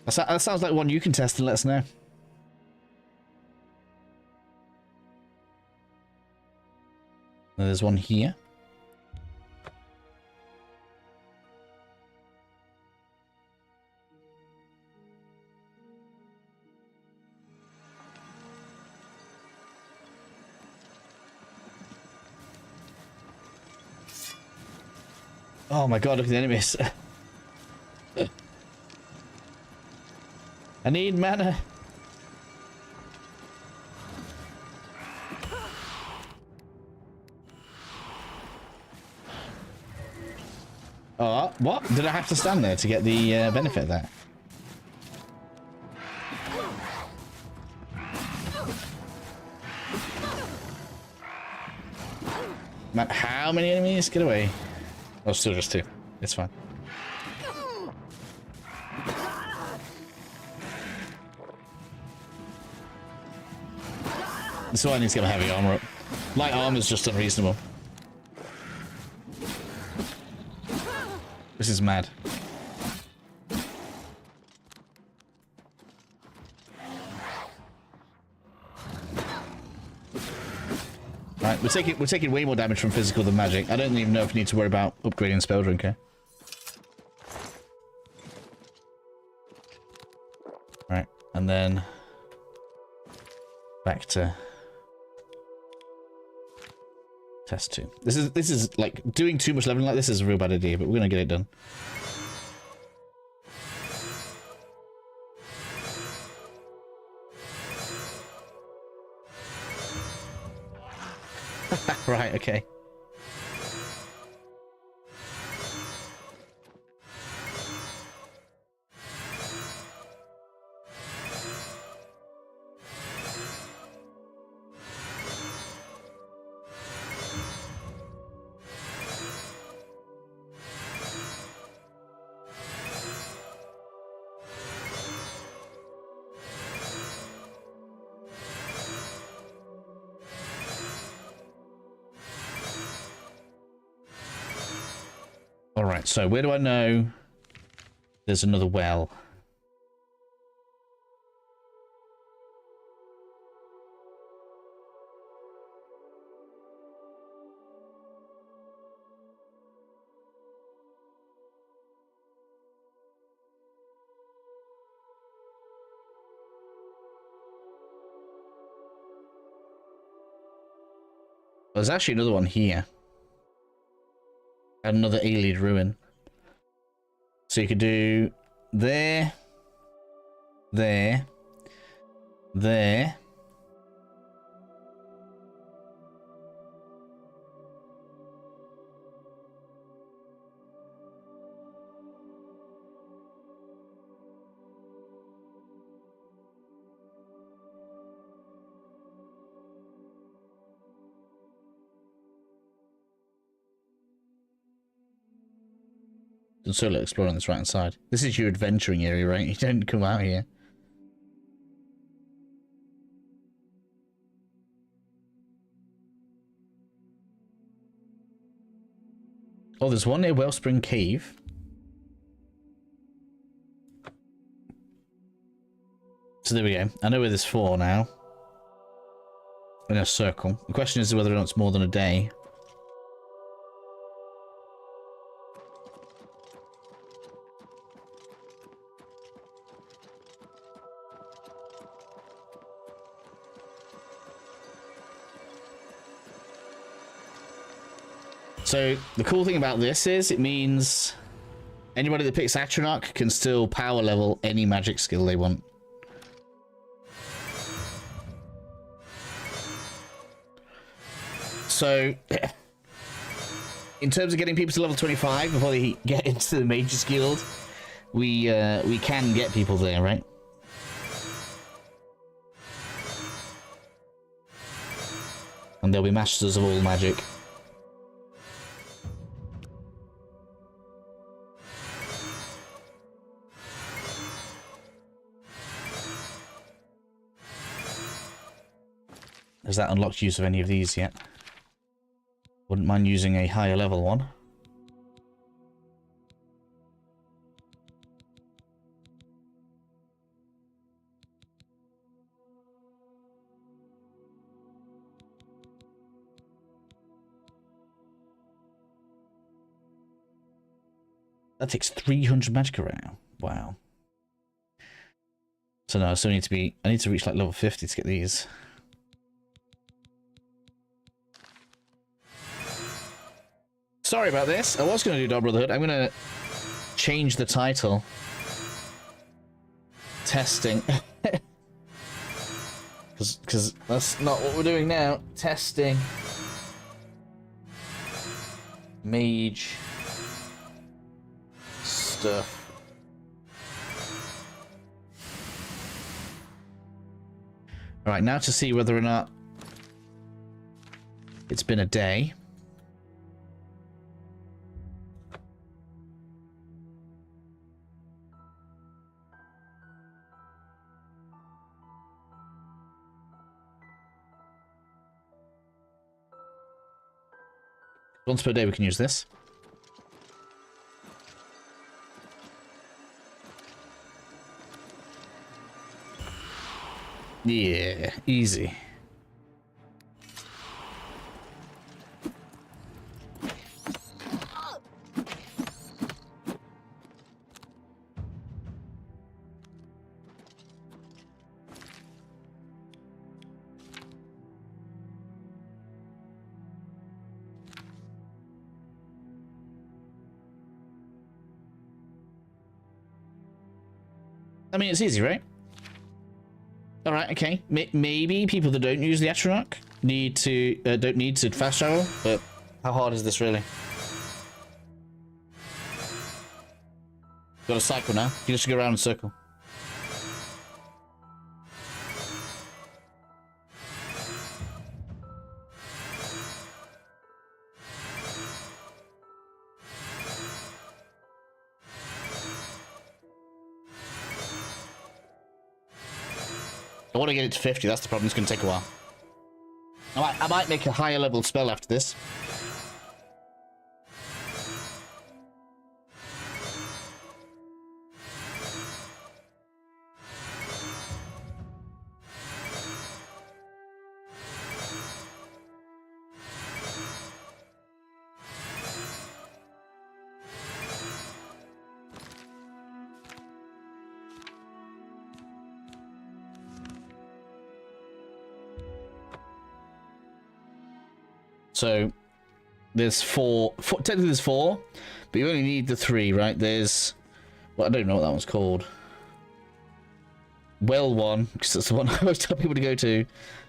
That sounds like one you can test and let us know. There's one here. Oh my god, look at the enemies. I need mana. Oh, what? Did I have to stand there to get the benefit of that? Man, how many enemies? Get away. Oh, still just two. It's fine. This is why I need to get my heavy armor up. Light armor is just unreasonable. This is mad. Right, we're taking way more damage from physical than magic. I don't even know if we need to worry about upgrading spell drinker. Right, and then back to test 2. This is like doing too much leveling like this is a real bad idea, but we're gonna get it done. Right, okay. Alright, so where do I know there's another well? There's actually another one here. Another Aelid ruin. So you could do there, there, there. And solo exploring this right hand side. This is your adventuring area, right? You don't come out here. Oh, there's one near Wellspring Cave. So there we go. I know where there's 4 now. in a circle. The question is whether or not it's more than a day. So the cool thing about this is it means anybody that picks atronach can still power level any magic skill they want. So in terms of getting people to level 25 before they get into the Mages Guild, we can get people there, right? And they'll be masters of all magic. Has that unlocked use of any of these yet? Wouldn't mind using a higher level one. That takes 300 magicka right now. Wow. So no, I still need to be... I need to reach like level 50 to get these. Sorry about this. I was going to do Brotherhood. I'm going to change the title. Testing. Because that's not what we're doing now. Testing. Mage. Stuff. Alright, now to see whether or not it's been a day. Once per day we can use this. Yeah, easy. I mean, it's easy, right? Alright, okay. Maybe people that don't use the atronach don't need to fast travel, but how hard is this really? Got a cycle now. You just go around in a circle. I want to get it to 50, that's the problem, it's going to take a while. I might make a higher level spell after this. So, there's four, technically there's 4, but you only need the 3, right? There's, well, I don't know what that one's called. Well one, because that's the one I always tell people to go to.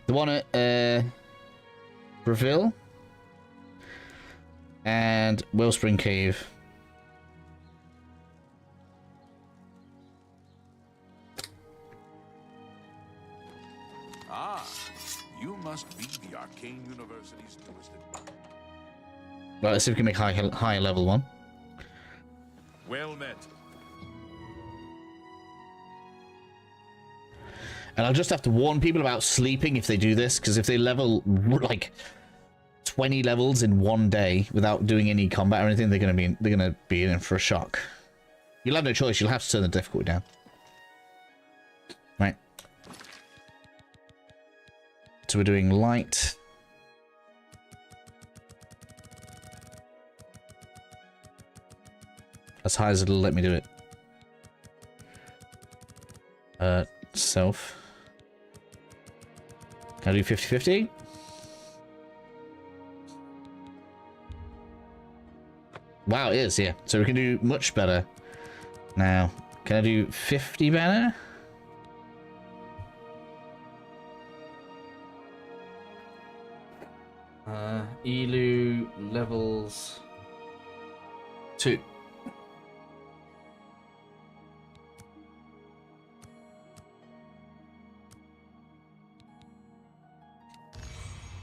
The one at, Breville. And Wellspring Cave. Ah, you must be the Arcane University's newest. Right, let's see if we can make higher level one. Well met. And I'll just have to warn people about sleeping if they do this, because if they level like 20 levels in one day without doing any combat or anything, they're gonna be in for a shock. You'll have no choice. You'll have to turn the difficulty down. Right. So we're doing light. As high as it'll let me do it. Self. Can I do 50-50? Wow, it is, yeah. So we can do much better. Now, can I do 50 better? Elu levels 2.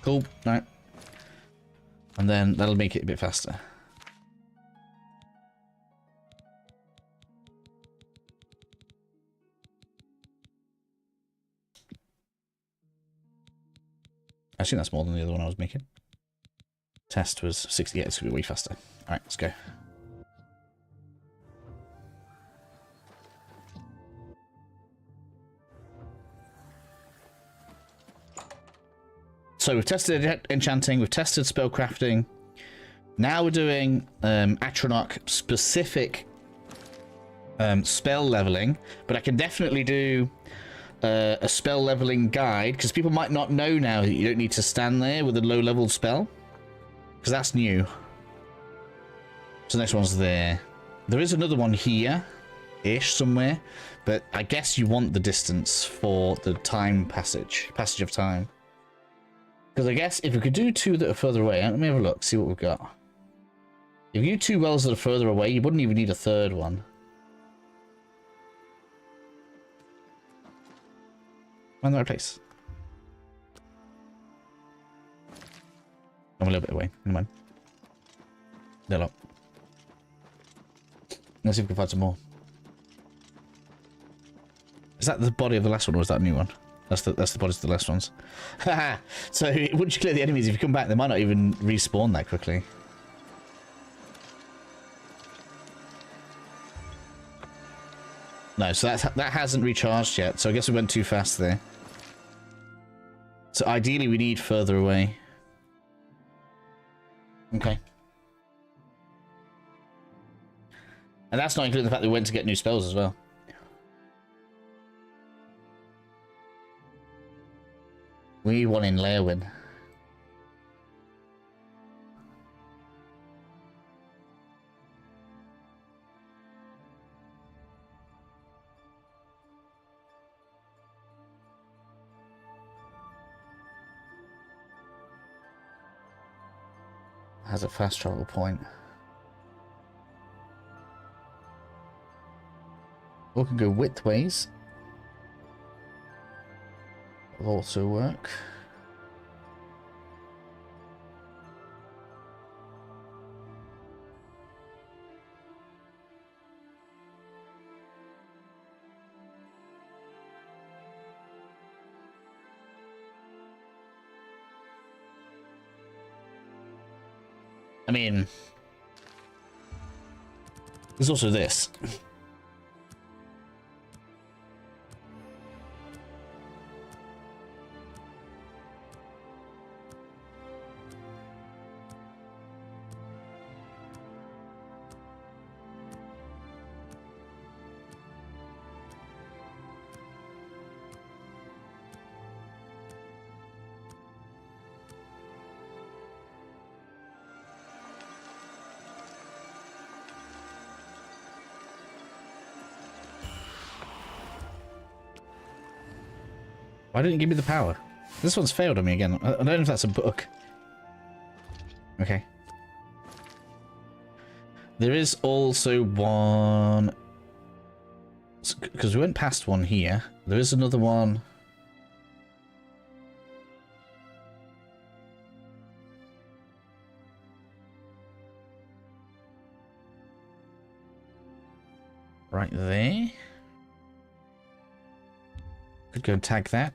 Cool, right. And then that'll make it a bit faster. I think that's more than the other one I was making. Test was 68, it's going to be way faster. Alright, let's go. So we've tested enchanting, we've tested spellcrafting. Now we're doing atronach specific spell leveling, but I can definitely do a spell leveling guide, because people might not know now that you don't need to stand there with a low level spell, because that's new. So the next one's there. There is another one here-ish somewhere, but I guess you want the distance for the passage of time. Because I guess if we could do 2 that are further away, let me have a look, see what we've got. If you do 2 wells that are further away, you wouldn't even need a third one. I'm in the right place. I'm a little bit away. Never mind. No, no. Let's see if we can find some more. Is that the body of the last one, or is that a new one? That's the bodies of the last ones. Haha. So once you clear the enemies, if you come back, they might not even respawn that quickly. No, so that hasn't recharged yet. So I guess we went too fast there. So ideally, we need further away. Okay. And that's not including the fact that we went to get new spells as well. We need one in Leowin. Has a fast travel point. We can go widthways. Will also work. I mean, there's also this. Why didn't it give me the power? This one's failed on me again. I don't know if that's a bug. Okay. There is also one... Because we went past one here. There is another one... right there. Could go and tag that.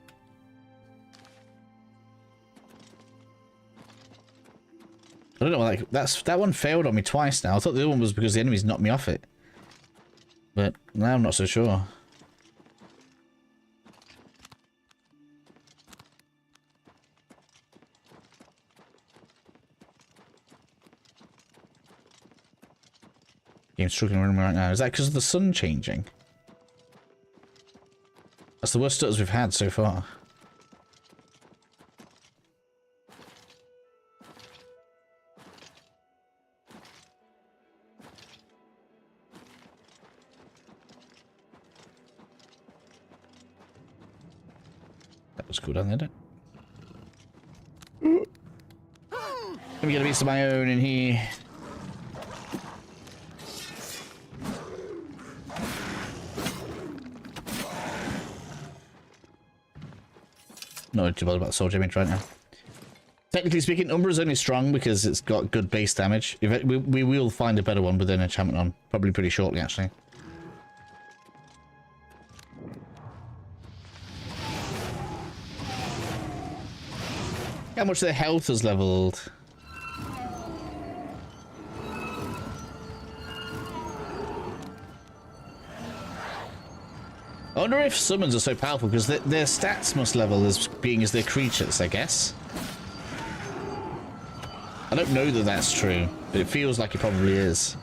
I don't know what that one failed on me twice now. I thought the other one was because the enemies knocked me off it. But now I'm not so sure. Game's struggling right now. Is that because of the sun changing? That's the worst stutters we've had so far. That was cool down there, didn't it? Let me get a piece of my own in here. Not too bothered about the soul damage right now. Technically speaking, Umbra's only strong because it's got good base damage. We will find a better one with an enchantment on. Probably pretty shortly, actually. How much their health has leveled. I wonder if summons are so powerful because their stats must level as being as their creatures, I guess. I don't know that that's true, but it feels like it probably is.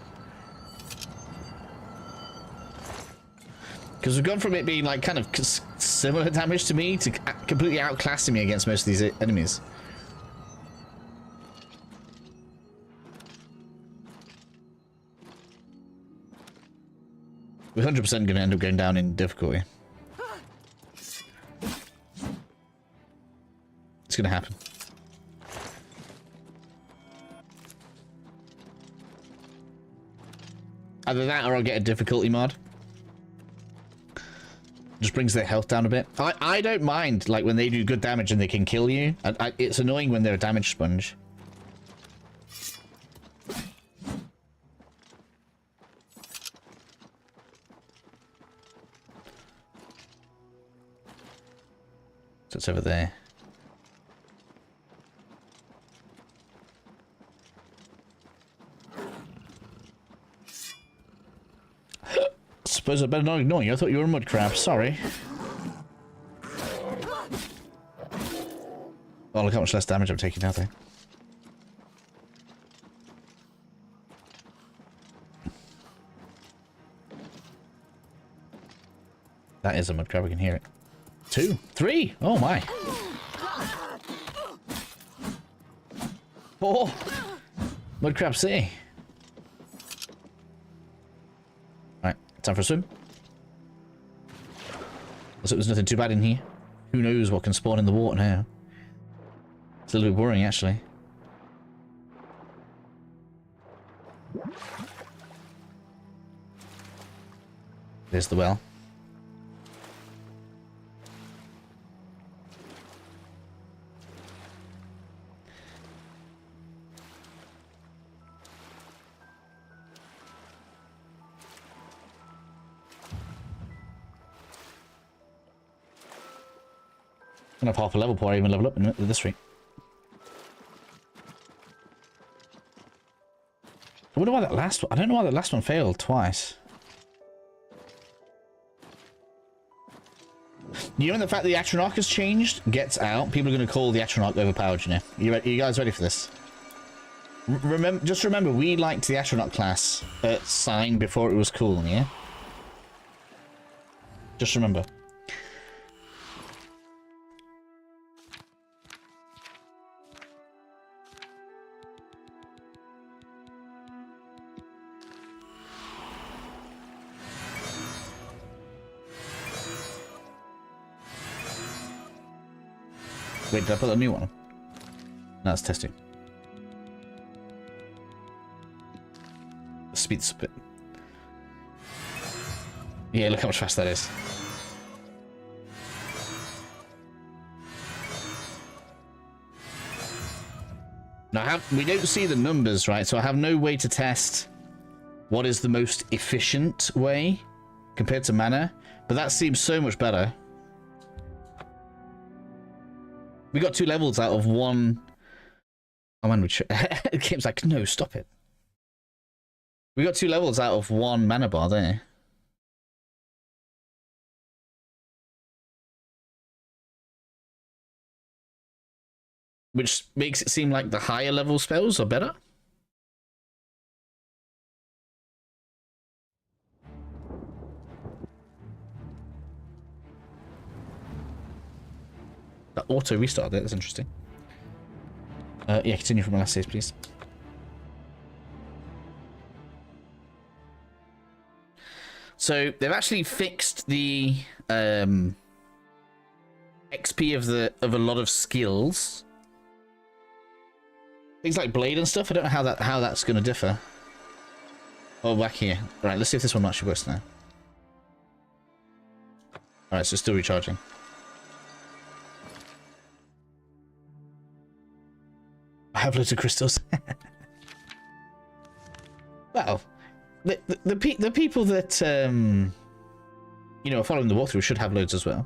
Because we've gone from it being like kind of similar damage to me to completely outclassing me against most of these enemies. We're 100% going to end up going down in difficulty. It's going to happen. Either that or I'll get a difficulty mod. Just brings their health down a bit. I don't mind, like, when they do good damage and they can kill you. It's annoying when they're a damage sponge. So it's over there. Suppose I better not ignore you. I thought you were a mud crab. Sorry. Oh, look how much less damage I'm taking now, though. That is a mud crab. I can hear it. 2, 3. Oh my. 4. Mud crab city. Right, time for a swim. So there's nothing too bad in here. Who knows what can spawn in the water now? It's a little bit worrying, actually. There's the well. I'm gonna have half a level before I even level up in this rate. I wonder why that last one... I don't know why that last one failed twice. You know, the fact that the atronach has changed, gets out, people are going to call the atronach overpowered, you know. You guys ready for this? Just remember, we liked the atronach class sign before it was cool, yeah? Just remember. Wait, did I put a new one? No, it's testing. Speed's a bit. Yeah, look how much faster that is. Now, we don't see the numbers, right? So I have no way to test what is the most efficient way compared to mana, but that seems so much better. We got 2 levels out of 1. Oh man, the game's like, no, stop it. We got 2 levels out of 1 mana bar there. Which makes it seem like the higher level spells are better. That auto restarted it. That's interesting. Yeah, continue from my last save, please. So they've actually fixed the XP of a lot of skills. Things like blade and stuff. I don't know how that's going to differ. Oh, back here. Right, let's see if this one actually works now. Alright, so it's still recharging. I have loads of crystals. Well, the people that you know, are following the walkthrough should have loads as well.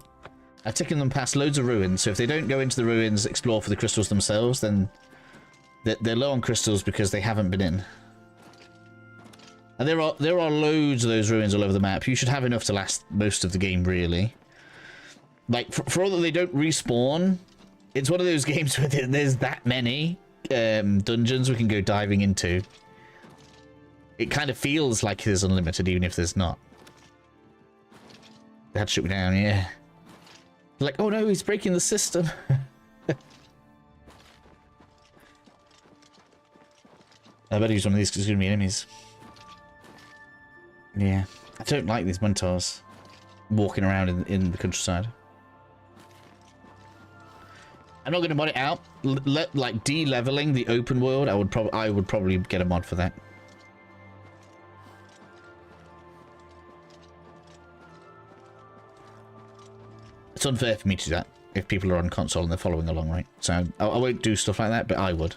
I've taken them past loads of ruins, so if they don't go into the ruins, explore for the crystals themselves, then they're low on crystals because they haven't been in. And there are loads of those ruins all over the map. You should have enough to last most of the game, really. Like, for all that they don't respawn, it's one of those games where there's that many dungeons we can go diving into. It kind of feels like there's unlimited, even if there's not. They had to shut me down, yeah. Like, oh no, he's breaking the system. I better use one of these because there's going to be enemies. Yeah. I don't like these mentors walking around in the countryside. I'm not going to mod it out. Like de-leveling the open world, I would probably get a mod for that. It's unfair for me to do that if people are on console and they're following along, right? So I won't do stuff like that, but I would.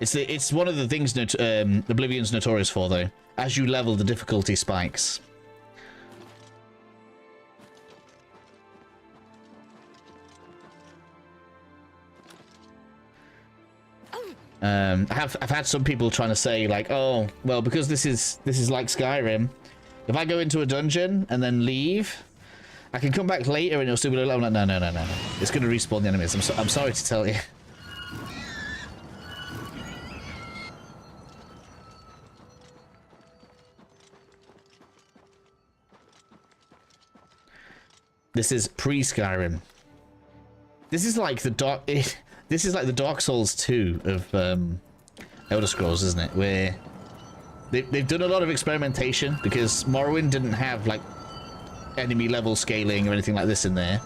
It's one of the things Oblivion's notorious for, though. As you level, the difficulty spikes. I've had some people trying to say like, oh, well, because this is like Skyrim. If I go into a dungeon and then leave, I can come back later and it'll still be low. I'm like, no. It's going to respawn the enemies. I'm sorry to tell you. This is pre-Skyrim. This is like the dark. This is like the Dark Souls 2 of Elder Scrolls, isn't it? Where they've done a lot of experimentation because Morrowind didn't have like enemy level scaling or anything like this in there.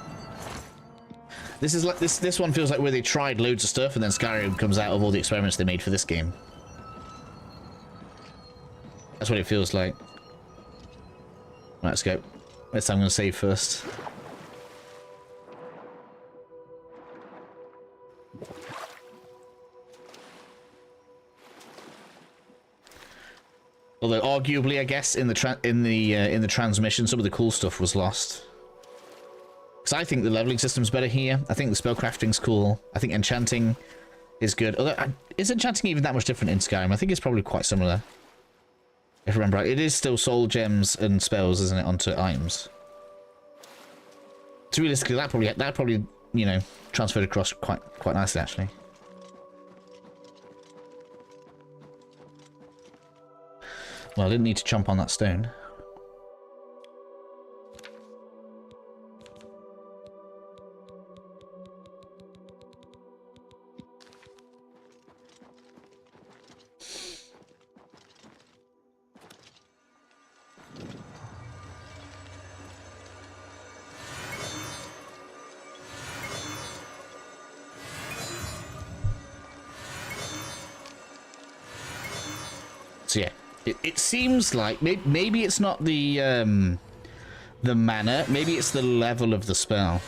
This is like this one feels like where they tried loads of stuff and then Skyrim comes out of all the experiments they made for this game. That's what it feels like. Right, let's go. This time I'm going to save first. Although arguably, I guess in the transmission, some of the cool stuff was lost. Because I think the leveling system's better here. I think the spellcrafting's cool. I think enchanting is good. Although, is enchanting even that much different in Skyrim? I think it's probably quite similar. If I remember right, it is still soul gems and spells, isn't it, onto items. So realistically, that probably you know transferred across quite nicely actually. Well, I didn't need to jump on that stone. So yeah, it seems like maybe it's not the mana, maybe it's the level of the spell.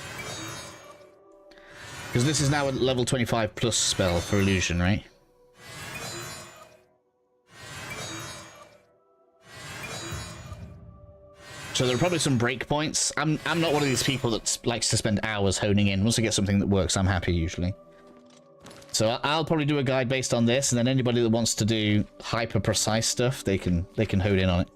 Because this is now a level 25 plus spell for illusion, right? So there are probably some breakpoints. I'm not one of these people that likes to spend hours honing in. Once I get something that works, I'm happy usually. So I'll probably do a guide based on this, and then anybody that wants to do hyper precise stuff, they can hone in on it.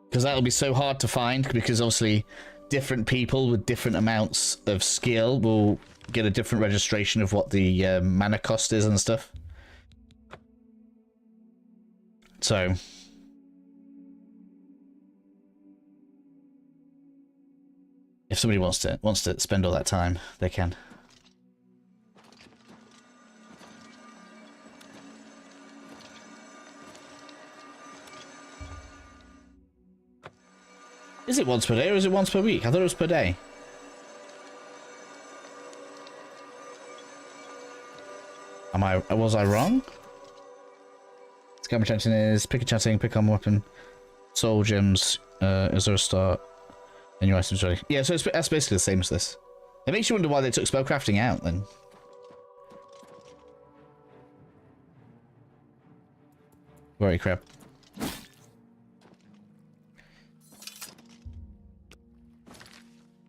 Because that'll be so hard to find, because obviously different people with different amounts of skill will get a different registration of what the mana cost is and stuff. So if If somebody wants to spend all that time, they can. Is it once per day or is it once per week? I thought it was per day. Was I wrong? Scam enchanting is pick enchanting, pick on weapon, soul gems, is there a start, and your items ready. Yeah, so that's basically the same as this. It makes you wonder why they took spellcrafting out then. Very crap.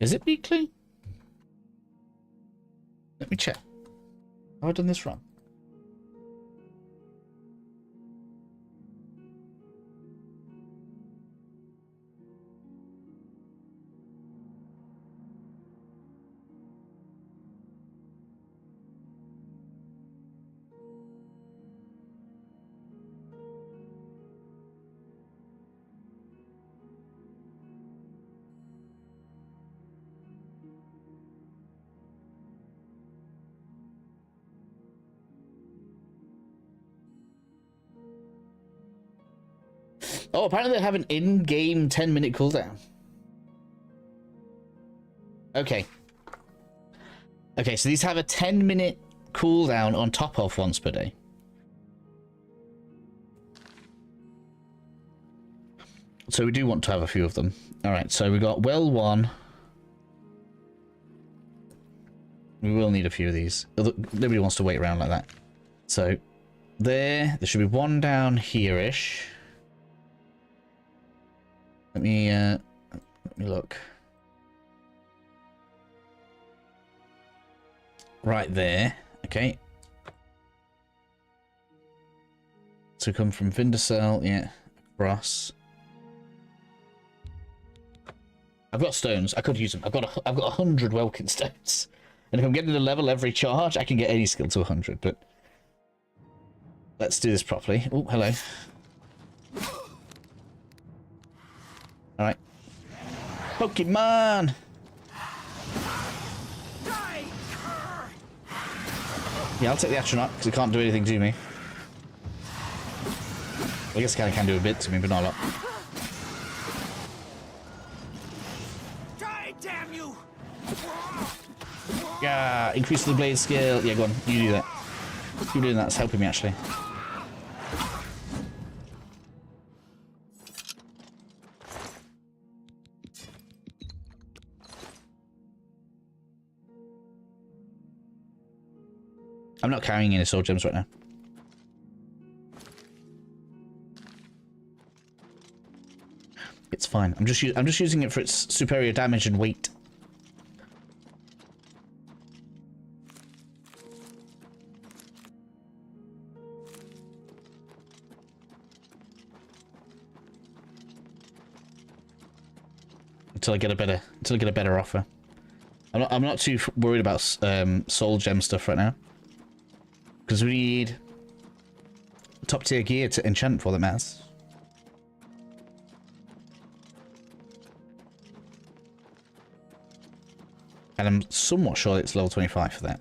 Is it weekly? Let me check. Have I done this wrong? Oh, apparently they have an in-game 10-minute cooldown. Okay. Okay, so these have a 10-minute cooldown on top of once per day. So we do want to have a few of them. Alright, so we got well 1. We will need a few of these. Nobody wants to wait around like that. So, there should be one down here-ish. Let me look. Right there. Okay. So come from Vindicel, yeah, across. I've got stones. I could use them. I've got 100 Welkin stones, and if I'm getting a level every charge, I can get any skill to 100. But let's do this properly. Oh, hello. Alright. Pokemon! Yeah, I'll take the atronach, because it can't do anything to me. Well, I guess it kind of can do a bit to me, but not a lot. Damn you! Yeah, increase the blade skill. Yeah, go on, you do that. You doing that, it's helping me actually. I'm not carrying any soul gems right now. It's fine. I'm just using it for its superior damage and weight. Until I get a better offer. I'm not too worried about soul gem stuff right now. Because we need top tier gear to enchant for the mass. And I'm somewhat sure it's level 25 for that.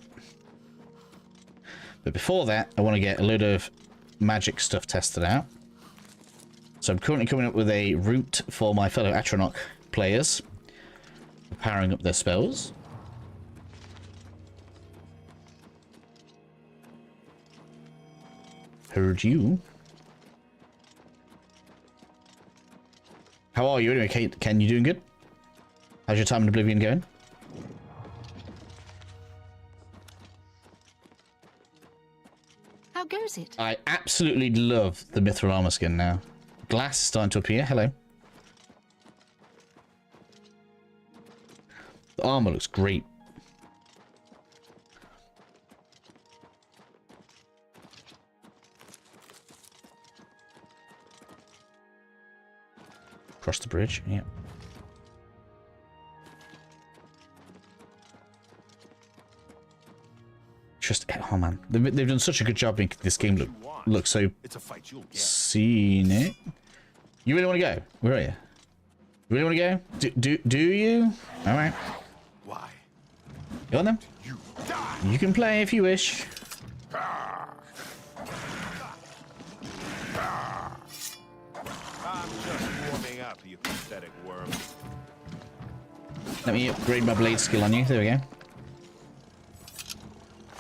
But before that, I want to get a load of magic stuff tested out. So I'm currently coming up with a route for my fellow atronach players. Powering up their spells. Heard you. How are you anyway, Kate? Ken, you doing good? How's your time in Oblivion going? How goes it? I absolutely love the mithril armor skin now. Glass is starting to appear. Hello. The armor looks great. Across the bridge, yeah. Just, oh man, they've done such a good job making this game look so scenic. You really want to go? Where are you? Really want to go? Do you? All right. Why? Go on then. You die! You can play if you wish. I'm just warming up, you pathetic worm. Let me upgrade my blade skill on you. There we go.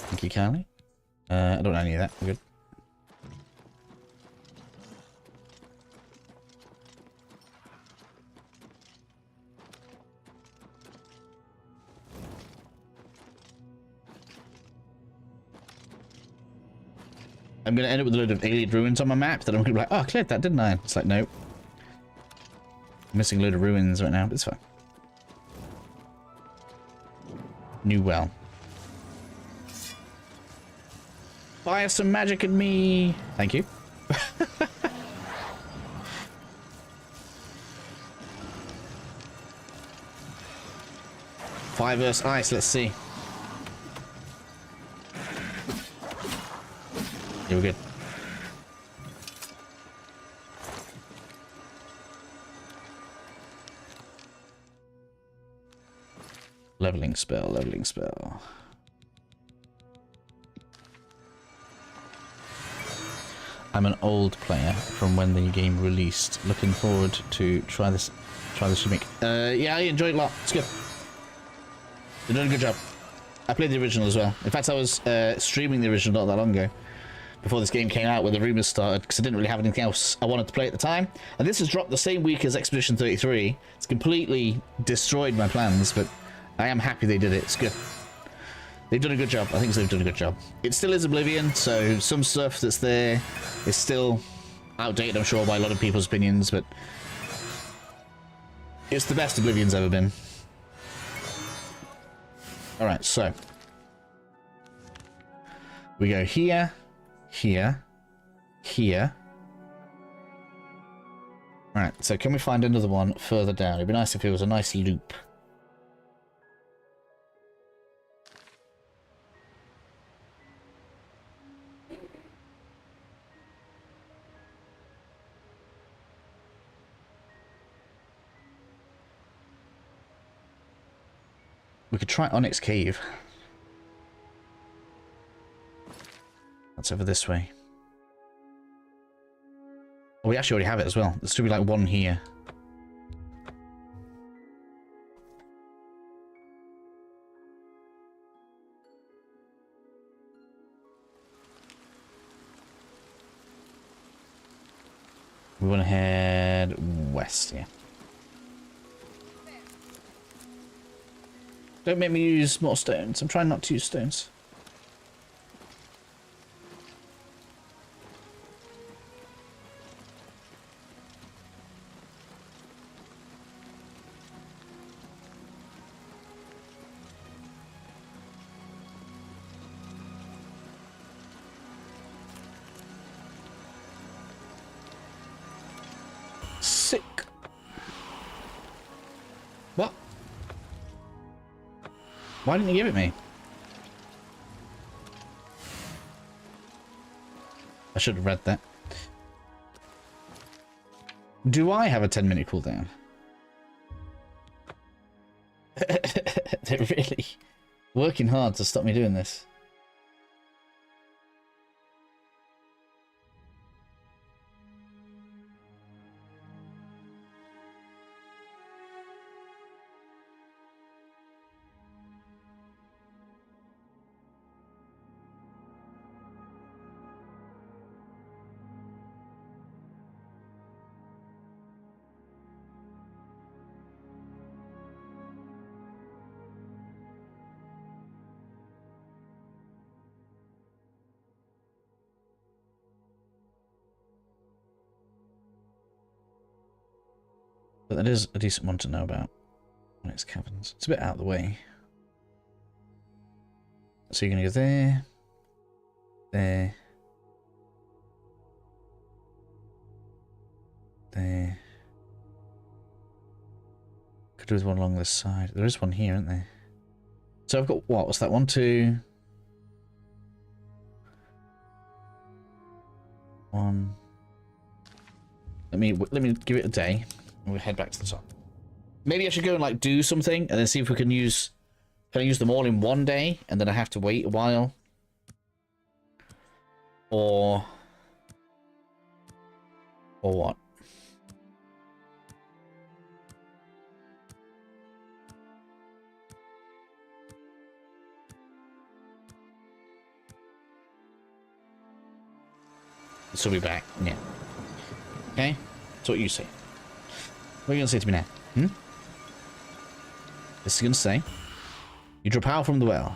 Thank you, Carly. I don't know any of that. We're good. I'm going to end up with a load of alien ruins on my map that I'm going to be like, oh, I cleared that, didn't I? It's like, nope. I'm missing a load of ruins right now, but it's fine. New well. Fire some magic at me. Thank you. Fire versus ice, let's see. Yeah, we're good. Leveling spell, leveling spell. I'm an old player from when the game released. Looking forward to try this remake. Yeah, I enjoyed it a lot. It's good. You're doing a good job. I played the original as well. In fact, I was streaming the original not that long ago, before this game came out, when the rumors started, because I didn't really have anything else I wanted to play at the time. And this has dropped the same week as Expedition 33. It's completely destroyed my plans, but I am happy they did it. It's good. They've done a good job. I think they've done a good job. It still is Oblivion, so some stuff that's there is still outdated, I'm sure, by a lot of people's opinions, but it's the best Oblivion's ever been. Alright, so we go here, here, here. Alright, so can we find another one further down? It'd be nice if it was a nice loop. We could try Onyx Cave. That's over this way. Oh, we actually already have it as well. There should be like one here. We want to head west, yeah. Don't make me use more stones. I'm trying not to use stones. Sick. What? Why didn't you give it me? I should have read that. Do I have a 10-minute cooldown? They're really working hard to stop me doing this. But that is a decent one to know about when it's caverns. It's a bit out of the way. So you're going to go there, there, there. Could do with one along this side. There is one here, isn't there? So I've got what? What's that? 1, 2, 1. Let me give it a day. We'll head back to the top. Maybe I should go and like do something and then see if we can use. Can I use them all in one day and then I have to wait a while? Or what? So we'll be back. Yeah. Okay? That's what you say. What are you going to say to me now? Hmm? This is going to say, you draw power from the well.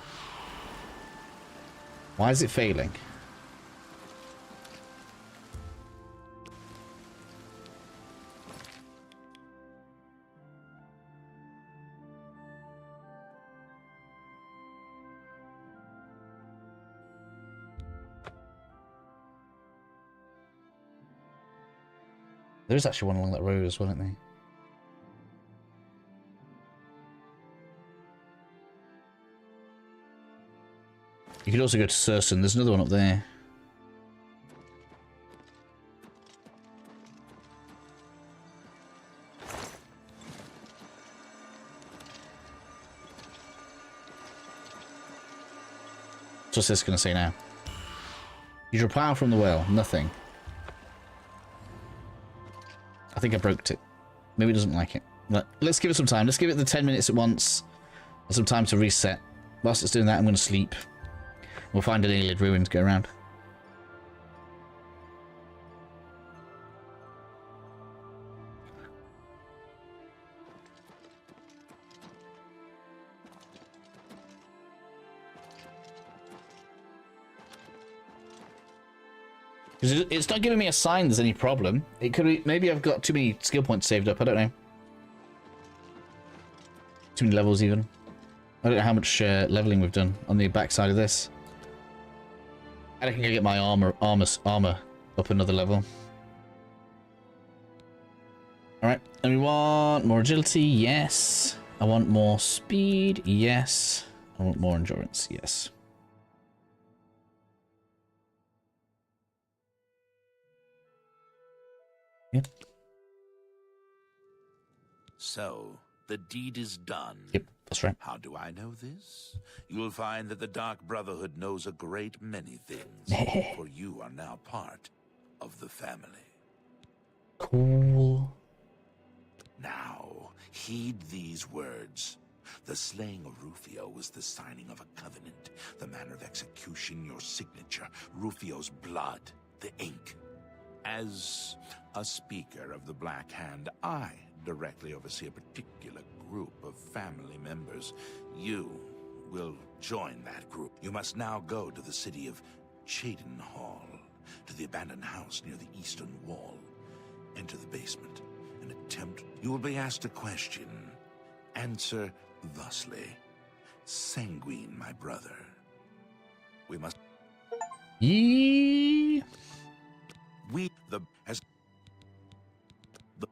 Why is it failing? There is actually one along that road as well, isn't there? You could also go to Surson. There's another one up there. What's this going to say now? You draw power from the well. Nothing. I think I broke it. Maybe it doesn't like it. But let's give it some time. Let's give it the 10 minutes at once. And some time to reset. Whilst it's doing that, I'm going to sleep. We'll find an Aelid ruin to go around. Because it's not giving me a sign there's any problem. It could be, maybe I've got too many skill points saved up, I don't know. Too many levels even. I don't know how much leveling we've done on the backside of this. And I can go get my armor up another level. Alright, and we want more agility, yes. I want more speed, yes. I want more endurance, yes. Yep. So, the deed is done. Yep, that's right. How do I know this? You'll find that the Dark Brotherhood knows a great many things, for you are now part of the family. Cool. Now, heed these words. The slaying of Rufio was the signing of a covenant. The manner of execution, your signature. Rufio's blood, the ink. As a speaker of the Black Hand, I directly oversee a particular group of family members. You will join that group. You must now go to the city of Cheydinhal, to the abandoned house near the eastern wall. Enter the basement and attempt. You will be asked a question. Answer thusly. Sanguine, my brother. We must... Yee. We, the... as... The...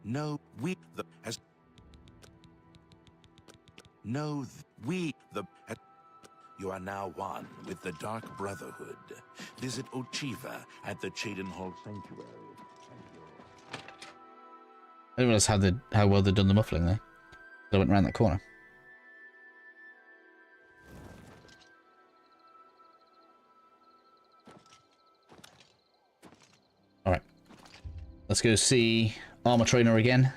No, we, the... as... No, we, the... You are now one with the Dark Brotherhood. Visit Ochiva at the Cheydinhal Sanctuary. I didn't realize how well they'd done the muffling there. I went around that corner. Alright. Let's go see Armor Trainer again.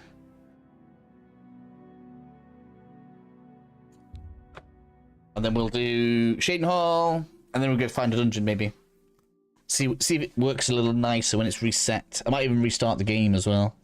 And then we'll do Cheydinhal, and then we'll go find a dungeon maybe. See if it works a little nicer when it's reset. I might even restart the game as well.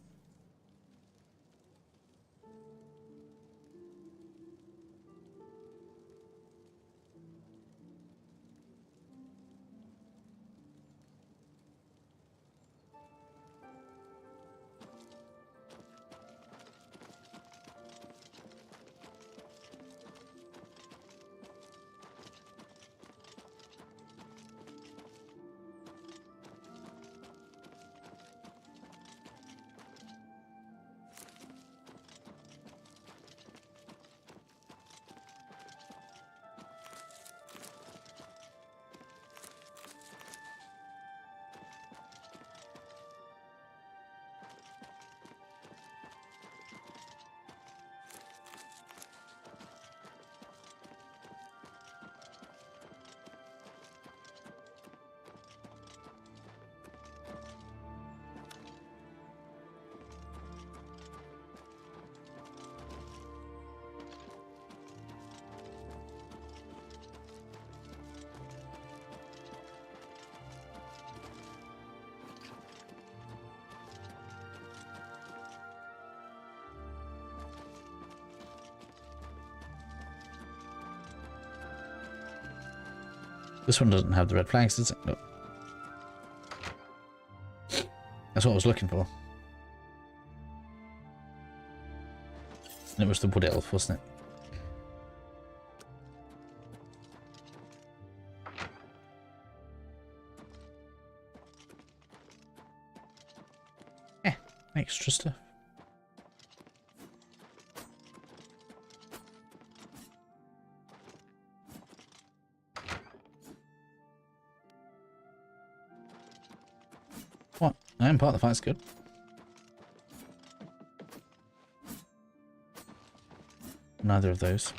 This one doesn't have the red flags, does it? No. That's what I was looking for. And it was the wood elf, wasn't it? Extra stuff. What? I am part of the fight's good. Neither of those.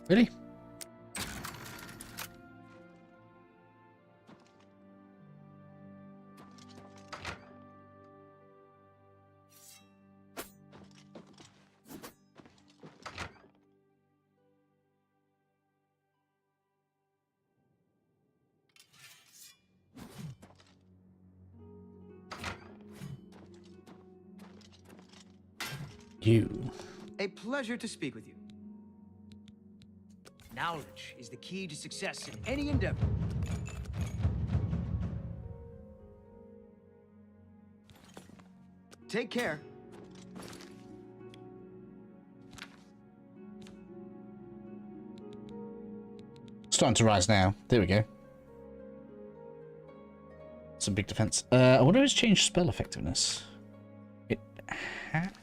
Really? You. A pleasure to speak with you. Knowledge is the key to success in any endeavor. Take care. Starting to rise now. There we go. It's a big defense. I wonder if it's changed spell effectiveness. It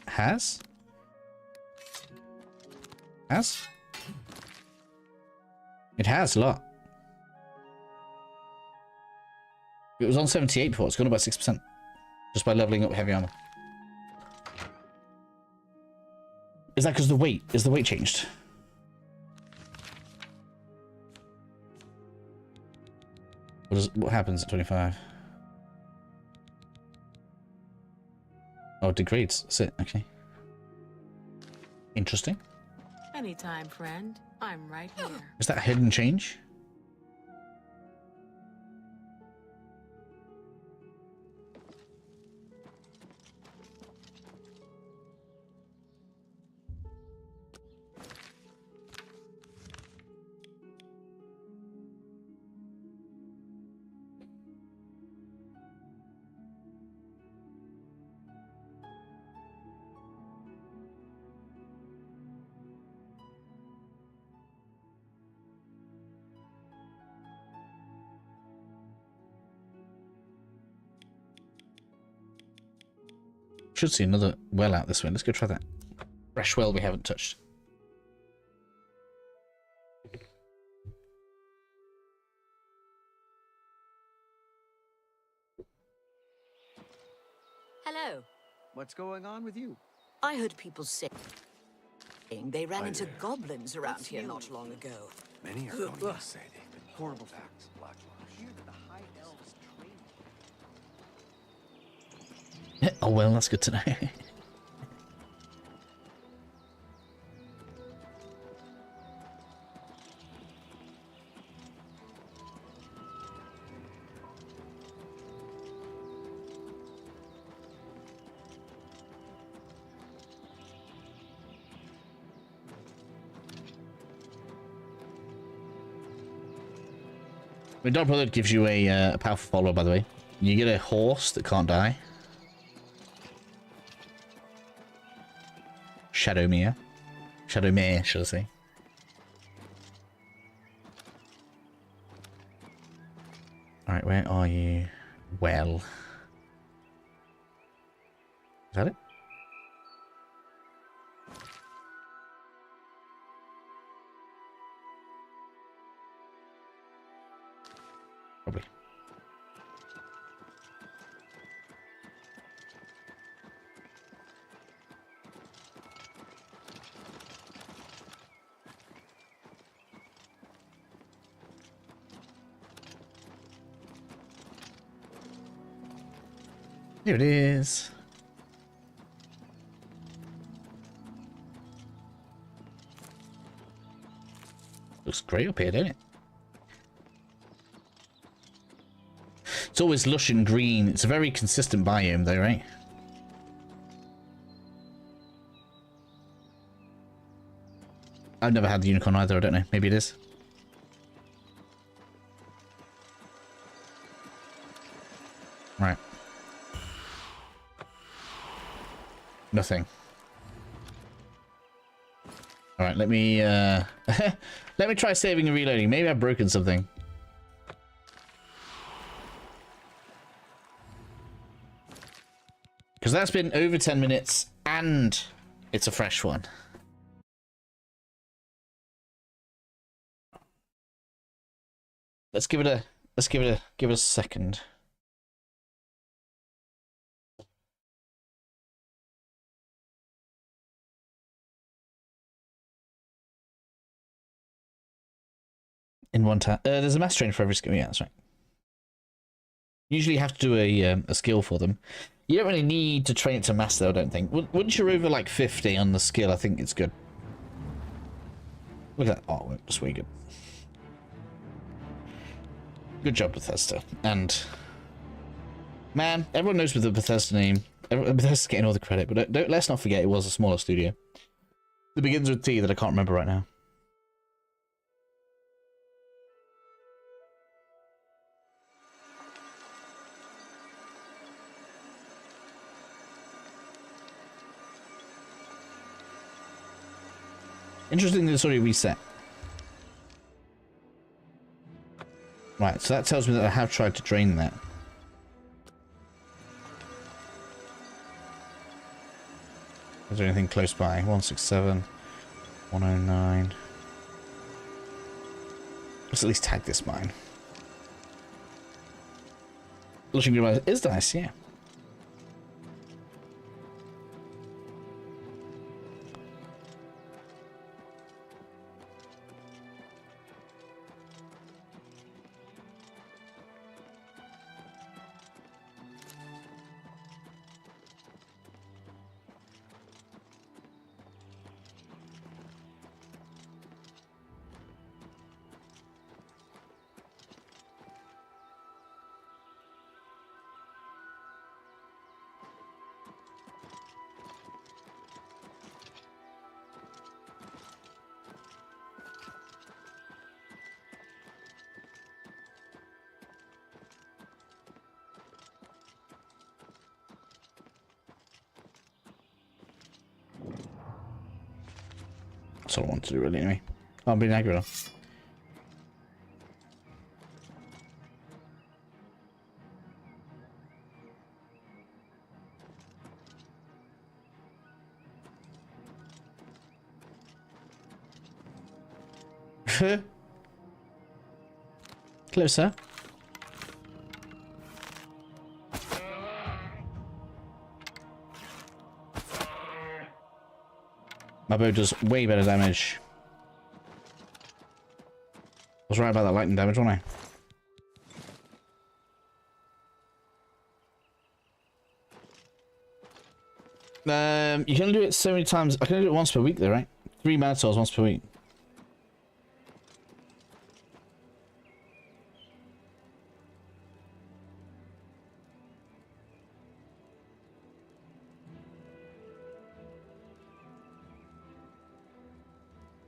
has? Has? It has a lot. It was on 78 before. It's gone about 6%. Just by leveling up heavy armor. Is that because the weight? Is the weight changed? What happens at 25? Oh, it degrades. That's it. Okay. Interesting. Anytime, friend. I'm right here. Is that a hidden change? Should see another well out this way. Let's go try that. Fresh well we haven't touched. Hello. What's going on with you? I heard people saying they ran into goblins around here not long ago. Many are going to say they've been Horrible facts. Oh well, that's good to know. Brotherhood gives you a powerful follower, by the way. You get a horse that can't die. Shadowmere, should I say. Alright, where are you? Well. Is that it? Probably. Here it is. Looks great up here, doesn't it? It's always lush and green. It's a very consistent biome though, right? I've never had the unicorn either, I don't know. Maybe it is. Right. Nothing. Alright, let me let me try saving and reloading. Maybe I've broken something. Because that's been over 10 minutes and it's a fresh one. Give it a second. In one time, there's a master train for every skill. Yeah, that's right. Usually you have to do a skill for them. You don't really need to train it to master, I don't think. Once you're over like 50 on the skill, I think it's good. Look at that artwork, that's really good. Good job, Bethesda. And man, everyone knows with the Bethesda name. Bethesda's getting all the credit, but let's not forget it was a smaller studio. It begins with T that I can't remember right now. Interesting that it's already reset. Right, so that tells me that I have tried to drain that. Is there anything close by? 167, 109. Let's at least tag this mine. Lushing Green is nice, yeah. That's all I want to do, really, anyway. Oh, I'm being aggro. Closer. My bow does way better damage. I was right about that lightning damage, wasn't I? You can only do it so many times. I can only do it once per week though, right? 3 Minotaurs once per week.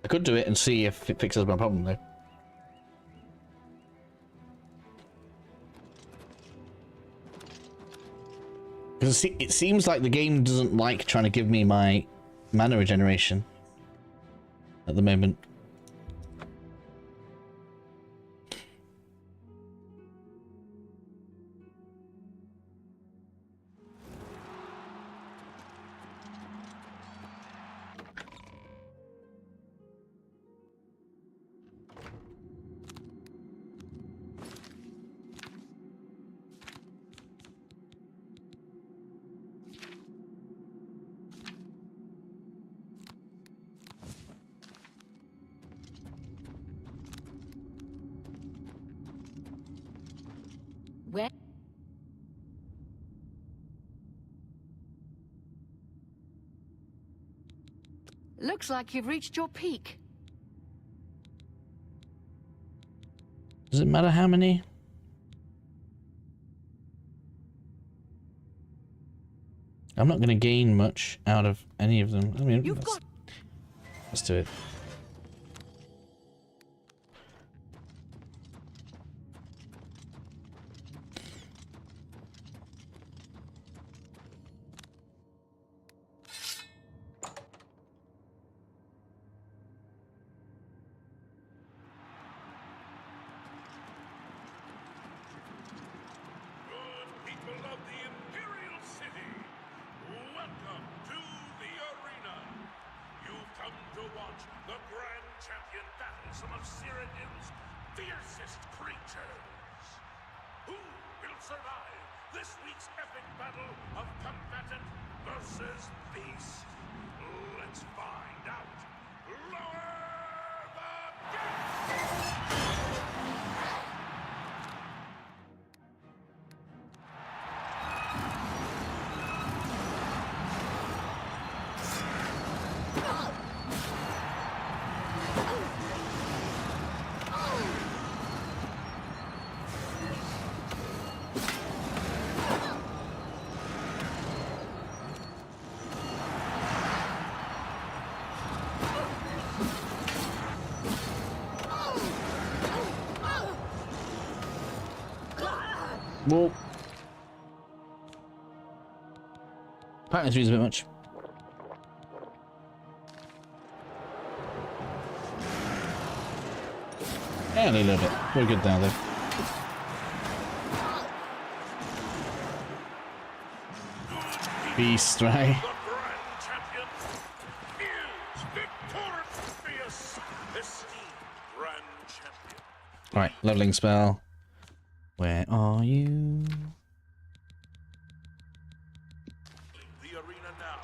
I could do it and see if it fixes my problem though. Because it seems like the game doesn't like trying to give me my mana regeneration at the moment. Where? Looks like you've reached your peak. Does it matter how many? I'm not going to gain much out of any of them. I mean, let's do it. Some of Cyrodiil's fiercest creatures. Who will survive this week's epic battle of combatant versus beast? Let's find out. Lower the gates! Well, apparently it's a bit much. Yeah, only a little bit. We're good now, though. Beast, right? Right, leveling spell. Where are you? The arena now.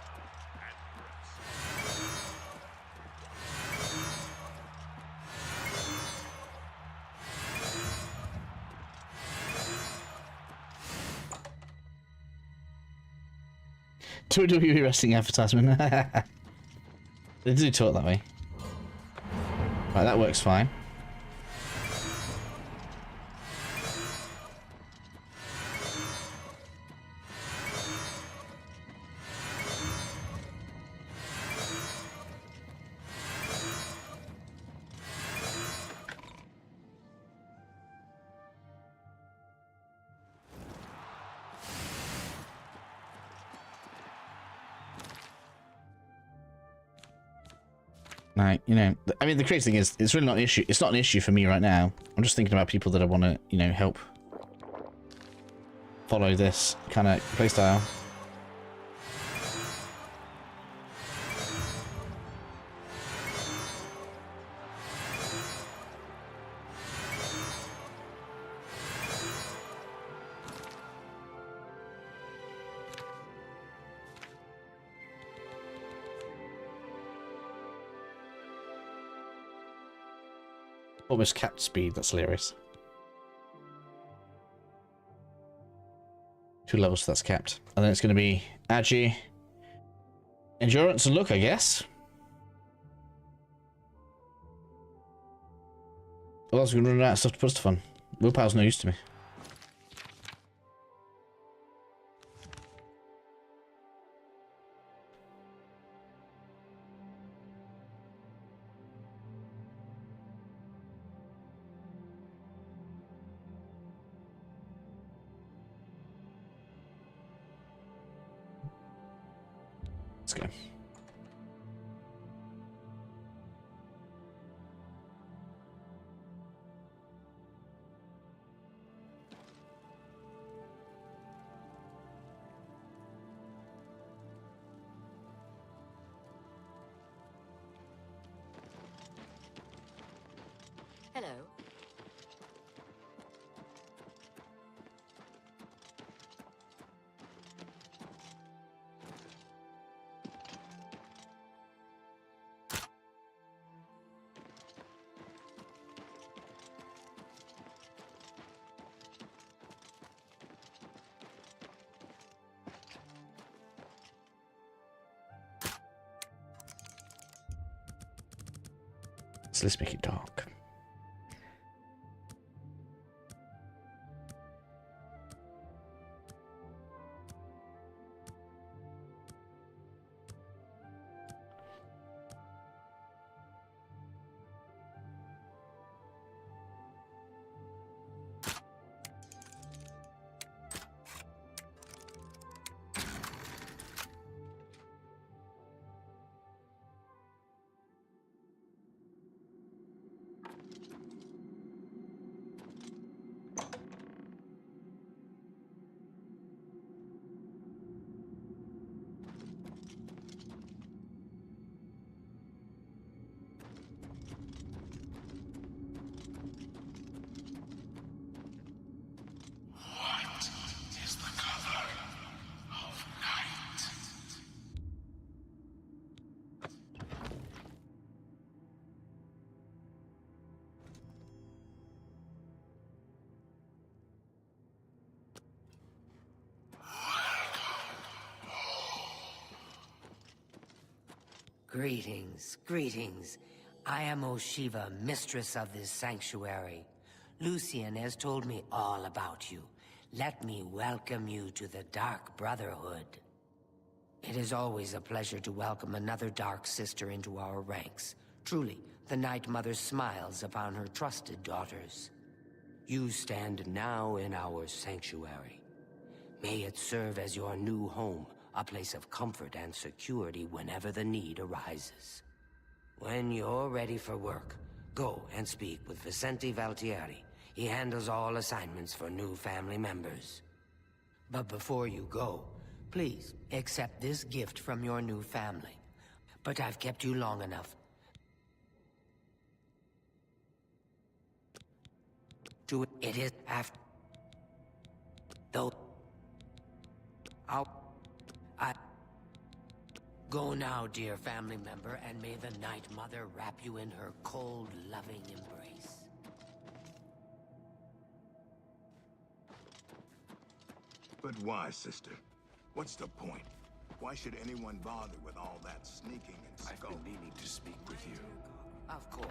WWE wrestling advertisement. They do talk that way. Right, that works fine. Like, you know, I mean, the crazy thing is, it's really not an issue. It's not an issue for me right now. I'm just thinking about people that I want to, you know, help follow this kind of playstyle. Almost capped speed, that's hilarious. 2 levels, that's capped. And then it's going to be agi, endurance, and look, I guess. Otherwise we're going to run out of stuff to put stuff on. Willpower's no use to me. Let's go. Hello. So let's make it dark. Greetings, greetings. I am Oshiva, mistress of this sanctuary. Lucian has told me all about you. Let me welcome you to the Dark Brotherhood. It is always a pleasure to welcome another Dark Sister into our ranks. Truly, the Night Mother smiles upon her trusted daughters. You stand now in our sanctuary. May it serve as your new home, a place of comfort and security whenever the need arises. When you're ready for work, go and speak with Vicente Valtieri. He handles all assignments for new family members. But before you go, please accept this gift from your new family. But I've kept you long enough. It is after. Though. I go now, dear family member, and may the Night Mother wrap you in her cold, loving embrace. But why, sister? What's the point? Why should anyone bother with all that sneaking and skulking? I've been meaning to speak with you. Of course.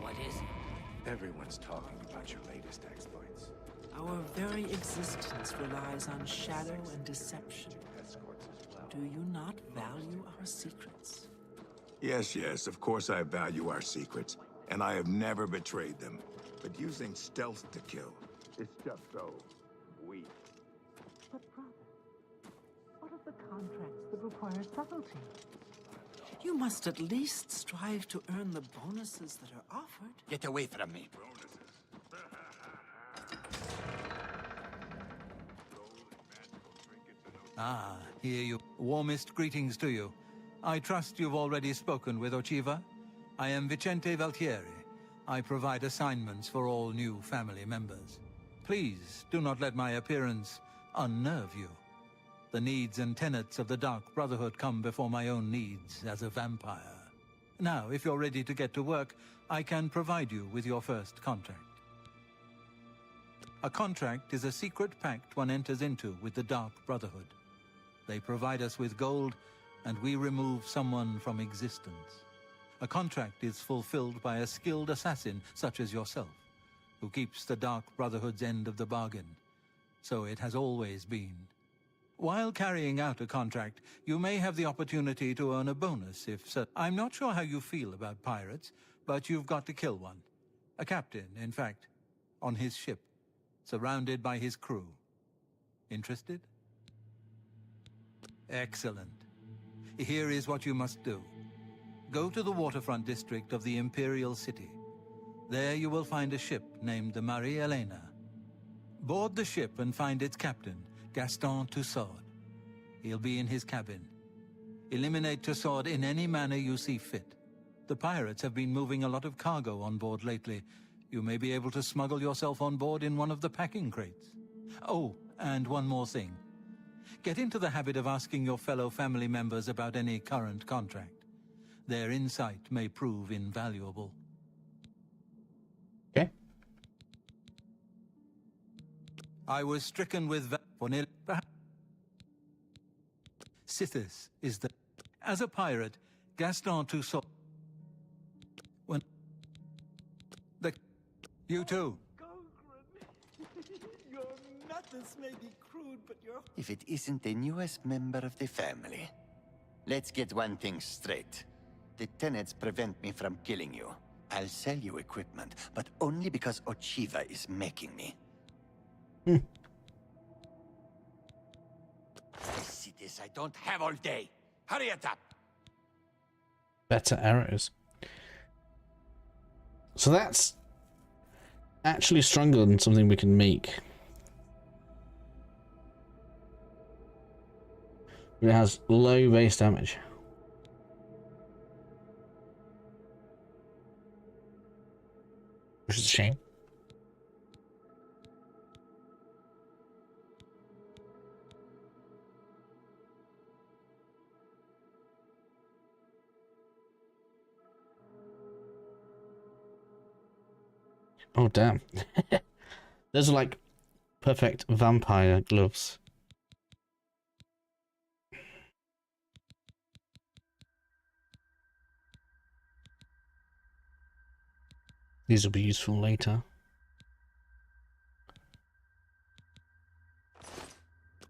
What is it? Everyone's talking about your latest exploits. Our very existence relies on shadow and deception. Do you not value our secrets? Yes, yes, of course I value our secrets, and I have never betrayed them. But using stealth to kill, it's just so weak. But brother, what of the contracts that require subtlety? You must at least strive to earn the bonuses that are offered. Get away from me. Ah, here you. Warmest greetings to you. I trust you've already spoken with Oshiva. I am Vicente Valtieri. I provide assignments for all new family members. Please do not let my appearance unnerve you. The needs and tenets of the Dark Brotherhood come before my own needs as a vampire. Now, if you're ready to get to work, I can provide you with your first contract. A contract is a secret pact one enters into with the Dark Brotherhood. They provide us with gold, and we remove someone from existence. A contract is fulfilled by a skilled assassin such as yourself, who keeps the Dark Brotherhood's end of the bargain. So it has always been. While carrying out a contract, you may have the opportunity to earn a bonus if so. I'm not sure how you feel about pirates, but you've got to kill one. A captain, in fact, on his ship, surrounded by his crew. Interested? Excellent. Here is what you must do. Go to the waterfront district of the Imperial City. There you will find a ship named the Marie Elena. Board the ship and find its captain, Gaston Tussaud. He'll be in his cabin. Eliminate Tussaud in any manner you see fit. The pirates have been moving a lot of cargo on board lately. You may be able to smuggle yourself on board in one of the packing crates. Oh, and one more thing. Get into the habit of asking your fellow family members about any current contract. Their insight may prove invaluable. Okay. I was stricken with Sithis is the... As a pirate, Gaston Tussaud... When... The... You too. Your methods may be crude, but your... If it isn't the newest member of the family. Let's get one thing straight. The tenets prevent me from killing you. I'll sell you equipment, but only because Oshiva is making me. I see this. I don't have all day. Hurry it up. Better arrows. So that's actually stronger than something we can make. It has low base damage. Which is a shame. Oh damn. Those are like perfect vampire gloves. These will be useful later.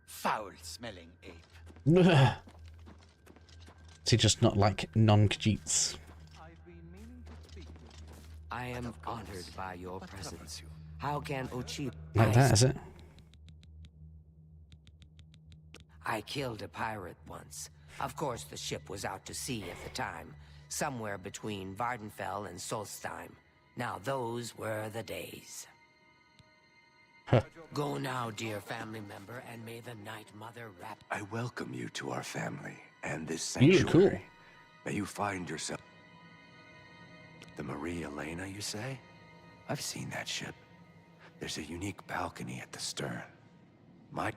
Foul-smelling ape. Is he just not like non-Khajiits? I am honored by your presence. How can Ochiba... Like that, is it? I killed a pirate once. Of course, the ship was out to sea at the time, somewhere between Vardenfell and Solstheim. Now those were the days. Go now, dear family member, and may the Night Mother wrap... I welcome you to our family and this You sanctuary. look cool. May you find yourself... The Marie Elena, you say? I've seen that ship. There's a unique balcony at the stern. May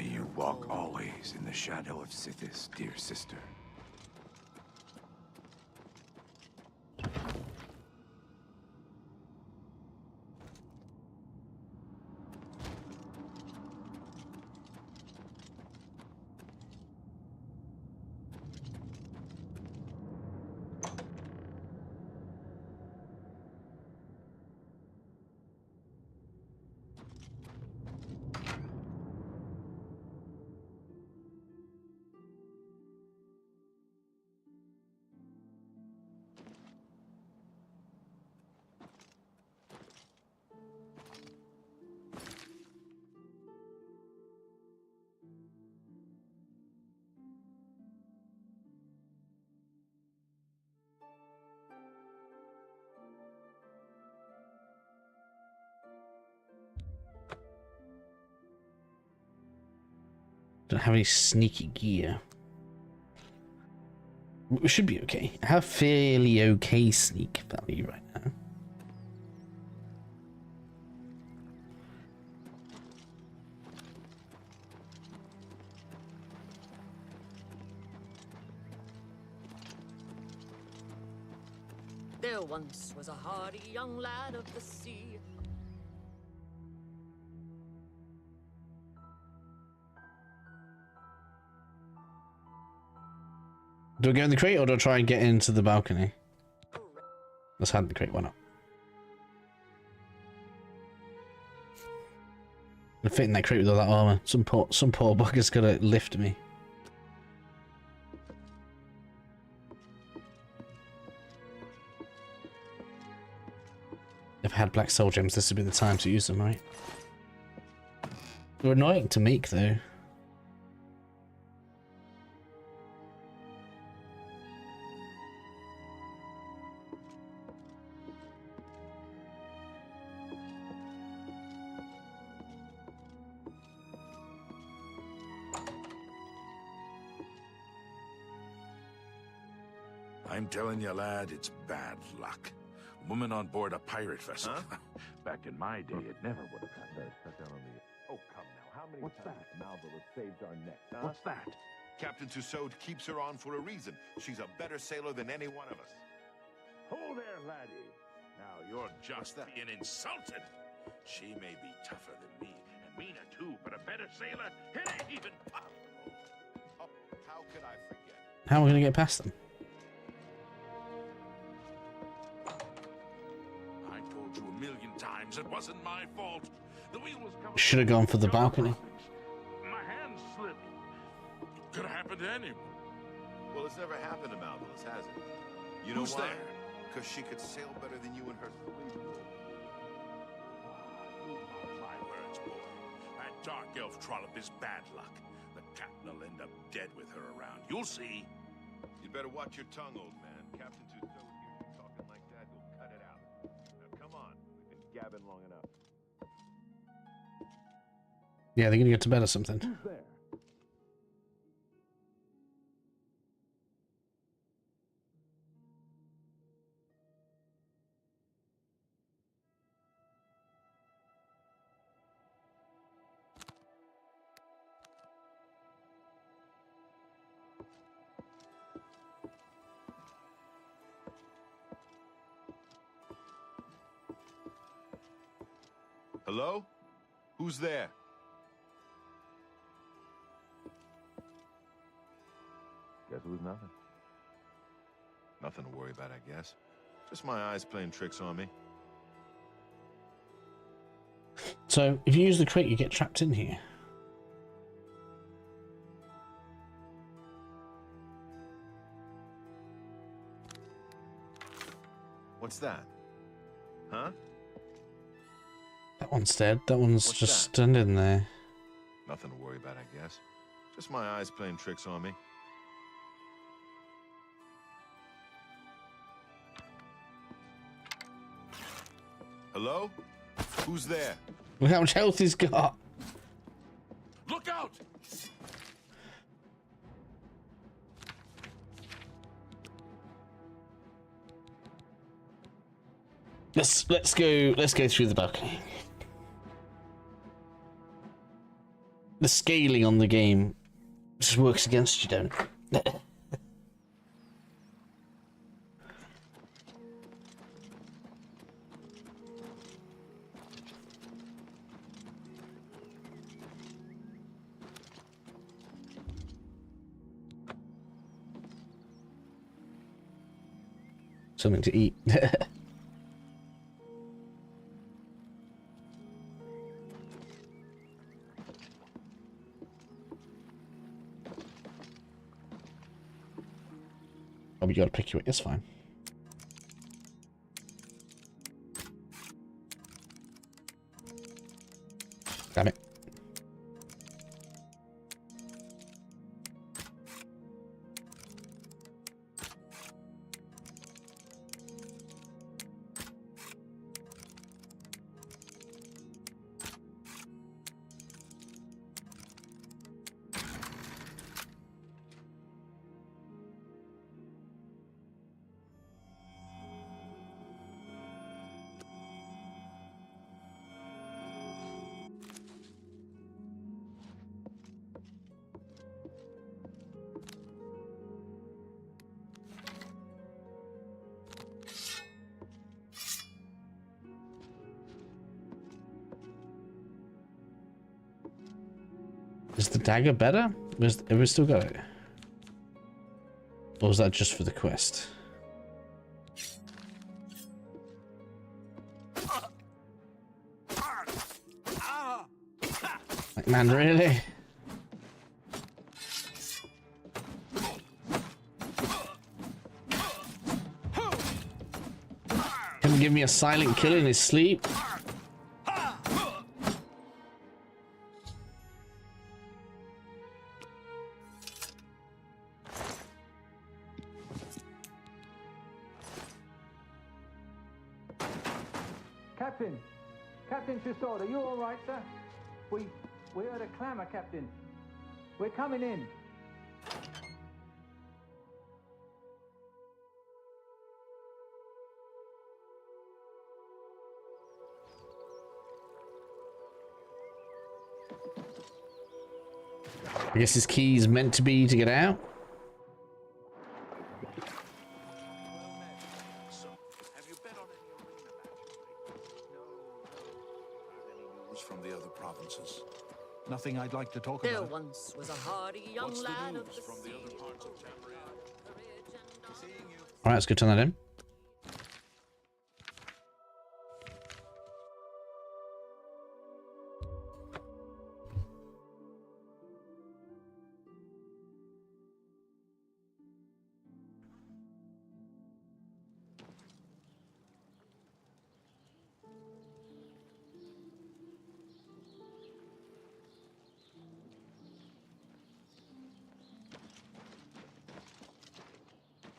you walk always in the shadow of Sithis, dear sister. Don't have any sneaky gear. We should be okay. I have fairly okay sneak value right now. There once was a hardy young lad of the sea. Do I go in the crate or do I try and get into the balcony? Let's hide in the crate, why not? I'm fit in that crate with all that armor. Some poor bugger's gonna lift me. If I had black soul gems, this would be the time to use them, right? They're annoying to make though. I'm telling you, lad, it's bad luck. Woman on board a pirate vessel. Huh? Back in my day, it never would have happened. Oh, come now. How many What's times that? Malva has saved our necks, huh? What's that? Captain Tussaud keeps her on for a reason. She's a better sailor than any one of us. Hold there, laddie. Now you're just being insulted. She may be tougher than me, and meaner too, but a better sailor, it ain't even possible. Oh, how could I forget? How am I gonna get past them? I told you a million times it wasn't my fault. The wheel was coming. Should have gone for the balcony. My hand slipped. Could have happened to anyone. Well, it's never happened to Malvolus, has it? You know Who's why? there? Because she could sail better than you in her sleep. My words, boy. That dark elf trollop is bad luck. The captain will end up dead with her around. You'll see. You better watch your tongue, old man. Captain Tussaud hears you talking like that, he'll cut it out. Now, come on. We've been gabbing long enough. Yeah, they're gonna get to bed or something. Who's there? Hello? Who's there? Guess it was nothing. Nothing to worry about, I guess. Just my eyes playing tricks on me. So, if you use the crate, you get trapped in here. What's that? Huh? That one's dead. That one's What's just that? standing there. Nothing to worry about, I guess. Just my eyes playing tricks on me. Hello? Who's there? Look how much health he's got. Look out! Let's go through the balcony. The scaling on the game just works against you, don't it? Something to eat. Oh, we gotta pick you up. It's fine. Damn it. Is the dagger better? Have we still got it? Or was that just for the quest? Like, man, really? Can he give me a silent kill in his sleep? Captain Chisord, are you all right, sir? We heard a clamor, Captain. We're coming in. I guess his key is meant to be to get out. From the other provinces. Nothing I'd like to talk There about. once was a hardy young What's the lad of news the from the sea. other parts of Tamriel? Alright, let's go turn that in.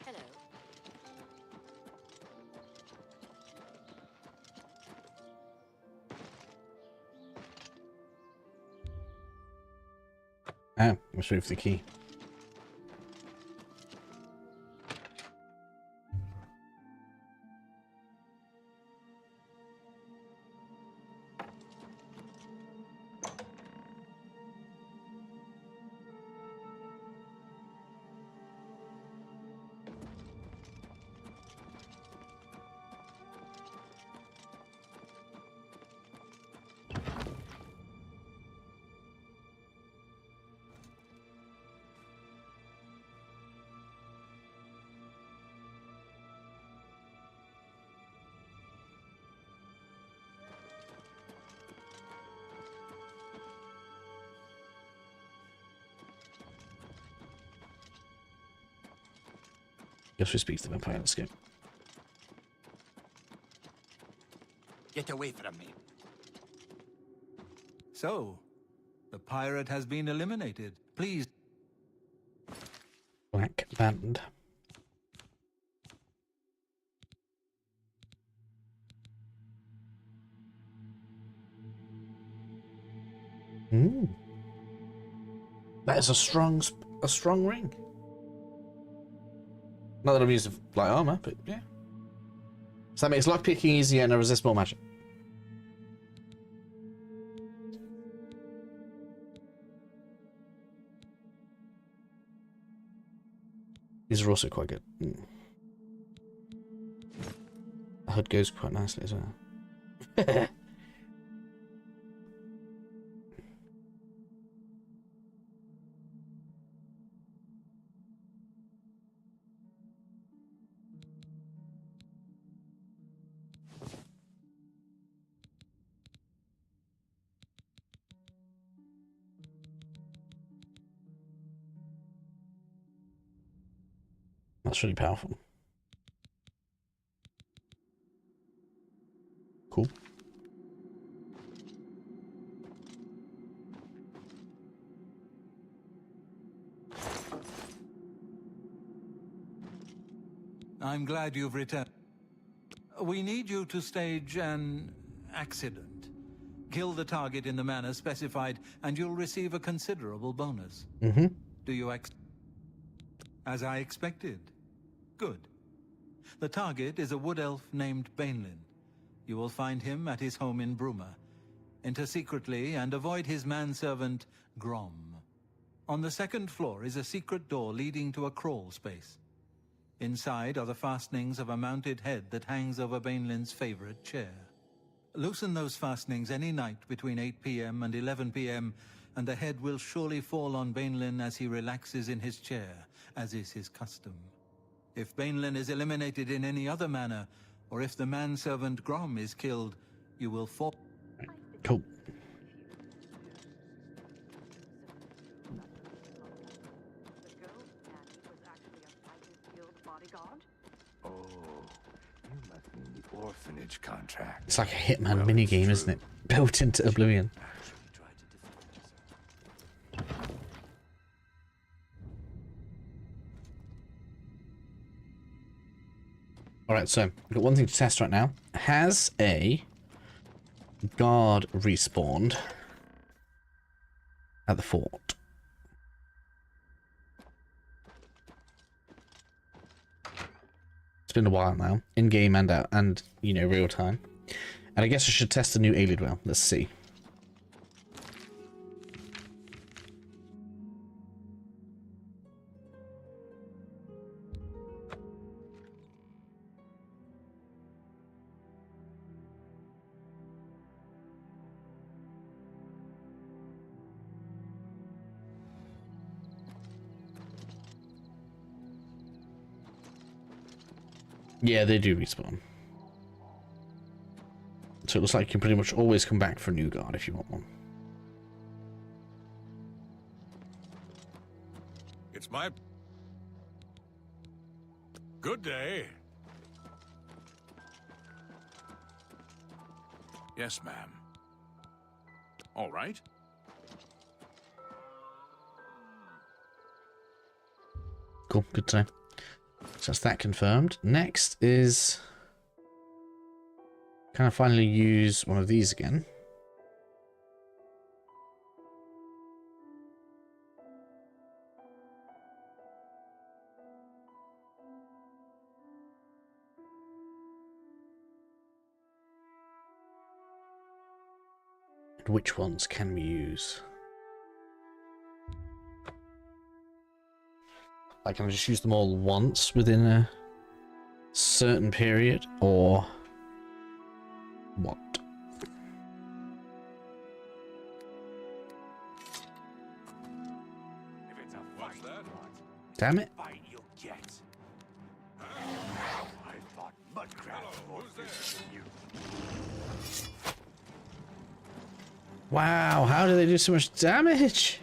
Hello. Ah, let's move the key. Guess we speak to the vampire. Let's go. Get away from me. So, the pirate has been eliminated. Please. Black band. That is a strong ring. Not that I'm using light armor, but yeah. So that makes lockpicking easier and I resist more magic. These are also quite good. The hood goes quite nicely as well. That's really powerful. Cool. I'm glad you've returned. We need you to stage an accident. Kill the target in the manner specified, and you'll receive a considerable bonus. Do you As I expected. Good. The target is a wood elf named Bainlin. You will find him at his home in Bruma. Enter secretly and avoid his manservant, Grom. On the second floor is a secret door leading to a crawl space. Inside are the fastenings of a mounted head that hangs over Bainlin's favorite chair. Loosen those fastenings any night between 8 p.m. and 11 p.m., and the head will surely fall on Bainlin as he relaxes in his chair, as is his custom. If Bainlin is eliminated in any other manner, or if the manservant Grom is killed, you will fall. Cool. Oh, you must mean the orphanage contract. It's like a Hitman minigame, isn't it? Built into Oblivion. Alright, so we've got one thing to test right now. Has a guard respawned at the fort? It's been a while now, in game and out, and you know, real time. And I guess I should test the new alien well. Let's see. Yeah, they do respawn. So it looks like you can pretty much always come back for a new guard if you want one. It's my... Good day. Yes, ma'am. All right. Cool, good to know. So that's that confirmed. Next is... Can I finally use one of these again? And which ones can we use? Like, can I just use them all once within a certain period, or what? If it's a fight, Damn it. fight you'll get. I thought Mudcrab more fearsome than you. Wow, how do they do so much damage?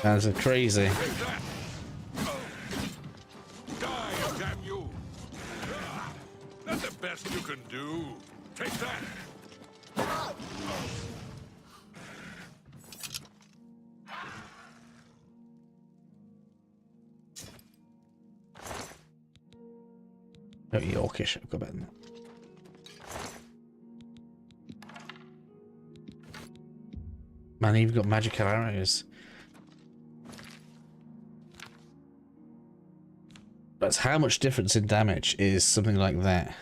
That's crazy. Die, damn you! That's the best you can do. Take that. Oh, Yorkish. I've got better than that. Man, you've got magical arrows. That's how much difference in damage is something like that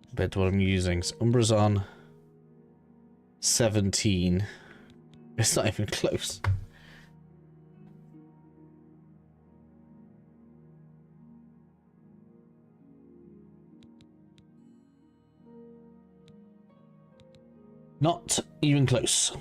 compared to what I'm using. So Umbra's on 17. It's not even close. Not even close.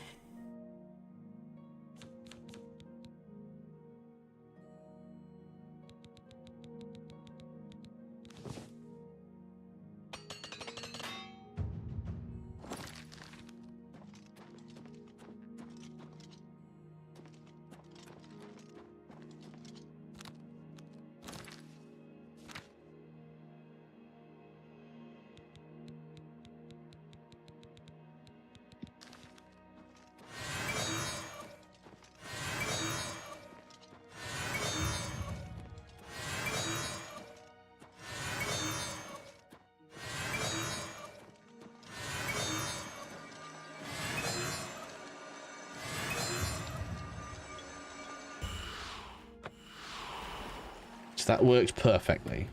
That worked perfectly.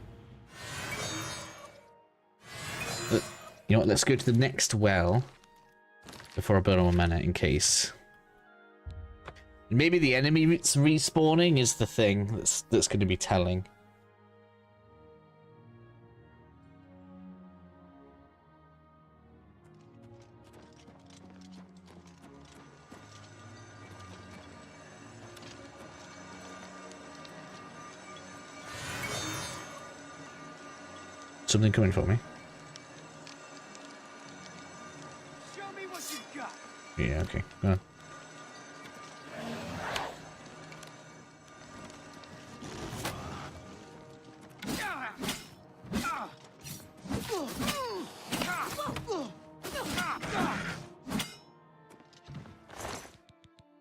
You know what, let's go to the next well before I burn all my mana in case. Maybe the enemy respawning is the thing that's going to be telling. Something coming for me. Show me what you got. Yeah, okay. Go on.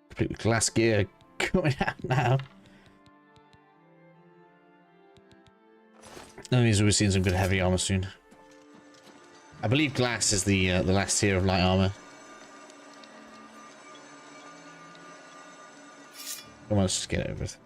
Complete glass gear coming out now. None of these will be seeing some good heavy armor soon. I believe glass is the last tier of light armor. Come on, let's just get it over with.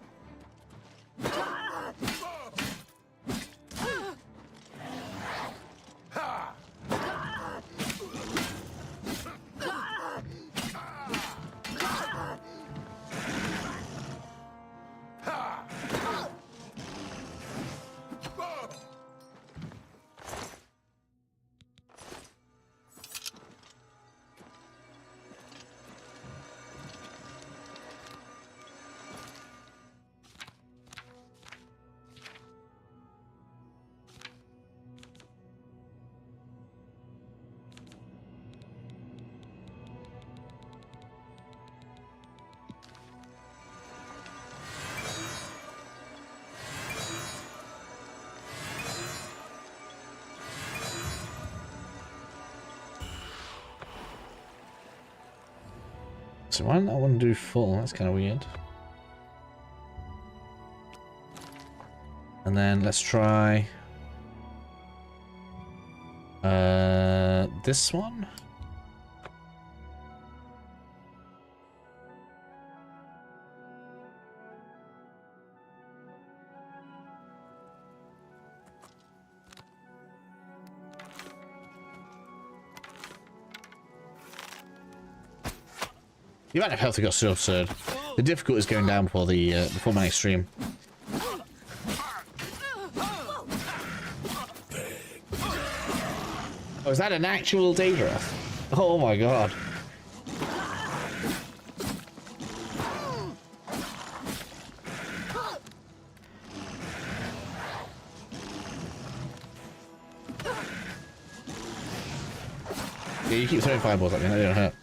So why don't I want to do full? That's kind of weird. And then let's try this one. The amount of health I got so absurd. The difficulty is going down before my next stream. Oh, is that an actual Daedra? Oh my god. Yeah, you keep throwing fireballs at me, that don't hurt.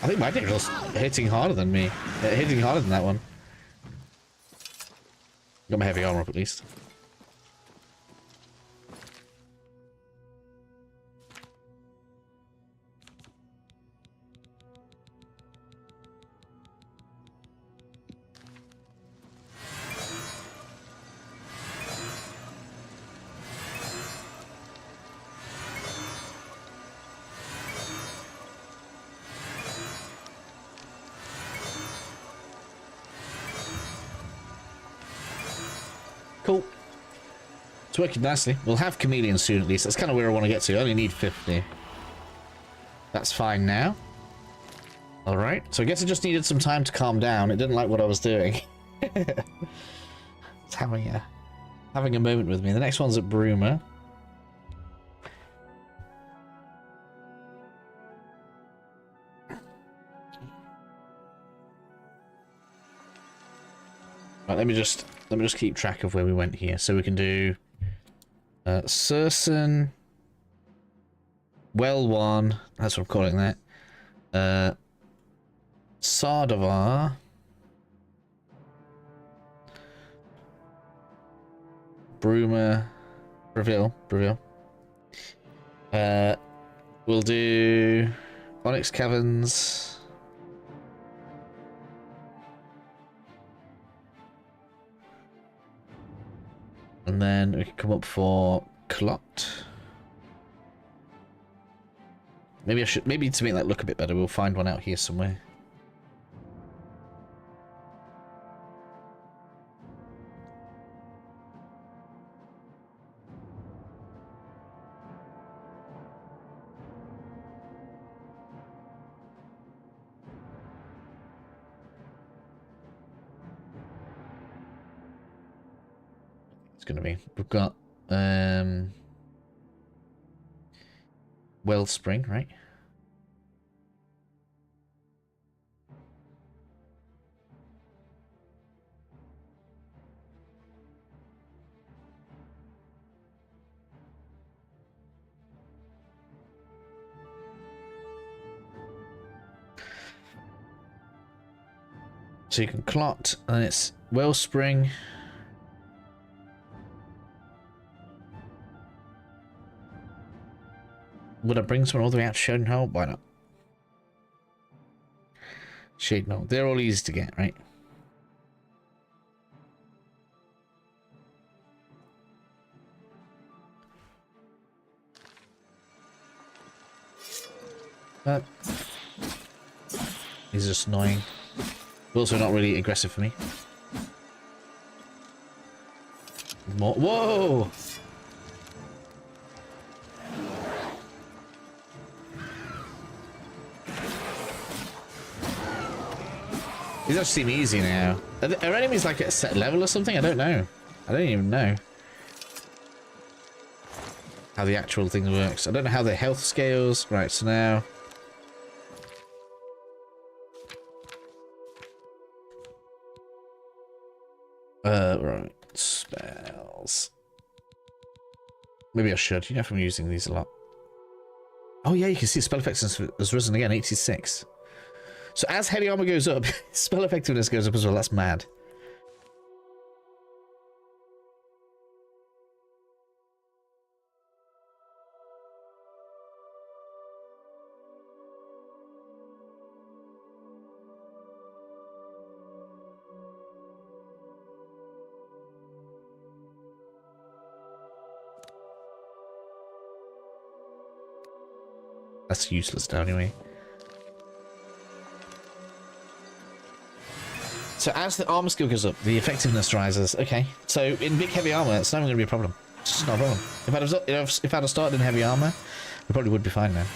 I think my deck was hitting harder than me. Hitting harder than that one. Got my heavy armor up at least. Cool. It's working nicely. We'll have Chameleon soon at least. That's kind of where I want to get to. I only need 50. That's fine now. Alright. So I guess it just needed some time to calm down. It didn't like what I was doing. It's having a moment with me. The next one's at Bruma. Right, let me just keep track of where we went here. So we can do Sursen, Well One, that's what I'm calling that. Sardavar, Bruma, Breville. We'll do Onyx Caverns. And then we can come up for Clot. Maybe to make that look a bit better, we'll find one out here somewhere. It's gonna be. We've got Wellspring, right? So you can Clot, and it's Wellspring. Would I bring someone all the way out to Cyrodiil? Why not? Shade, no. They're all easy to get, right? But he's just annoying. But also not really aggressive for me. More. Whoa! These actually seem easy now. Are enemies like at a set level or something? I don't know. I don't even know how the actual thing works. I don't know how the health scales. Right, so now right, spells. Maybe I should. You know, if I'm using these a lot. Oh yeah, you can see spell effectiveness has risen again, 86. So as heavy armor goes up, spell effectiveness goes up as well. That's mad. That's useless now anyway. So as the armor skill goes up, the effectiveness rises. Okay, so in big heavy armor, it's not even going to be a problem. It's just not a problem. If I'd have started in heavy armor, we probably would be fine now.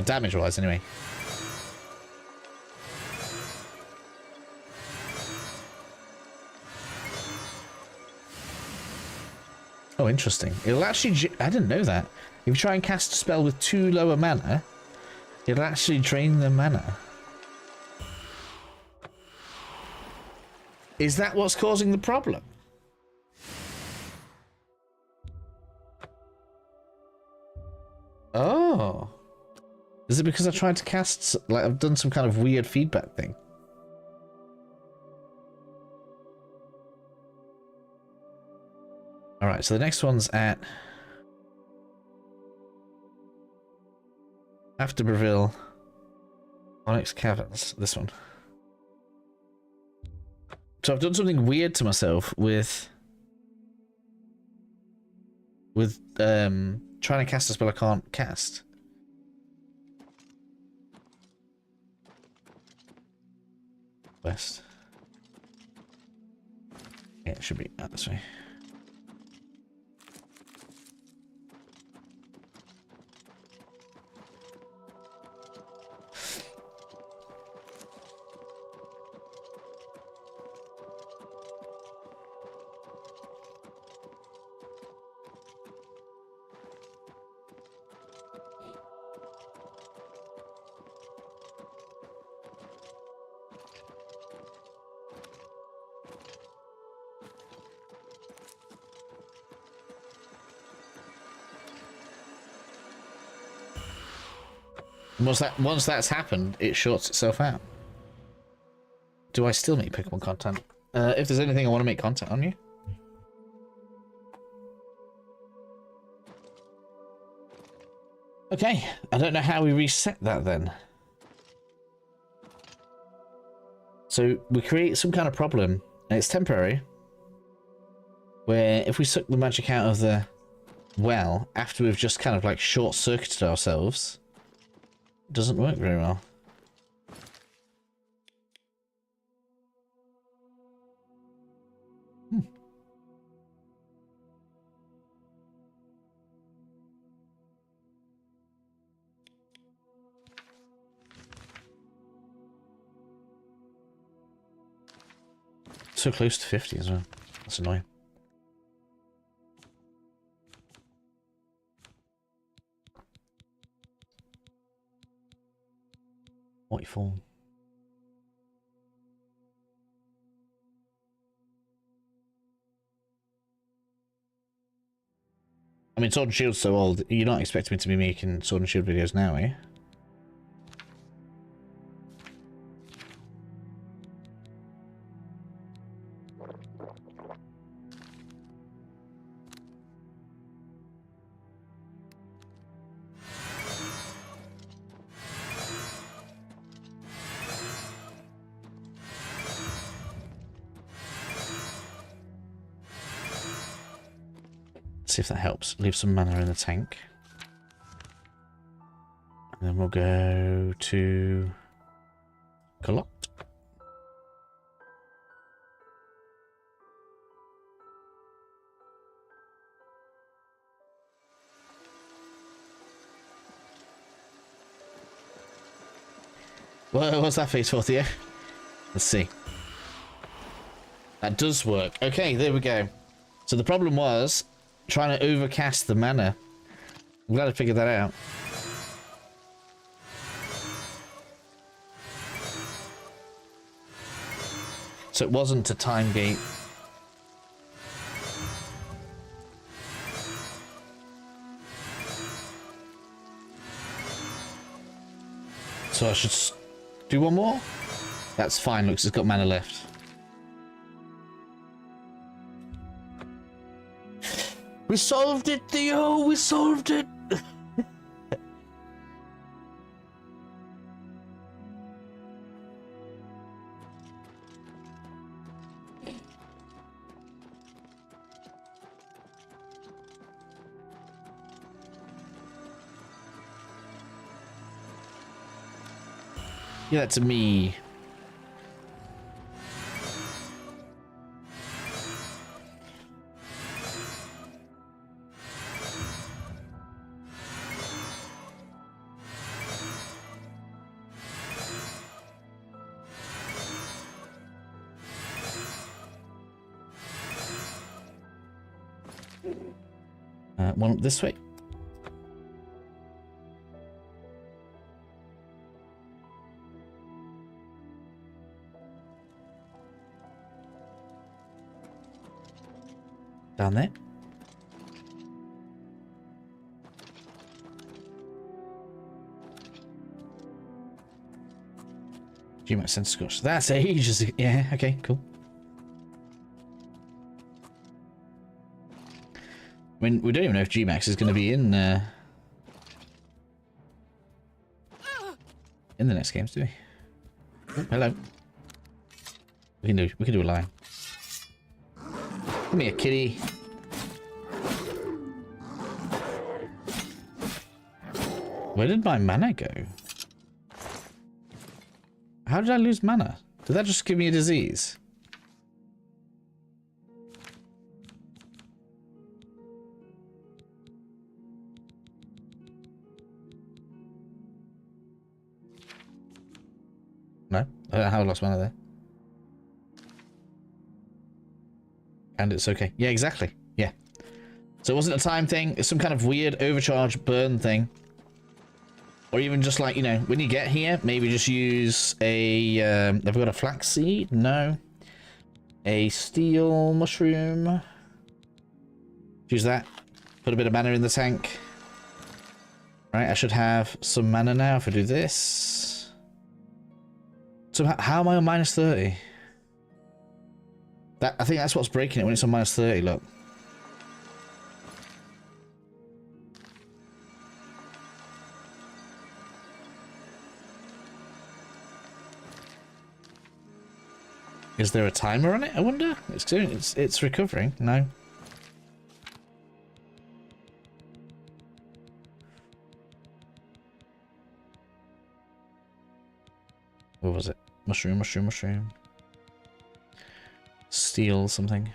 Damage-wise, anyway. Oh, interesting. It'll actually... I didn't know that. If you try and cast a spell with 2 lower mana, it'll actually drain the mana. Is that what's causing the problem? Oh. Is it because I tried to cast, like, I've done some kind of weird feedback thing? Alright, so the next one's at after Breville, Onyx Caverns, this one. So I've done something weird to myself with trying to cast a spell I can't cast. West. Yeah, it should be out this way. Once that's happened, it shorts itself out. Do I still make Pokemon content? If there's anything I want to make content on you. Okay, I don't know how we reset that then. So we create some kind of problem, and it's temporary, where if we suck the magic out of the well after we've just kind of like short-circuited ourselves, it doesn't work very well. So close to 50 as well. That's annoying. .44. I mean, Sword and Shield's so old, you're not expecting me to be making Sword and Shield videos now, are you? See if that helps. Leave some mana in the tank. And then we'll go to Collot. What's that face for, Theo? Let's see. That does work. Okay, there we go. So the problem was trying to overcast the mana. I'm glad I figured that out. So it wasn't a time gate. So I should do one more? That's fine, looks, it's got mana left. We solved it, Theo! We solved it! Give that to me. One up this way. Down there. Gmax sent Scotch. That's ages. Yeah, okay, cool. I mean, we don't even know if Gmax is going to be in the next games, do we? Oh, hello. We can do a line. Give me a kitty. Where did my mana go? How did I lose mana? Did that just give me a disease? No? I don't know how I lost mana there. And it's okay. Yeah, exactly. Yeah. So it wasn't a time thing. It's some kind of weird overcharge burn thing. Or even just like, you know, when you get here, maybe just use a... have we got a flaxseed? No. A steel mushroom. Use that. Put a bit of mana in the tank. Right, I should have some mana now if I do this. So how am I on minus 30? I think that's what's breaking it when it's on minus 30, look. Is there a timer on it? I wonder. It's recovering. No. What was it? Mushroom, mushroom, mushroom. Steal something.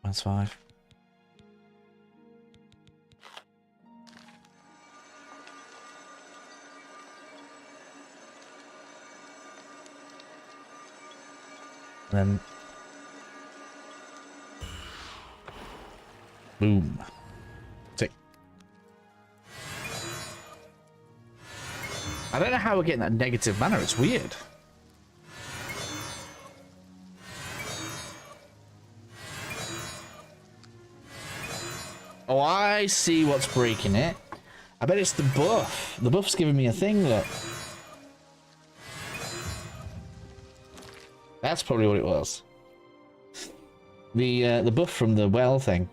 That's 5. And then boom. Tick. I don't know how we're getting that negative mana, it's weird. Oh, I see what's breaking it. I bet it's the buff. The buff's giving me a thing, look. That's probably what it was. The buff from the well thing.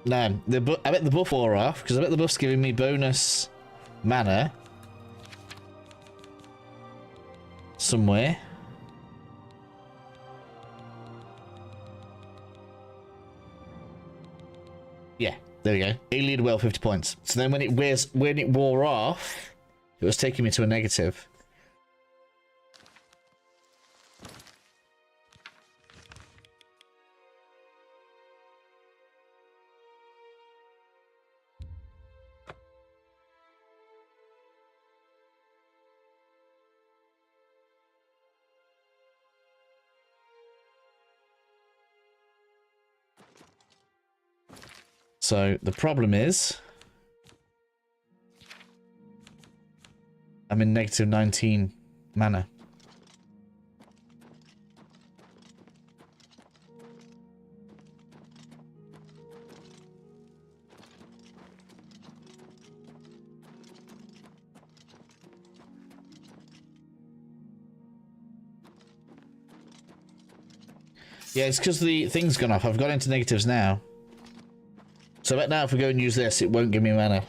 No, I bet the buff wore off, because I bet the buff's giving me bonus mana. Somewhere. Yeah, there we go. Alien well 50 points. So then when it wore off, it was taking me to a negative. So the problem is I'm in negative 19 mana. Yeah, it's because the thing's gone off. I've got into negatives now. So right now, if we go and use this, it won't give me mana.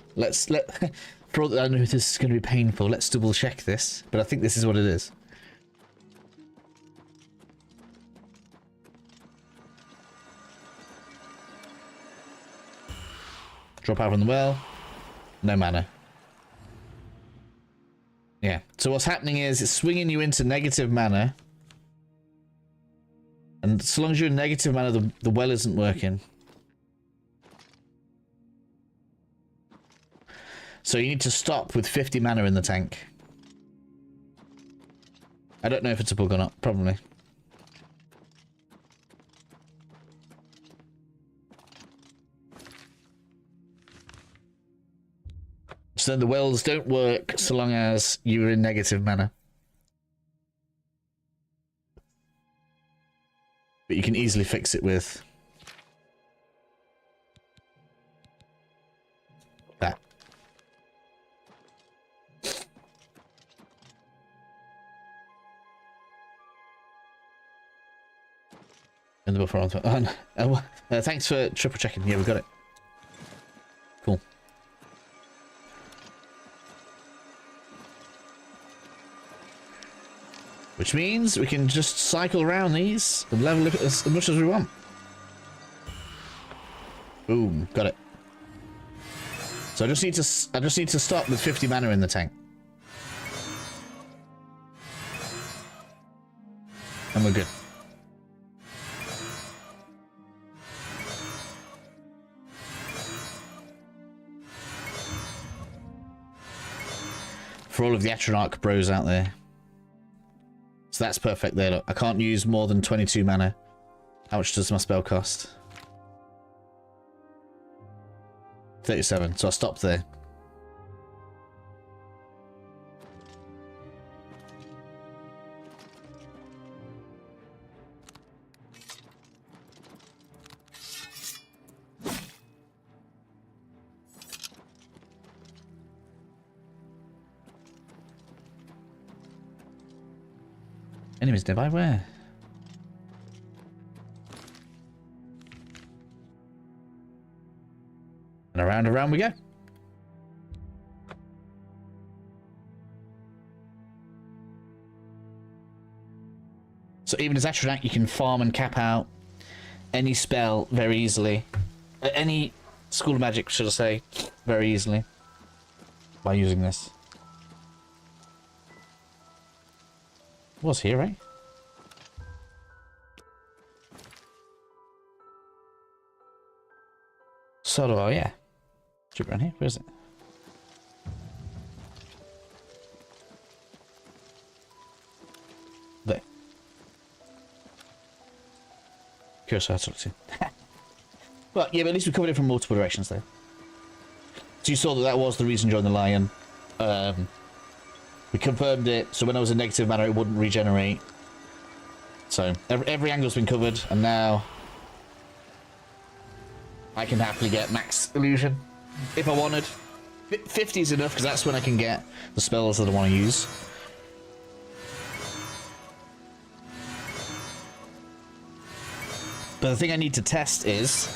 For all that I know this is going to be painful, let's double check this. But I think this is what it is. Drop out from the well. No mana. Yeah. So what's happening is it's swinging you into negative mana. And so long as you're in negative mana, the well isn't working. So you need to stop with 50 mana in the tank. I don't know if it's a bug or not. Probably. So the wells don't work so long as you're in negative mana. easily fix it with that. And the buffer on. Thanks for triple checking. Yeah, we got it. Cool. Which means we can just cycle around these and level it as much as we want. Boom, got it. So I just need to stop with 50 mana in the tank. And we're good. For all of the atronach bros out there. So that's perfect there. Look, I can't use more than 22 mana. How much does my spell cost? 37. So I stopped there. Enemies nearby, where? And around we go. So even as atronach, you can farm and cap out any spell very easily. Any school of magic, should I say, very easily by using this. Was here, right? Solo, yeah. Jump around here. Where is it? There. Curious how to look to. Well, yeah, but at least we covered it from multiple directions there. So you saw that that was the reason join the lion. We confirmed it, so when I was in negative mana, it wouldn't regenerate. So every angle's been covered, and now I can happily get max illusion if I wanted. 50 is enough because that's when I can get the spells that I want to use. But the thing I need to test is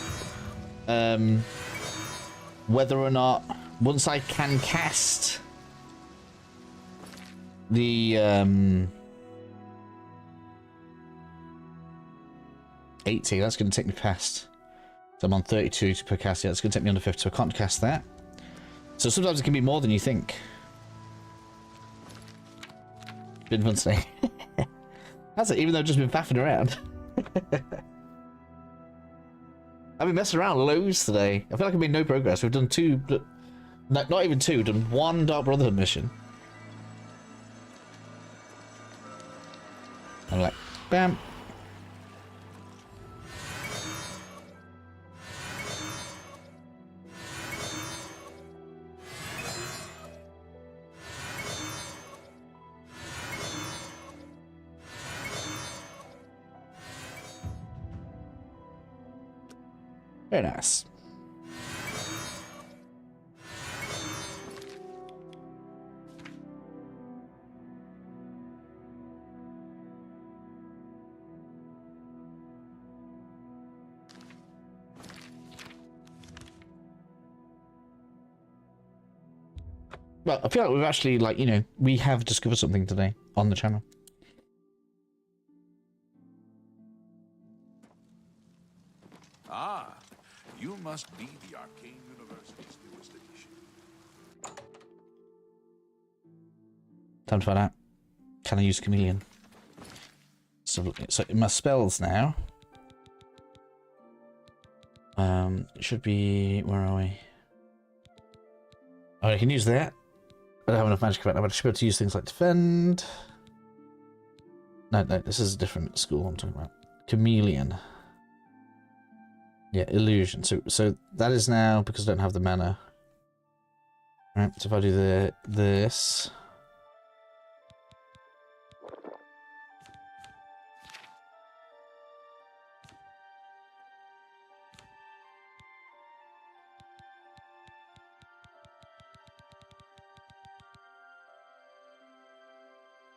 whether or not once I can cast the 80, that's going to take me past. So I'm on 32 per cast. Yeah, that's going to take me under 50, so I can't cast that. So sometimes it can be more than you think. Been fun today. That's it, even though I've just been faffing around. I've been messing around loads today. I feel like I've made no progress. We've done two, not even two, we've done one Dark Brotherhood mission. I'm like, bam. Very nice. Well, I feel like we've actually, like, you know, we have discovered something today on the channel. Ah, you must be the Arcane University's newest edition. Time to find out. Can I use Chameleon? So in my spells now. It should be, where are we? Oh, I can use that. I don't have enough magic right now, but I should be able to use things like defend. No, this is a different school I'm talking about. Chameleon. Yeah, illusion. So that is now because I don't have the mana. Right, so if I do this.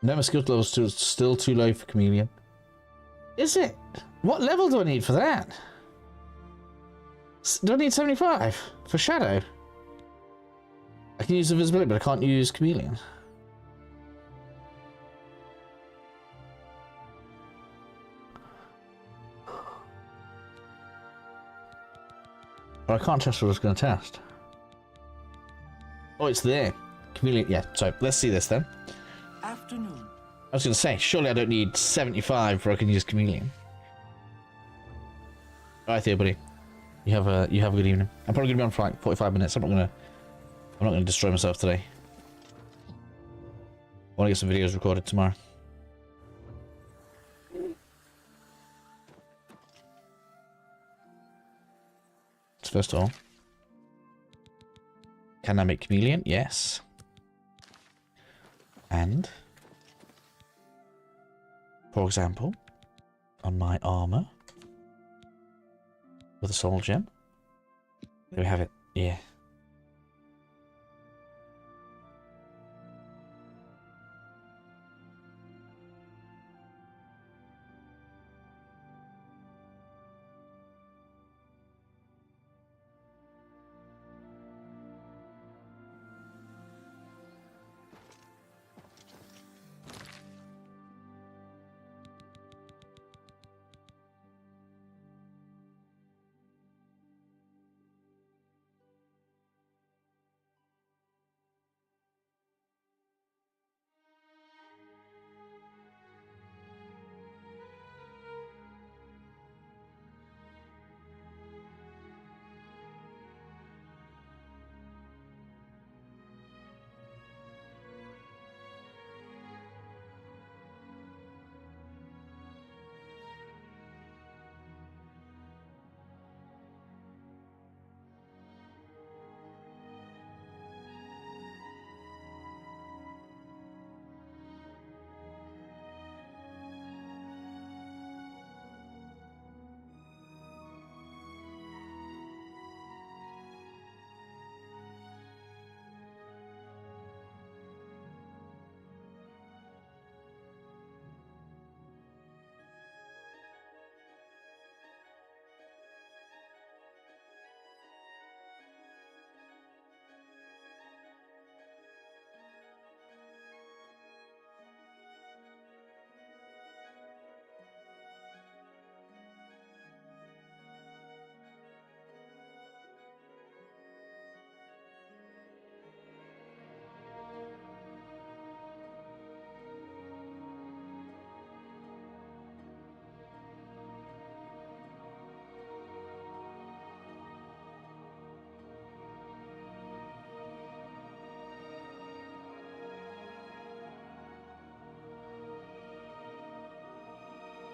No, my skill level's still too low for chameleon. Is it? What level do I need for that? Do I need 75 for shadow? I can use invisibility, but I can't use chameleon. But I can't test what I was going to test. Oh, it's there. Chameleon, yeah. So let's see this then. Afternoon. I was going to say, surely I don't need 75 before I can use chameleon. Alright, there, buddy. You have a good evening. I'm probably gonna be on for like 45 minutes. I'm not gonna destroy myself today. I want to get some videos recorded tomorrow. So first of all, can I make chameleon? Yes. And for example, on my armor with a soul gem. There we have it. Yeah.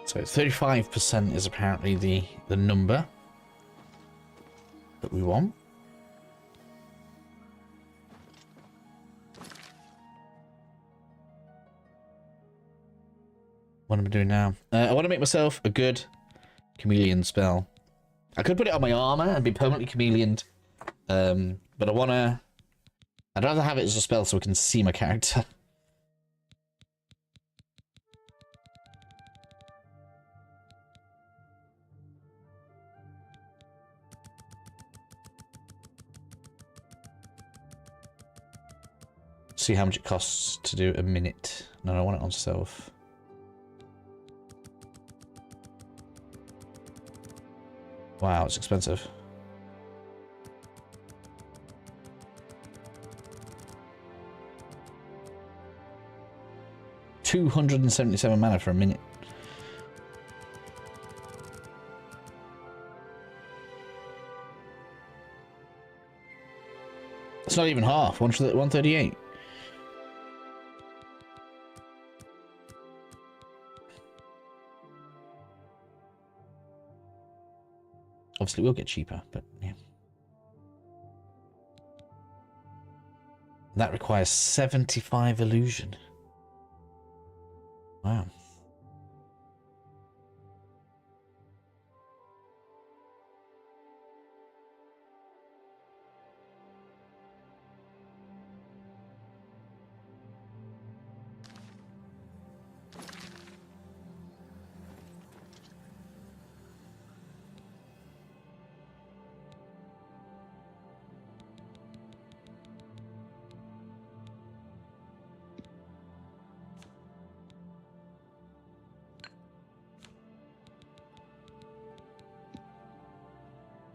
So 35% is apparently the number that we want. What am I doing now? I want to make myself a good chameleon spell. I could put it on my armor and be permanently chameleoned, but I'd rather have it as a spell so I can see my character. See how much it costs to do a minute. No, I want it on self. Wow, it's expensive. $277 mana for a minute. It's not even half. 138. Obviously, it will get cheaper, but yeah. That requires 75 illusion. Wow.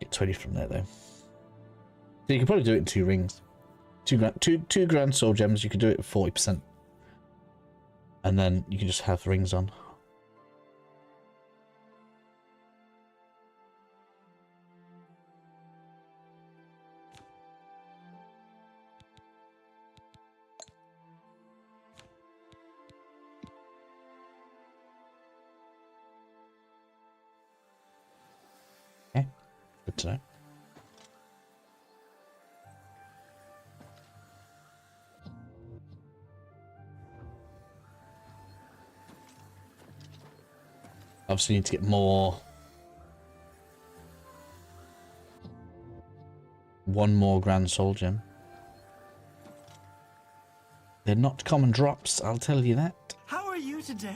get 20 from there though. So you can probably do it in 2 rings. 2 grand soul gems, you could do it at 40%. And then you can just have rings on. Okay, good to know. Obviously need to get more. 1 more grand soul gem. They're not common drops, I'll tell you that. How are you today?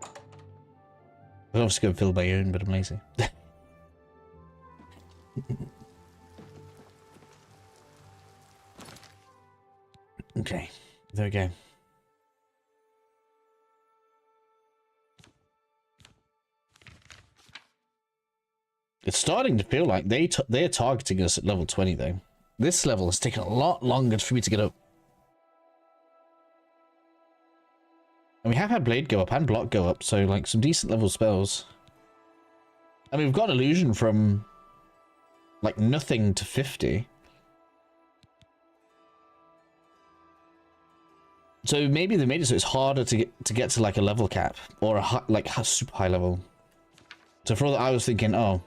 I'd obviously go fill my own, but I'm lazy. Okay, there we go. It's starting to feel like they're targeting us at level 20 though. This level has taken a lot longer for me to get up. And we have had Blade go up and Block go up, so like some decent level spells. I mean, we've got Illusion from like nothing to 50. So maybe they made it so it's harder to get to like a level cap or a super high level. So for all that, I was thinking, oh,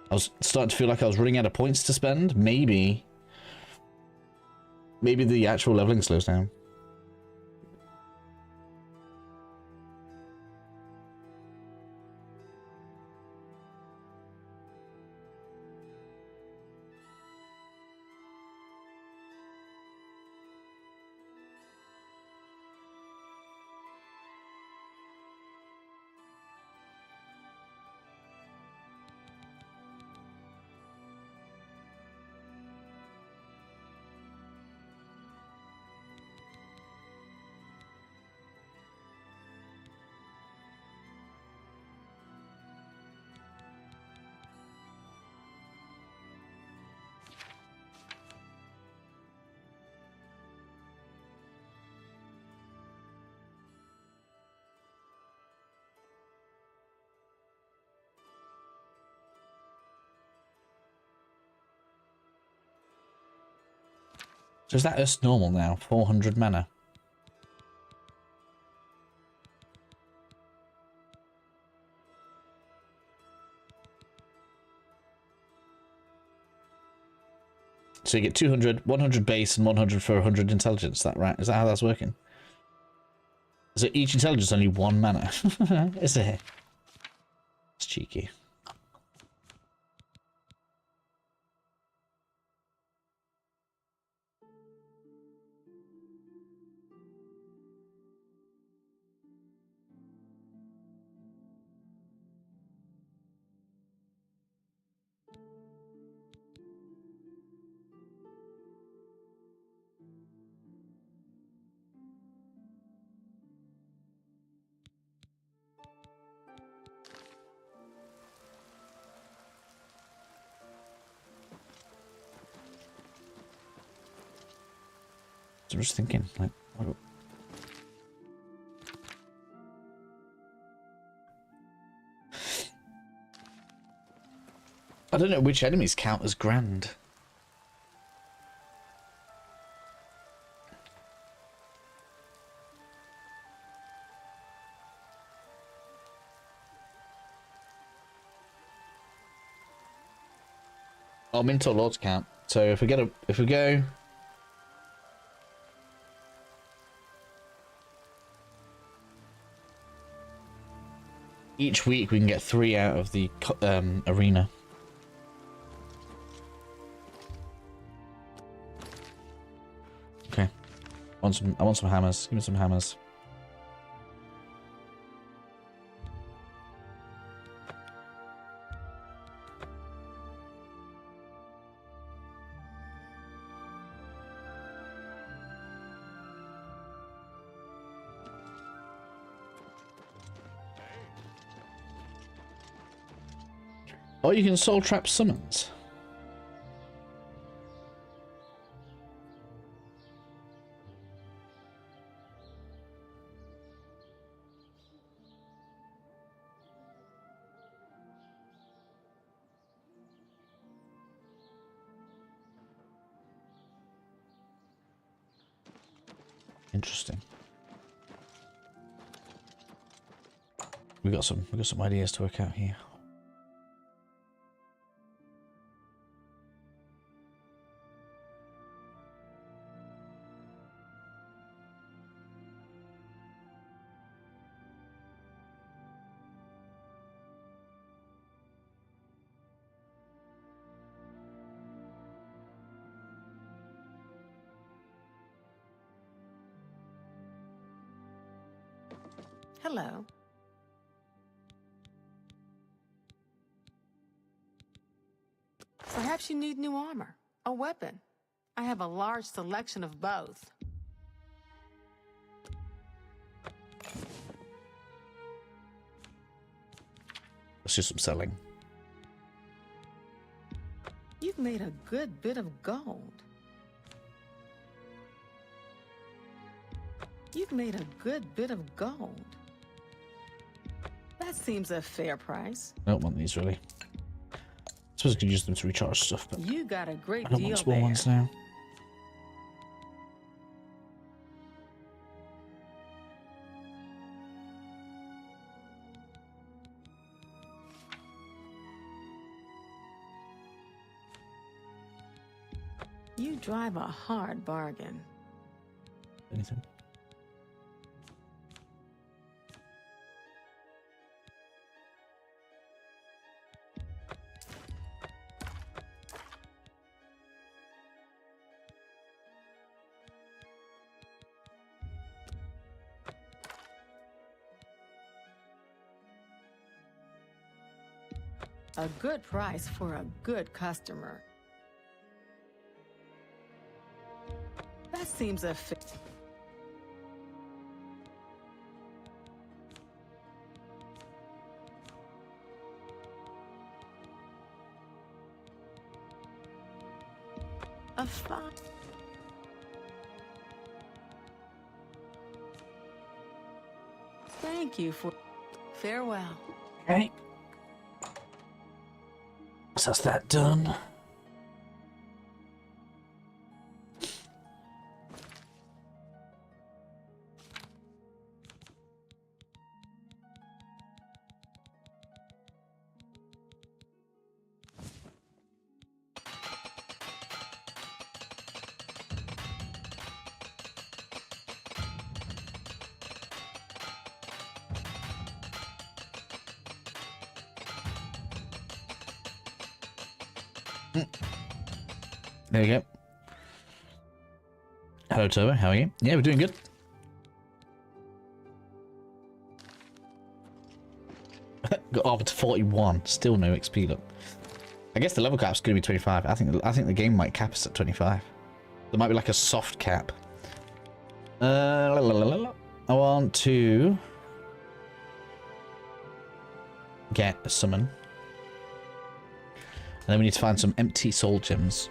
I was starting to feel like I was running out of points to spend. Maybe the actual leveling slows down. So is that us normal now? 400 mana. So you get 200, 100 base and 100 for 100 intelligence, is that right? Is that how that's working? So each intelligence is only 1 mana. Is it? It's cheeky. So I'm just thinking, like, what... I don't know which enemies count as grand. Oh, Mintor Lords count. So if we go each week we can get 3 out of the arena. Okay. I want some hammers. Give me some hammers. Or you can soul trap summons. Interesting. We got some ideas to work out here. Hello. Perhaps you need new armor, a weapon. I have a large selection of both. Let's do some selling. You've made a good bit of gold. You've made a good bit of gold. That seems a fair price. I don't want these really. I suppose I could use them to recharge stuff, but You got a great I don't deal want small there. ones now. You drive a hard bargain. Anything? A good price for a good customer. That seems a fit. A fine. Thank you for farewell. Okay. So that's that done. There you go. Hello, Turbo. How are you? Yeah, we're doing good. Got over to 41. Still no XP. Look, I guess the level cap's going to be 25. I think the game might cap us at 25. There might be like a soft cap. I want to get a summon. And then we need to find some empty soul gems.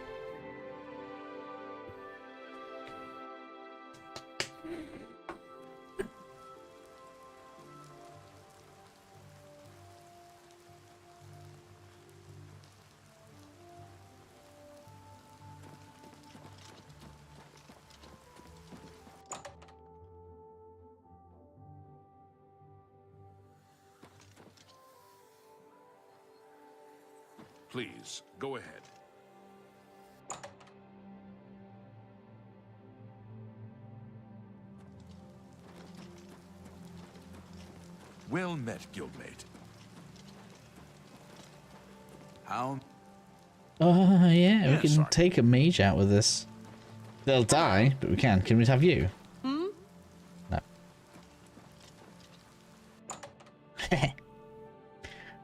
Please, go ahead. Well met, guildmate. How? Oh, yeah, Yeah, we can sorry. take a mage out with this. They'll die, but we can. Can we have you? Hmm? No.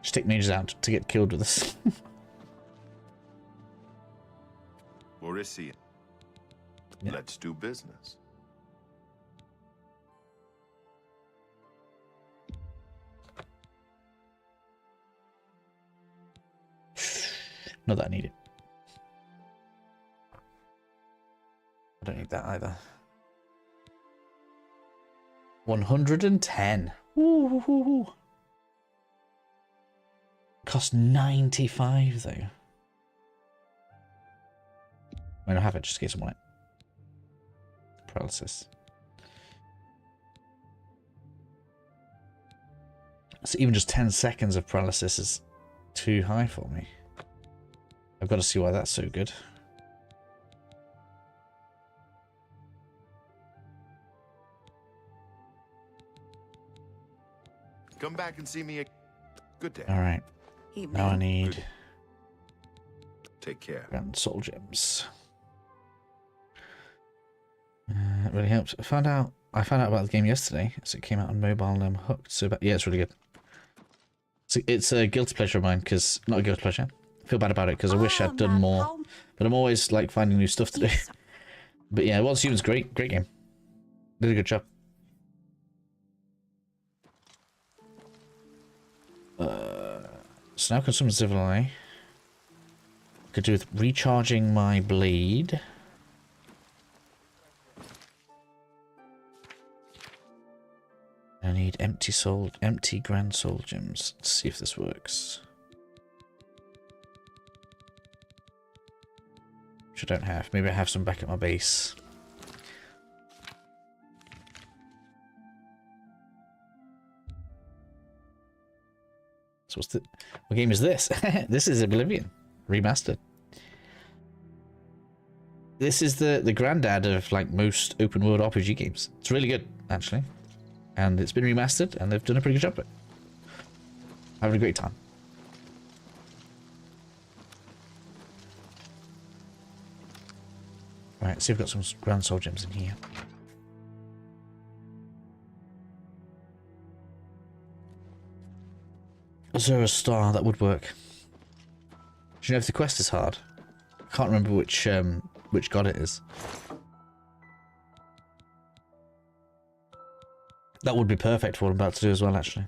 Just take mages out to get killed with this. Borisian. Yeah. Let's do business. Not that I need it. I don't need that either. 110. Ooh. Cost 95 though. I mean, I have it just in case I want it. Paralysis. So even just 10 seconds of paralysis is too high for me. I've got to see why that's so good. Come back and see me. Good day. All right. Now I need. Take care. Grand soul gems. It really helps. I found out about the game yesterday, as it came out on mobile and I'm hooked. So, yeah, it's really good. It's a guilty pleasure of mine, because not a guilty pleasure. I feel bad about it because I wish I'd done more, but I'm always like finding new stuff to do. But yeah, Once Human's great game. Did a good job. So now consume Zivili. Could do with recharging my blade. I need empty grand soul gems. Let's see if this works. Which I don't have. Maybe I have some back at my base. So what game is this? This is Oblivion Remastered. This is the granddad of like most open world RPG games. It's really good, actually. And it's been remastered and they've done a pretty good job of it. Having a great time. Right, see if we've got some grand soul gems in here. Azura Star, that would work. Do you know if the quest is hard? I can't remember which god it is. That would be perfect for what I'm about to do as well, actually.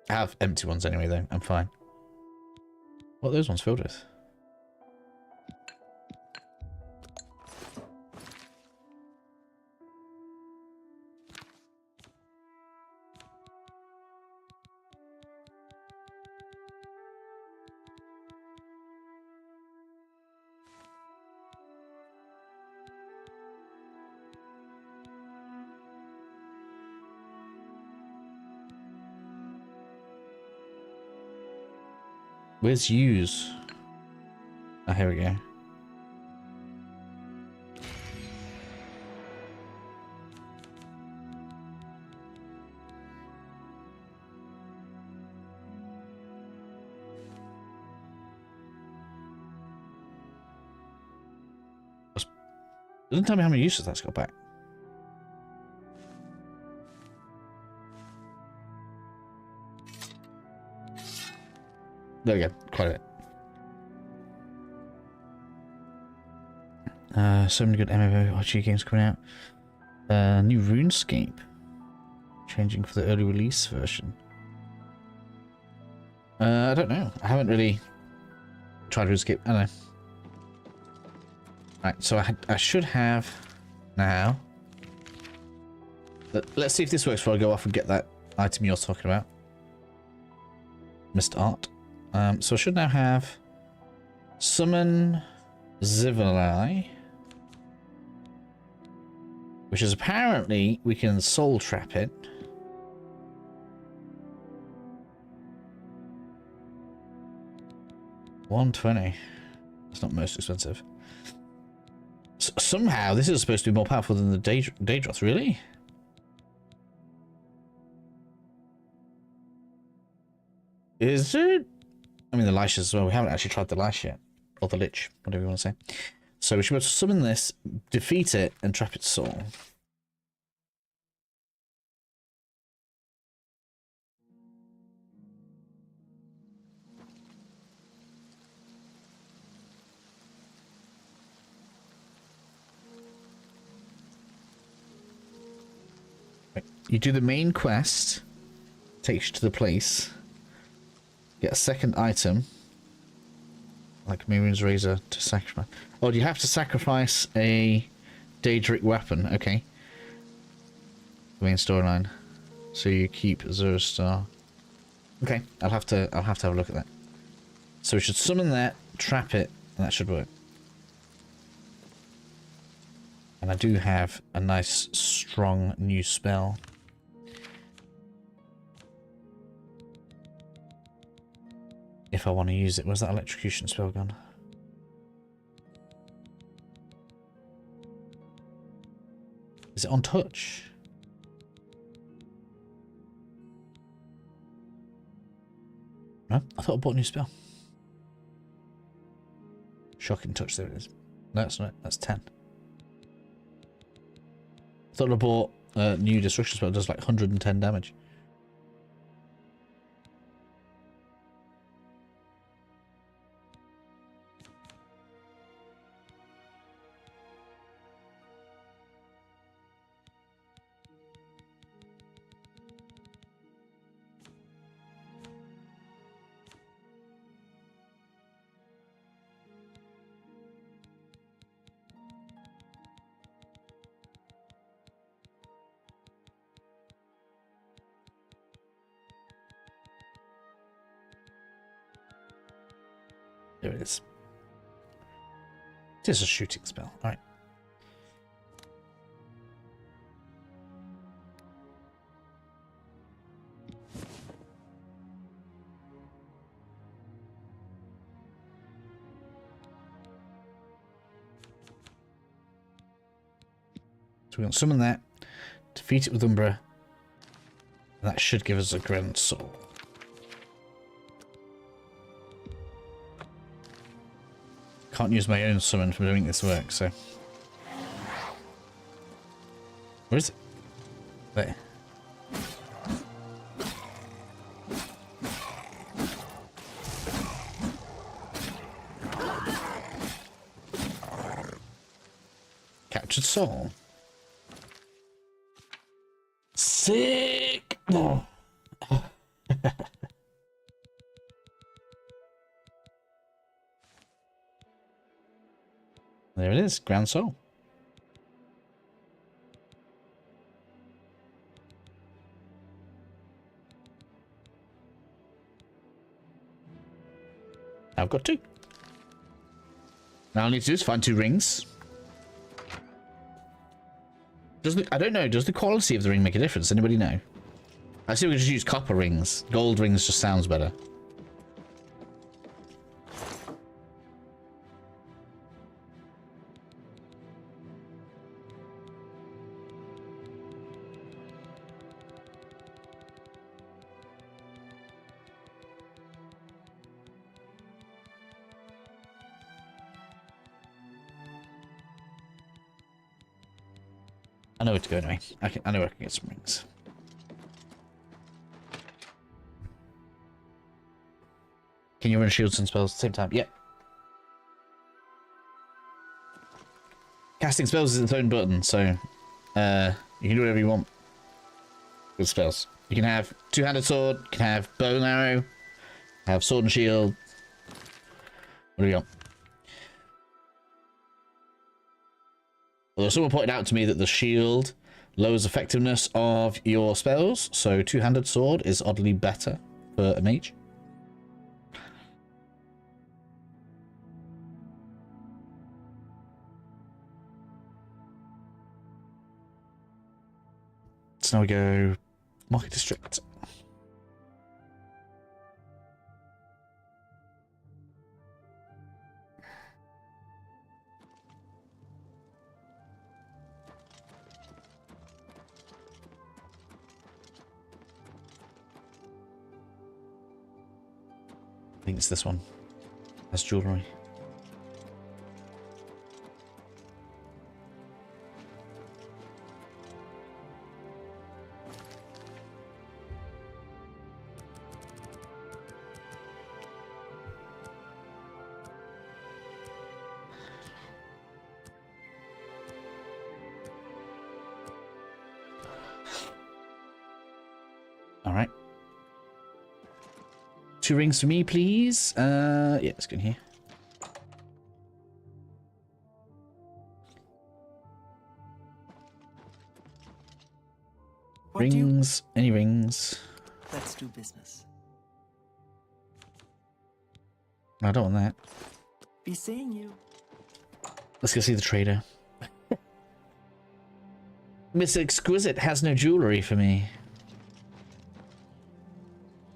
I have empty ones anyway, though. I'm fine. What are those ones filled with? Where's use? Ah, here we go. Doesn't tell me how many uses that's got back. There we go, quite a bit. So many good MMORPG games coming out. New RuneScape. Changing for the early release version. I don't know. I haven't really tried RuneScape. I don't know. Right, so I should have now. Let's see if this works before I go off and get that item you're talking about. Mr. Art. So I should now have summon Zivili, which is apparently we can soul trap it. $120. It's not most expensive. Somehow this is supposed to be more powerful than the Daedroth, really? Is it? I mean, the Lich as well. We haven't actually tried the Lich yet. Or the Lich, whatever you want to say. So we should be able to summon this, defeat it, and trap its soul. you do the main quest, takes you to the place, get a second item, like Miriam's Razor to sacrifice. Oh, do you have to sacrifice a Daedric weapon? Okay. The main storyline. So you keep Zero Star. Okay, I'll have to have a look at that. So we should summon that, trap it, and that should work. And I do have a nice, strong new spell. If I want to use it. Where's that electrocution spell gone? Is it on touch? No? I thought I bought a new spell. Shocking touch, there it is. No, that's not it. That's 10. I thought I bought a new destruction spell that does like 110 damage. There it is. It is a shooting spell. Alright. So we're going to summon that, defeat it with Umbra, and that should give us a Grand Soul. Can't use my own summon for doing this work, so... Where is it? There. Captured soul. Sick! Oh. There it is, Grand Soul. I've got 2. Now all I need to do is find 2 rings. I don't know, does the quality of the ring make a difference? Anybody know? I see we can just use copper rings. Gold rings just sounds better. I know where to go anyway. I know where I can get some rings. Can you run shields and spells at the same time? Yep. Casting spells is its own button, so you can do whatever you want with spells. You can have two-handed sword, you can have bow and arrow, have sword and shield. What do you want? Although someone pointed out to me that the shield lowers effectiveness of your spells, so two-handed sword is oddly better for a mage. So now we go Market District. I think it's this one. That's jewellery. 2 rings for me, please. Yeah, let's go in here. Rings. Any rings? Let's do business. I don't want that. Be seeing you. Let's go see the trader. Miss Exquisite has no jewellery for me.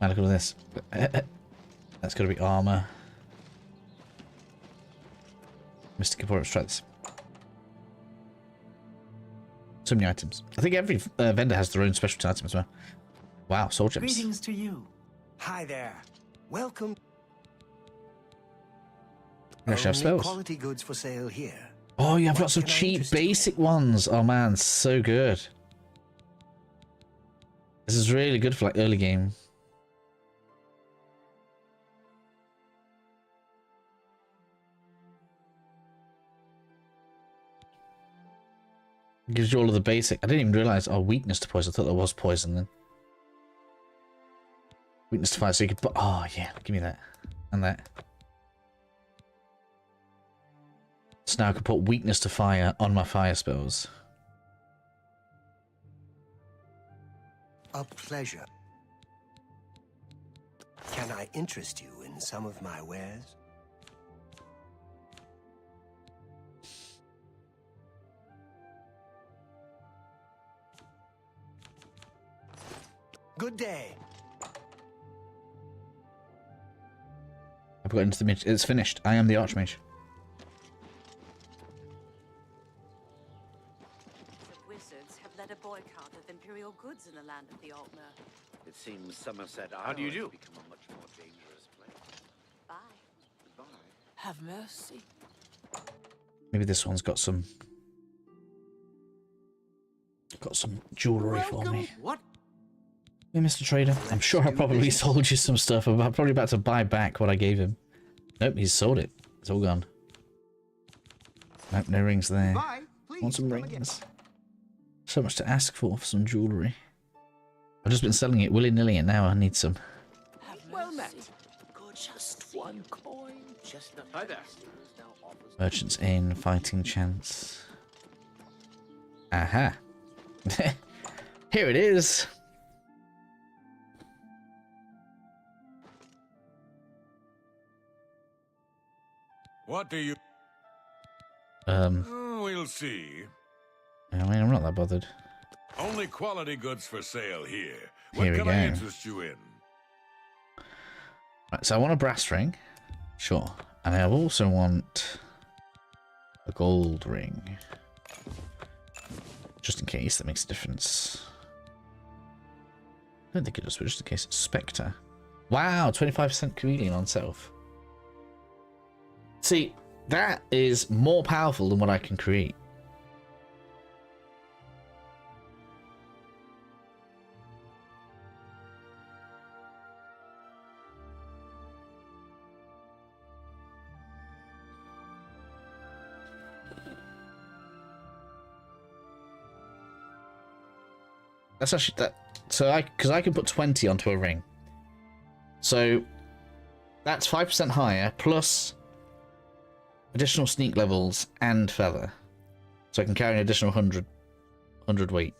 Ah, look at all this. That's got to be armour. Mr. Kapoor, let's try this. So many items. I think every vendor has their own specialty item as well. Wow, soul gems. Greetings to you. Hi there. Welcome. I actually have spells. Quality goods for sale here. Oh, you have lots of cheap basic ones. Oh man, so good. This is really good for like early game. Gives you all of the basic. I didn't even realize. Oh, weakness to poison. I thought there was poison then. Weakness to fire, so you could put. Oh yeah, give me that and that. So now I can put weakness to fire on my fire spells. A pleasure. Can I interest you in some of my wares? Good day. I've got into the mage. It's finished. I am the Archmage. The wizards have led a boycott of imperial goods in the land of the Altmer. It seems Somerset How do you Isle do? has become a much more dangerous place. Bye. Goodbye. Have mercy. Maybe this one's got some jewellery for me. What? Hey, Mr. Trader. I'm sure I probably sold you some stuff. I'm probably about to buy back what I gave him. Nope, he's sold it. It's all gone. Nope, no rings there. Bye. Please, Want some come again. rings? So much to ask for some jewellery. I've just been selling it willy-nilly and now I need some. Well met. Just one coin. Just a Hi there. Merchants in, fighting chance. Aha. Here it is. What do you... We'll see. I mean, I'm not that bothered. Only quality goods for sale here. Here What we can I go. interest you in? Right, so I want a brass ring. Sure. And I also want a gold ring. Just in case that makes a difference. I don't think it does, but just in case. Spectre. Wow, 25% chameleon on self. See, that is more powerful than what I can create. That's actually that. So because I can put 20 onto a ring. So that's 5% higher plus additional sneak levels and feather. So I can carry an additional 100 weight.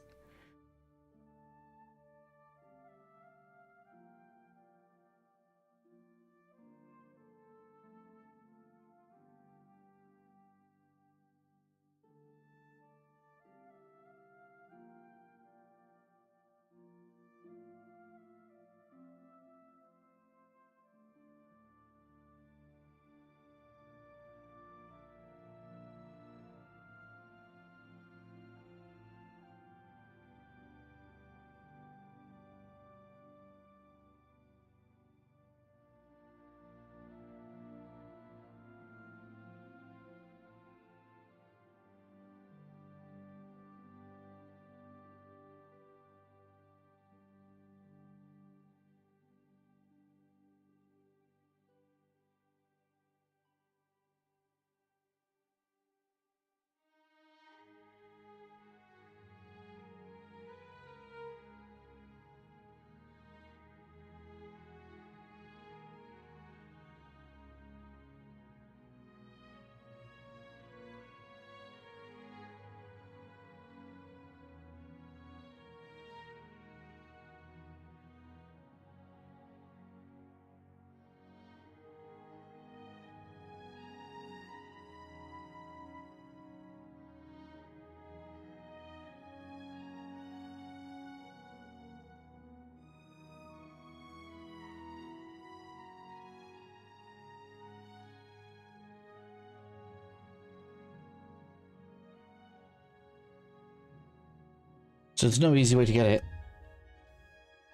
So there's no easy way to get it.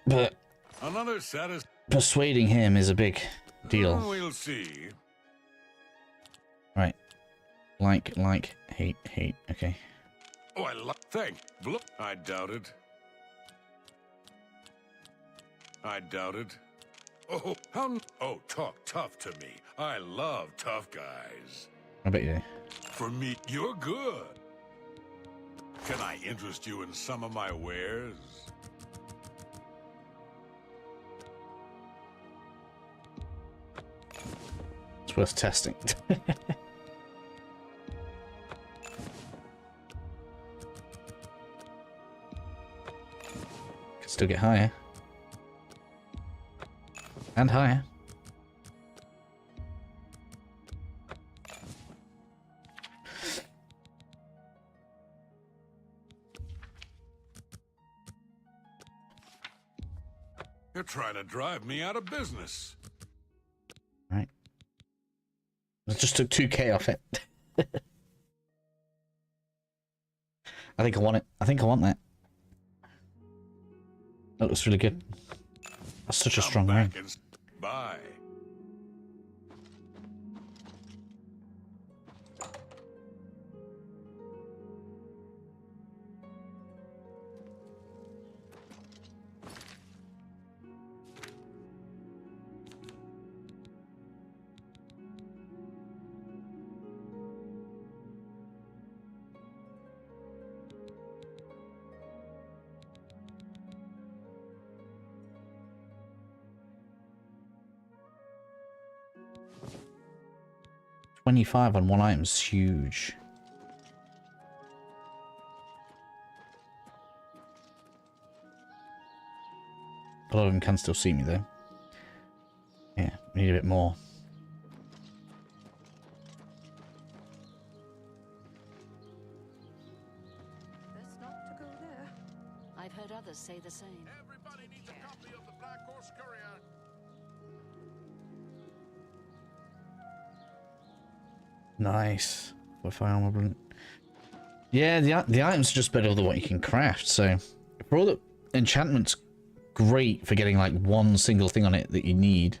But Another satis. Persuading him is a big deal. We'll see. Right. Like, hate. Okay. Oh, thank. I doubt it. Oh, talk tough to me. I love tough guys. I bet you do. For me, you're good. Can I interest you in some of my wares? It's worth testing. Can still get higher. And higher. You're trying to drive me out of business. Right. I just took 2k off it. I think I want it. I think I want that. That looks really good. That's such a strong ring. Bye. $25 on one item is huge. A lot of them can still see me though. Yeah, we need a bit more. Best not to go there. I've heard others say the same. Everybody needs a copy of the Black Horse Courier. Nice. Fire armor blunt. Yeah, the items are just better than what you can craft. So for all the enchantments, great for getting like one single thing on it that you need.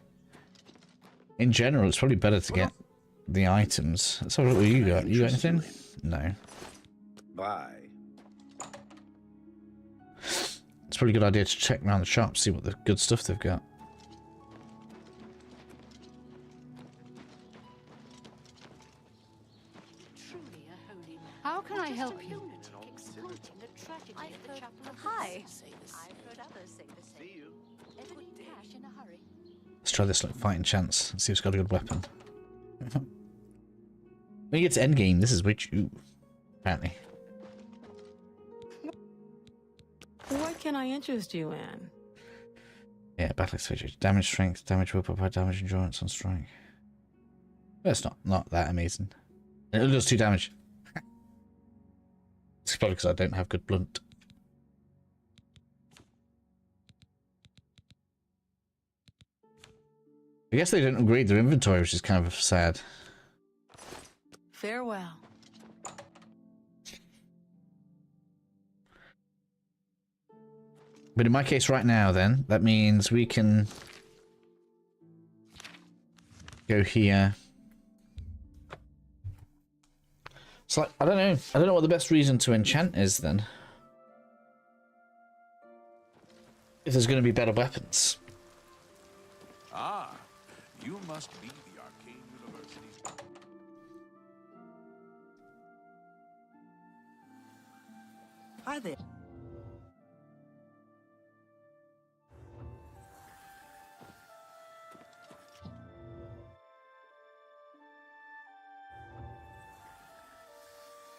In general, it's probably better to get the items. Let's have a look what you got. You got anything? No. Bye. It's probably a good idea to check around the shop, see what the good stuff they've got. How can I help you? Hi. I've heard others say the same. Cash in a hurry. Let's try this like fighting chance. See if it's got a good weapon. When you get to endgame, this is which you apparently. What can I interest you in? Yeah, battle exposure, damage strength, damage willpower, damage endurance on strike. Well, it's not that amazing. It does 2 damage. It's probably because I don't have good blunt. I guess they don't upgrade their inventory, which is kind of sad. Farewell. But in my case right now then, that means we can go here. It's like, I don't know what the best reason to enchant is then. If there's going to be better weapons. Ah, you must be the Arcane University. Hi there.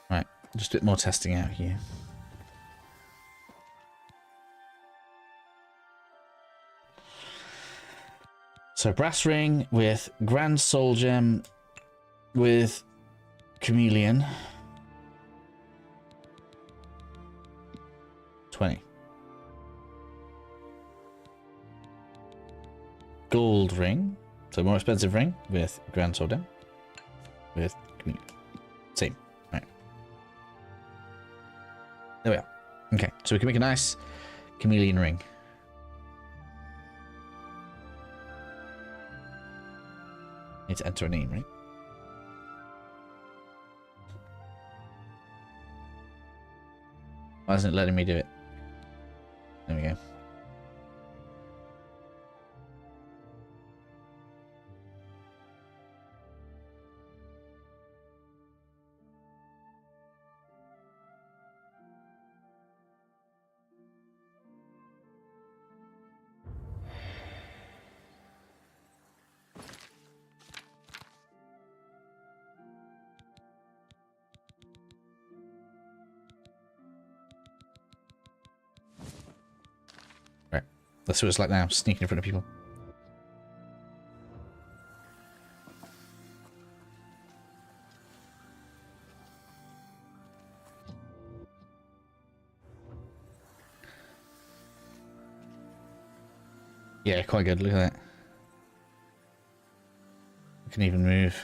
Right, just a bit more testing out here. So brass ring with grand soul gem with chameleon. 20. Gold ring, so more expensive ring with grand soul gem with chameleon. Same. Right. There we are. Okay, so we can make a nice chameleon ring. Need to enter a name, right? Why isn't it letting me do it? There we go. That's what it's like now, sneaking in front of people. Yeah, quite good. Look at that. We can even move.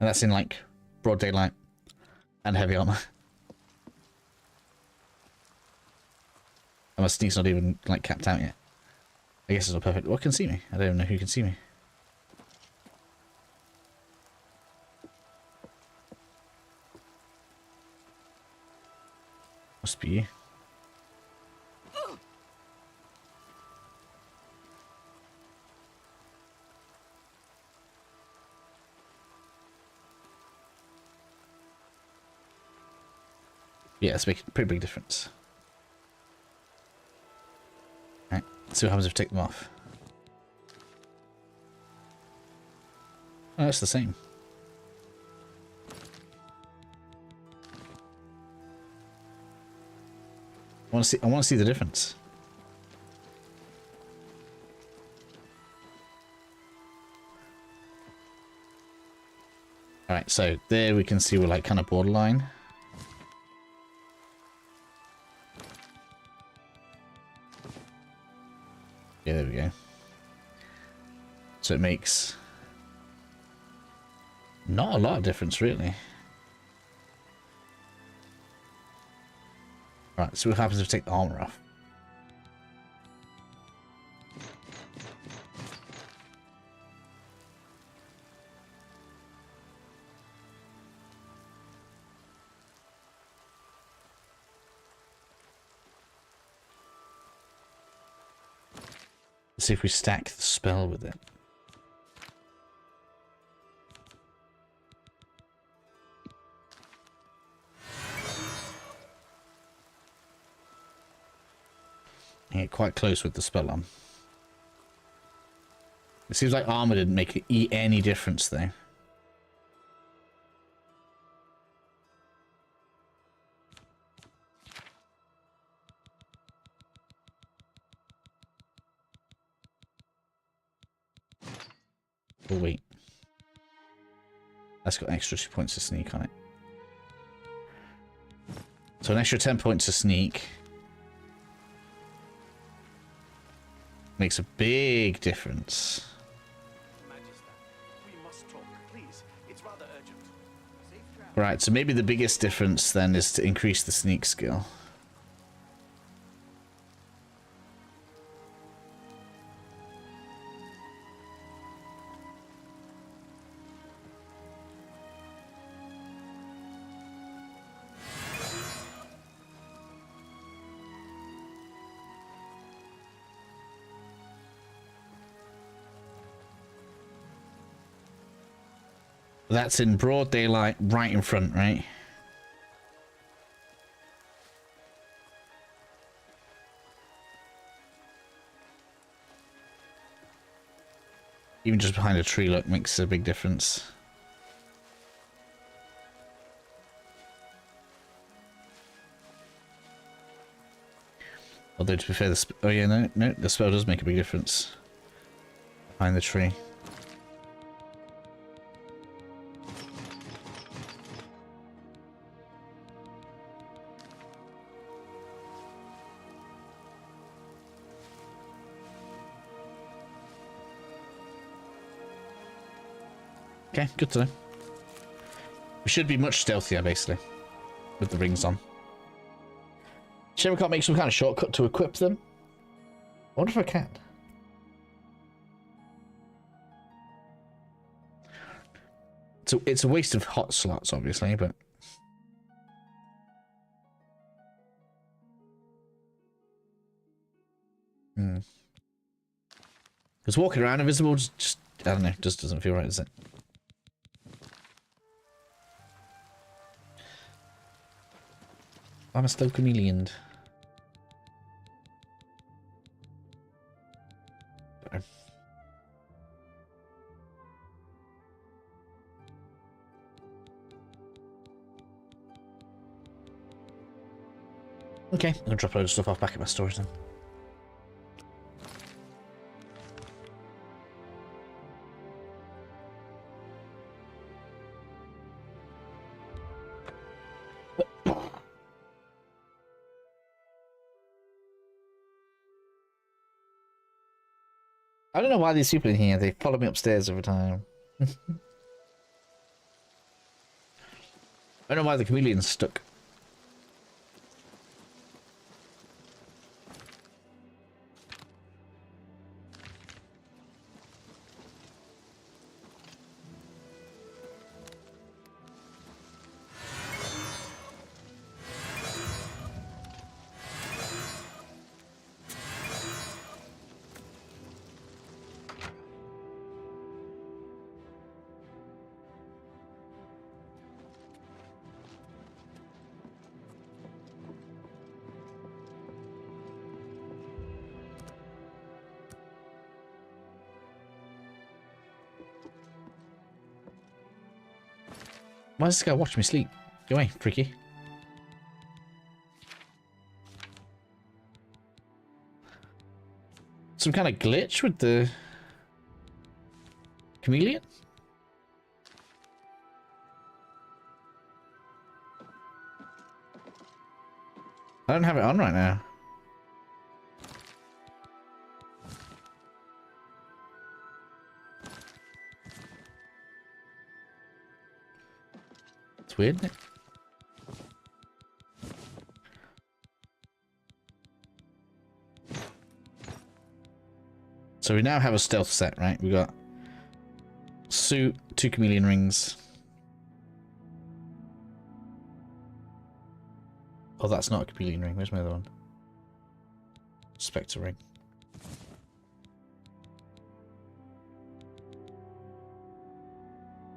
And that's in like broad daylight and heavy armor. And my sneak's not even like capped out yet. I guess it's not perfect. What can see me? I don't even know who can see me. Must be you. Yeah, it's making a pretty big difference. Right, let's see what happens if we take them off. Oh, it's the same. I want to see the difference. Alright, so there we can see we're like kind of borderline. Yeah, there we go. So it makes not a lot of difference, really. Right, so what happens if we take the armor off? Let's see if we stack the spell with it. Yeah, quite close with the spell on. It seems like armor didn't make any difference though. Oh wait. That's got an extra 2 points to sneak on it. So an extra 10 points to sneak. Makes a big difference. We must talk, please. It's rather urgent. Right, so maybe the biggest difference then is to increase the sneak skill. That's in broad daylight, right in front, right? Even just behind a tree, look, makes a big difference. Although to be fair, oh yeah, no, the spell does make a big difference behind the tree. Okay, good to know. We should be much stealthier, basically. with the rings on. Shame I can't make some kind of shortcut to equip them. I wonder if I can. So it's a waste of hot slots, obviously, but because walking around invisible just I don't know, just doesn't feel right, does it? I'm still chameleoned. Okay, I'm gonna drop a load of stuff off back at my storage then. I don't know why these people in here, they follow me upstairs every time. I don't know why the chameleon's stuck. Why does this guy watch me sleep? Go away, freaky. Some kind of glitch with the chameleon? I don't have it on right now. It's weird, isn't it? So we now have a stealth set, right? We got suit, 2 chameleon rings. Oh, that's not a chameleon ring. Where's my other one? Spectre ring.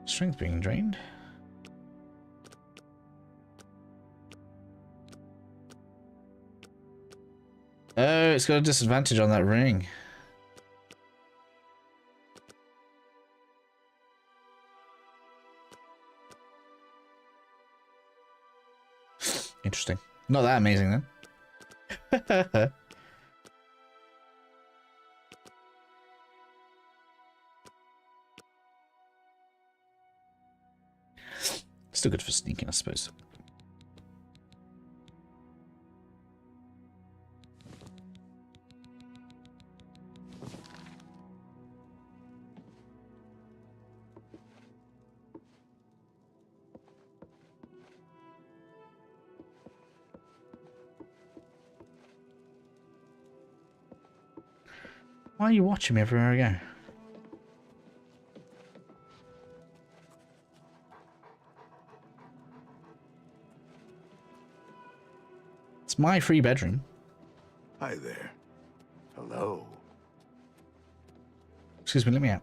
Strength being drained. Oh, it's got a disadvantage on that ring. Interesting. Not that amazing then. Still good for sneaking, I suppose. Why are you watching me everywhere I go? It's my free bedroom. Hi there. Hello. Excuse me, let me out.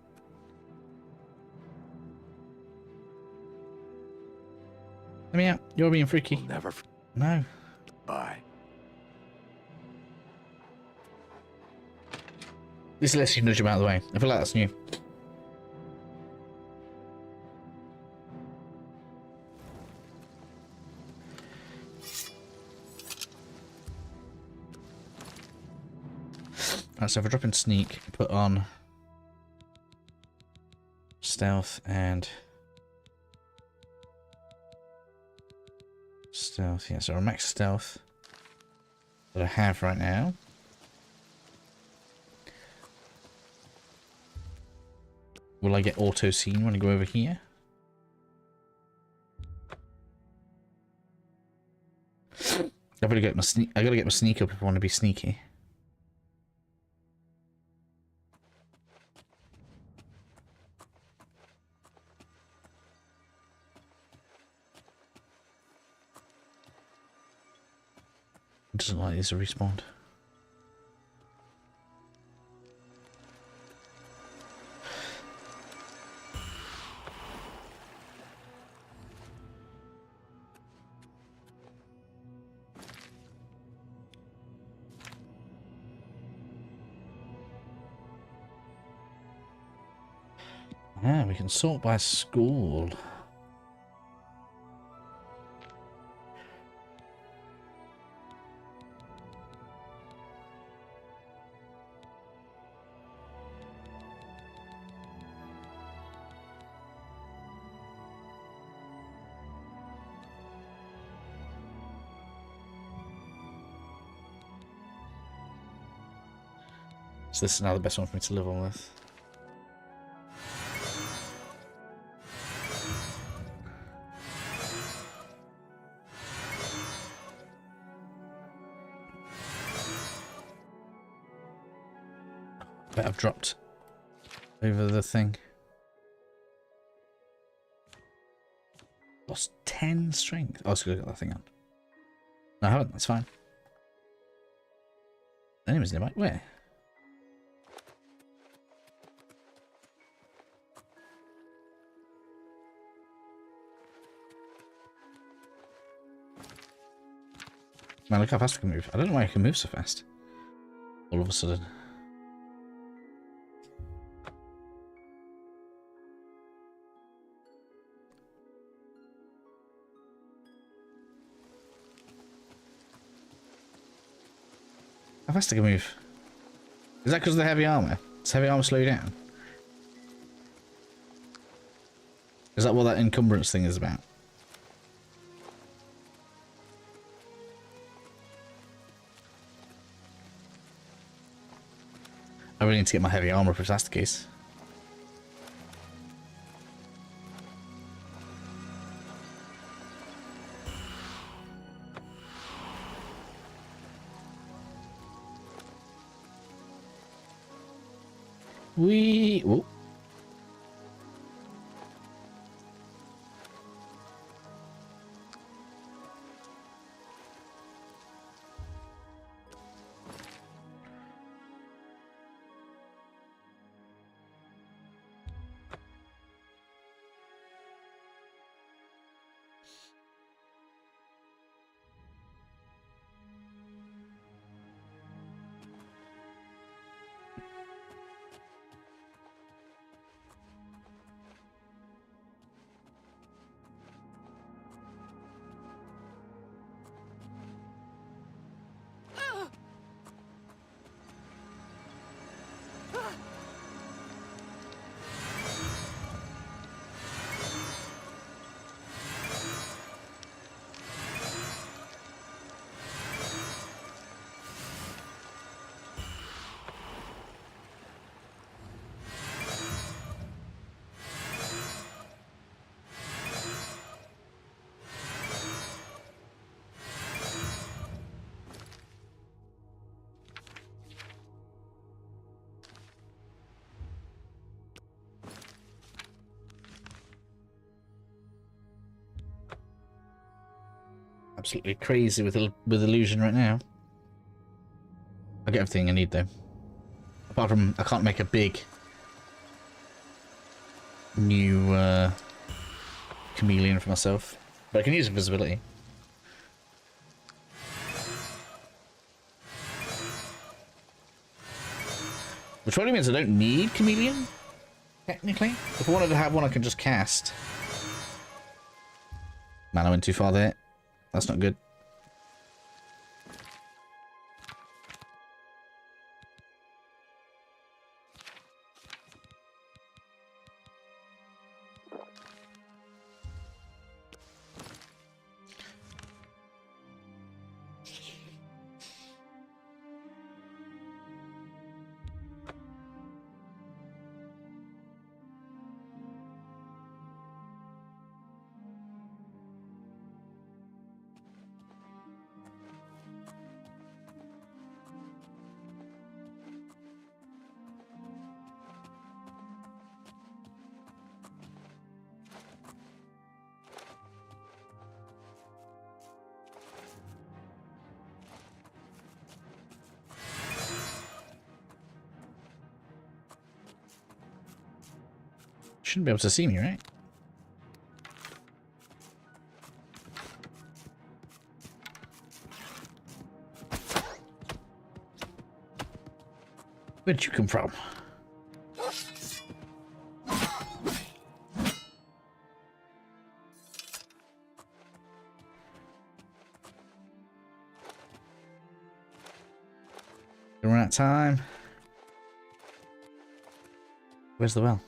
Let me out. You're being freaky. We'll never. No. Bye. This lets you nudge him out of the way. I feel like that's new. Alright, so if I drop in sneak, put on stealth and stealth. Yeah, so I'll max stealth that I have right now. Will I get auto seen when I go over here? I've got to get my sneak. I got to get my sneak up if I want to be sneaky. It doesn't like this to respawn. Yeah, we can sort by school. So this is now the best one for me to live on with. Bet I've dropped over the thing. Lost 10 strength. Oh, I was going to get that thing on. No, I haven't. That's fine. Enemies nearby. Where? Man, look how fast I can move. I don't know why I can move so fast. All of a sudden. How fast I can move? Is that because of the heavy armor? Does heavy armor slow you down? Is that what that encumbrance thing is about? I really need to get my heavy armor if that's the case. Whoa. Absolutely crazy with illusion right now. I get everything I need though. Apart from I can't make a big new chameleon for myself, but I can use invisibility. Which probably means I don't need chameleon, technically. If I wanted to have one I can just cast. Man, I went too far there. That's not good. shouldn't be able to see me, right? Where'd you come from? Run out of time. Where's the well?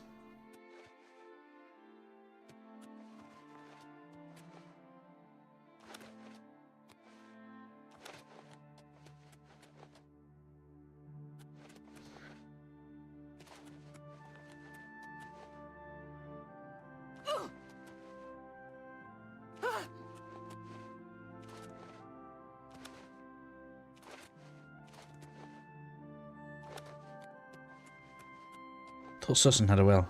Thought Susan had a well.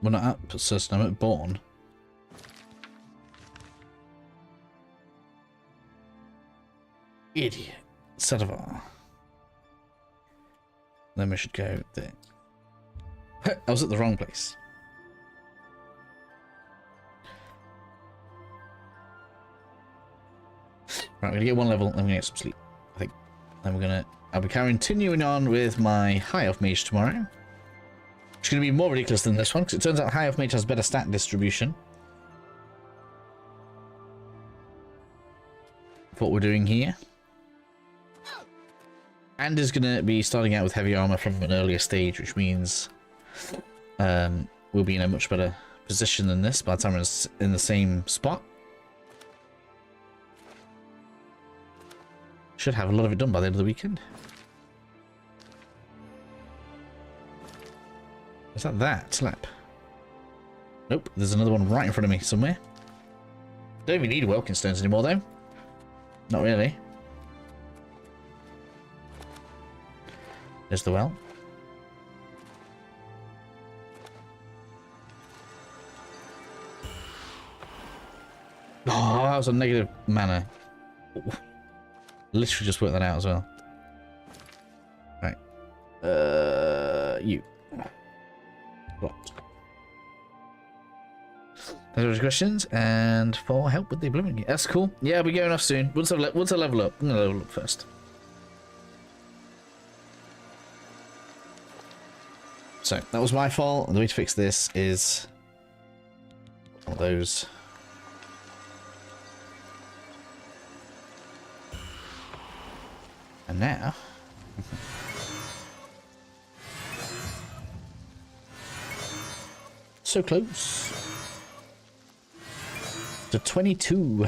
We're not at Susan, I'm at Bourne. Idiot. Sadavar. Then we should go there. I was at the wrong place. Right, we're gonna get one level, then we're gonna get some sleep, I think. Then I'll be continuing on with my High Elf Mage tomorrow. It's gonna be more ridiculous than this one, because it turns out High Elf Mage has better stat distribution. What we're doing here. And is going to be starting out with heavy armor from an earlier stage, which means we'll be in a much better position than this by the time we're in the same spot. Should have a lot of it done by the end of the weekend. Is that slap? Nope, there's another one right in front of me somewhere. Don't even need Welkin stones anymore though. Not really. There's the well. Oh, that was a negative mana. Literally just worked that out as well. Right. You. What? Those are the questions, and for help with the Oblivion game. That's cool. Yeah, I'll be going off soon. Once I level up, I'm gonna level up first. So, that was my fault, and the way to fix this is all those. And now... so close. To 22.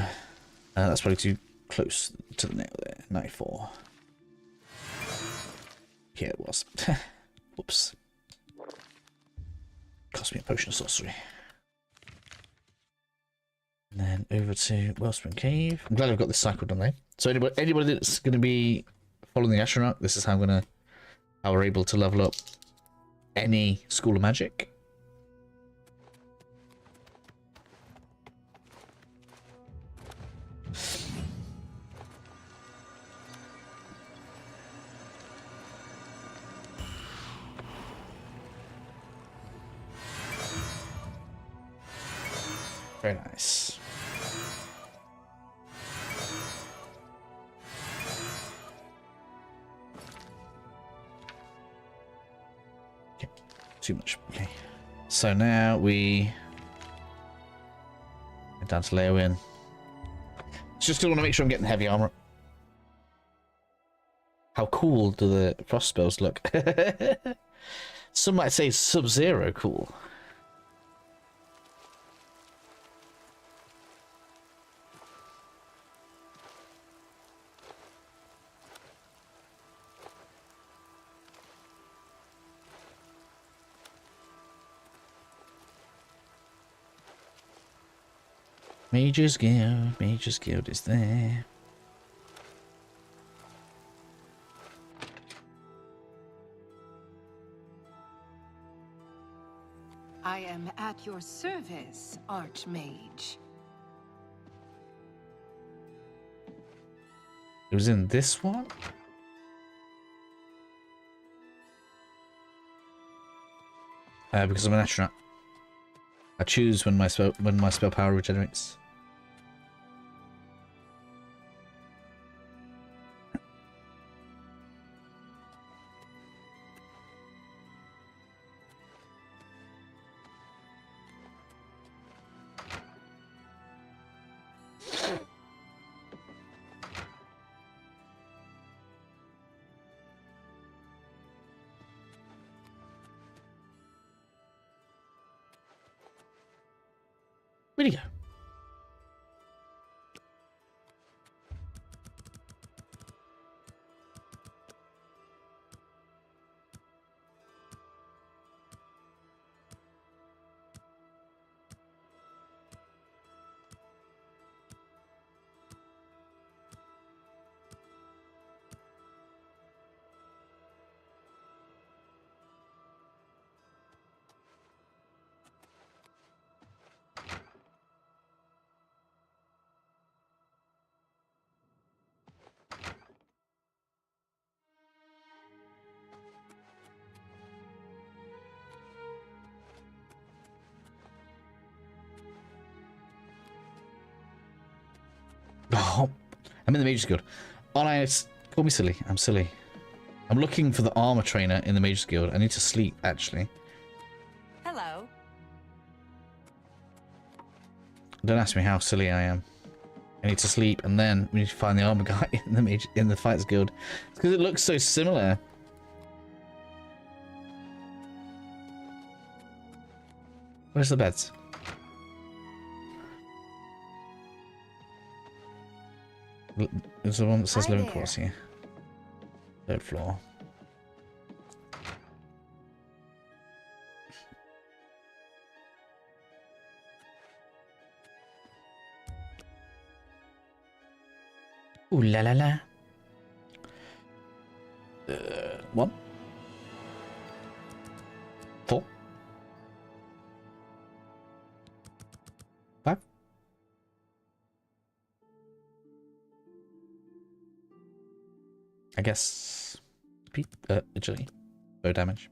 That's probably too close to the nail there. 94. Yeah, it was. Whoops. Cost me a potion of sorcery. And then over to Wellspring Cave. I'm glad I've got this cycle done there. So anybody that's going to be following the atronach, this is how we're able to level up any School of Magic. Very nice. Okay, too much. Okay, so now we head down to Leowin. Just still want to make sure I'm getting heavy armor. How cool do the frost spells look? Some might say Sub-Zero cool. Mage's Guild is there. I am at your service, Archmage. It was in this one? Because I'm an atronach. I choose when my spell power regenerates. Where'd he go? Oh, I'm in the Mage's Guild. Oh, nice. Call me silly. I'm silly. I'm looking for the armor trainer in the Mage's Guild. I need to sleep, actually. Hello. Don't ask me how silly I am. I need to sleep, and then we need to find the armor guy in the Fighters Guild. It's because it looks so similar. Where's the beds? There's the one that says living quarters here. 3rd floor. Ooh la la la. 1, 4, 5. I guess agility, bow damage.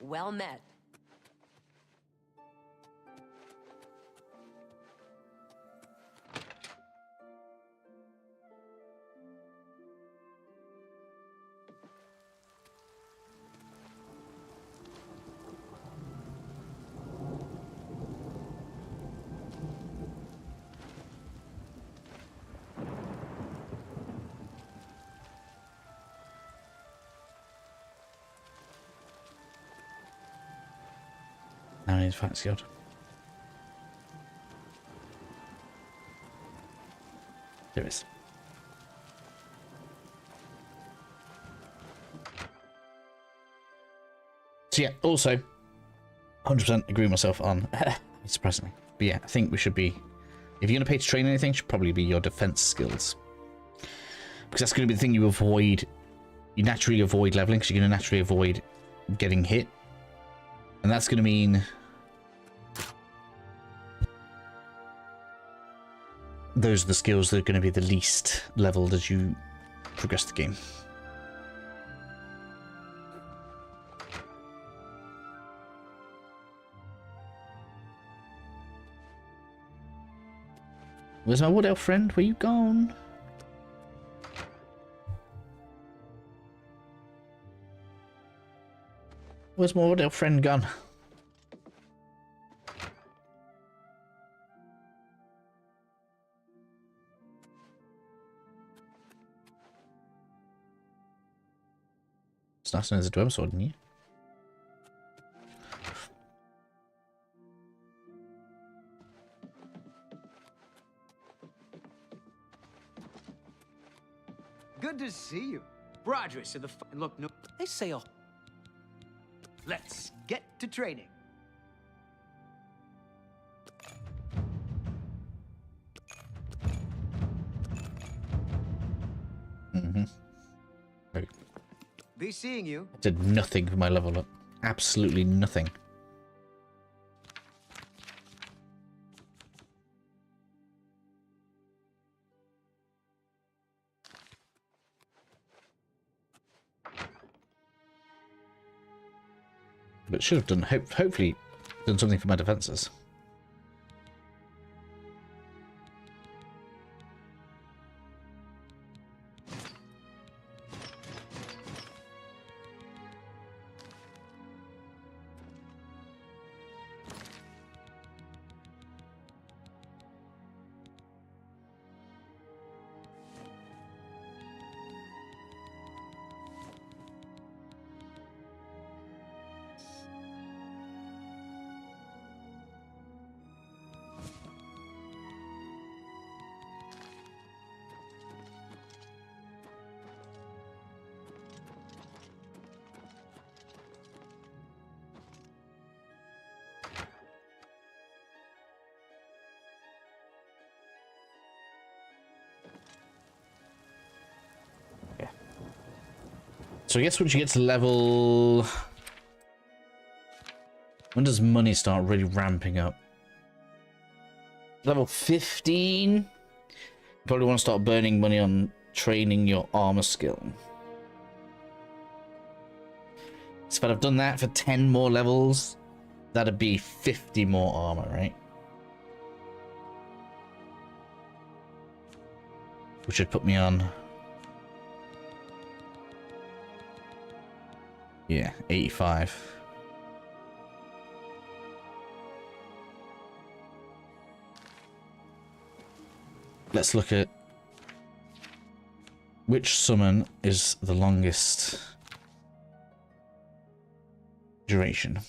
Well met. Now I need Fighters Guild. There is. So yeah, also 100% agree with myself on surprisingly. But yeah, I think we should be, if you're gonna pay to train anything, it should probably be your defense skills. Because that's gonna be the thing you avoid. You naturally avoid leveling because you're gonna naturally avoid getting hit. And that's gonna mean those are the skills that are going to be the least leveled as you progress the game. Where's my wood elf friend? Where you gone? Where's my wood elf friend gone? It's nice as a dwarf sword, isn't it? Good to see you. Brodrus of the and look, no, they say all. Let's get to training. Be seeing you. I did nothing for my level up. Absolutely nothing. But should have done, hopefully, done something for my defenses. So I guess once you get to level... When does money start really ramping up? Level 15? Probably want to start burning money on training your armor skill. So if I'd have done that for 10 more levels, that'd be 50 more armor, right? Which would put me on... Yeah, 85. Let's look at which summon is the longest duration.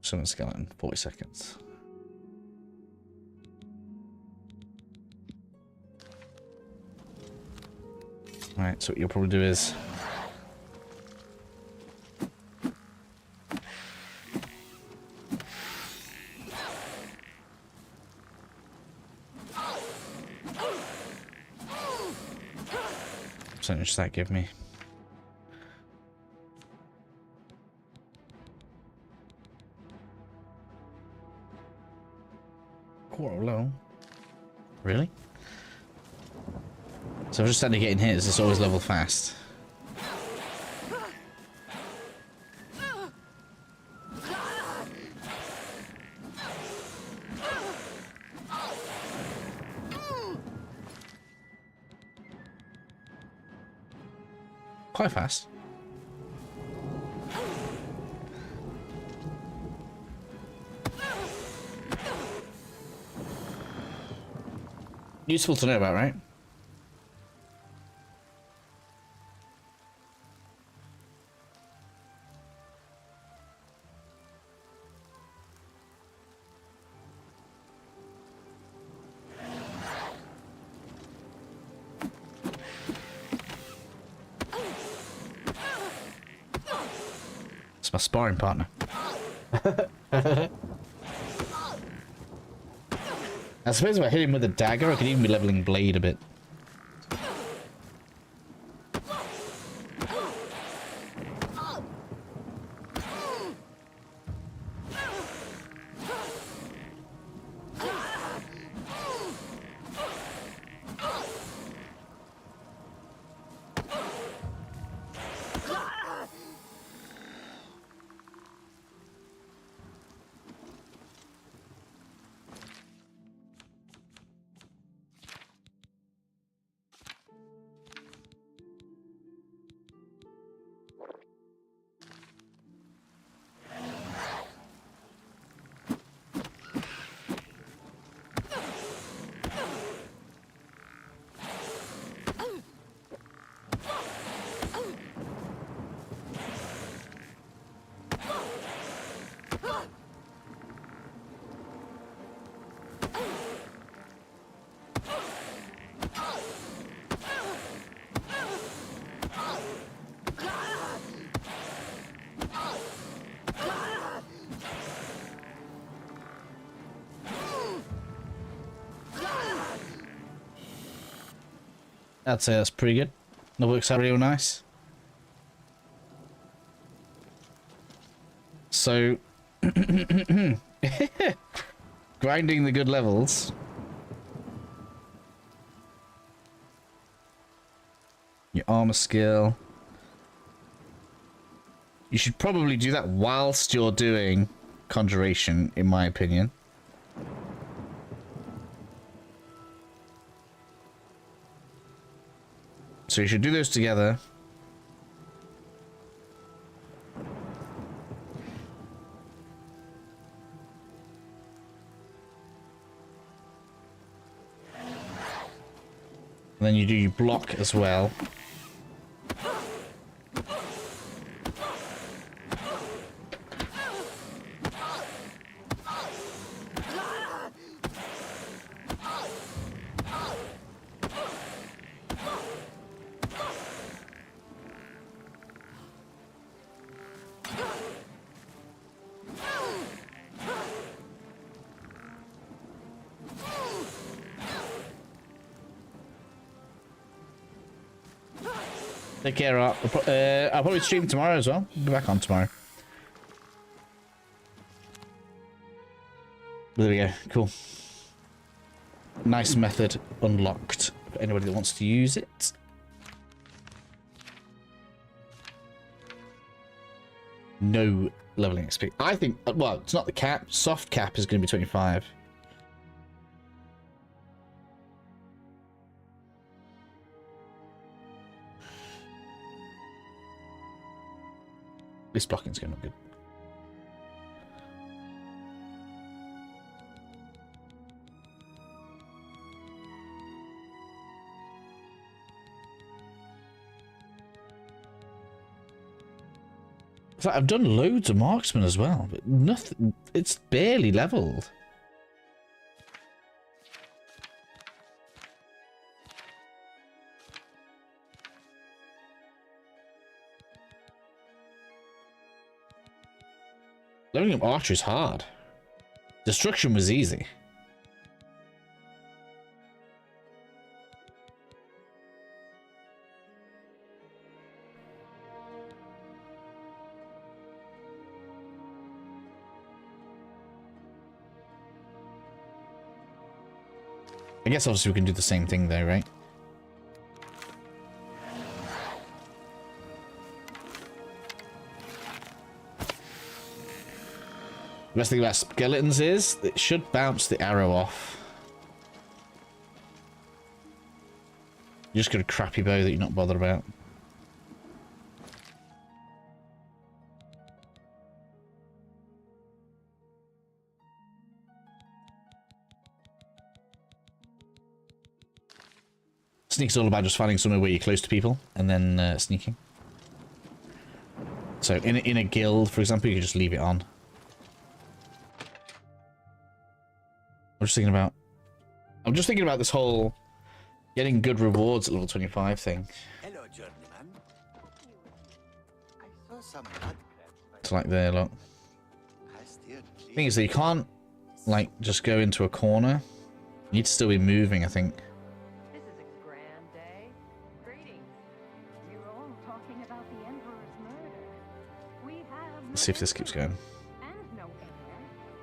Summon skeleton, 40 seconds. Alright, so what you'll probably do is... What percentage does that give me? Quarter low. Really? So I'm just starting to get in hits, it's always level fast. Quite fast. Useful to know about, right? It's my sparring partner. I suppose if I hit him with a dagger, I could even be leveling blade a bit. I'd say that's pretty good. That works out real nice. So, grinding the good levels. Your armor skill. You should probably do that whilst you're doing conjuration, in my opinion. So you should do those together. And then you do your block as well. Take care, Art. I'll probably stream tomorrow as well. Be back on tomorrow. There we go. Cool. Nice method unlocked for anybody that wants to use it. No leveling XP. I think, well, it's not the cap. Soft cap is going to be 25. This blocking's going to look good. In fact, I've done loads of marksman as well, but nothing. It's barely leveled. Leveling up archery is hard. Destruction was easy. I guess obviously we can do the same thing though, right? The best thing about skeletons is it should bounce the arrow off. You just got a crappy bow that you're not bothered about. Sneak's all about just finding somewhere where you're close to people and then sneaking. So in a guild, for example, you can just leave it on. I'm just thinking about this whole getting good rewards at level 25 thing. Hello, journeyman. I saw some blood. It's like there, look. The thing is that you can't, like, just go into a corner. You need to still be moving, I think. This is a grand day. Greetings. We're all talking about the Emperor's murder. We have Let's see if this keeps going. and no heir.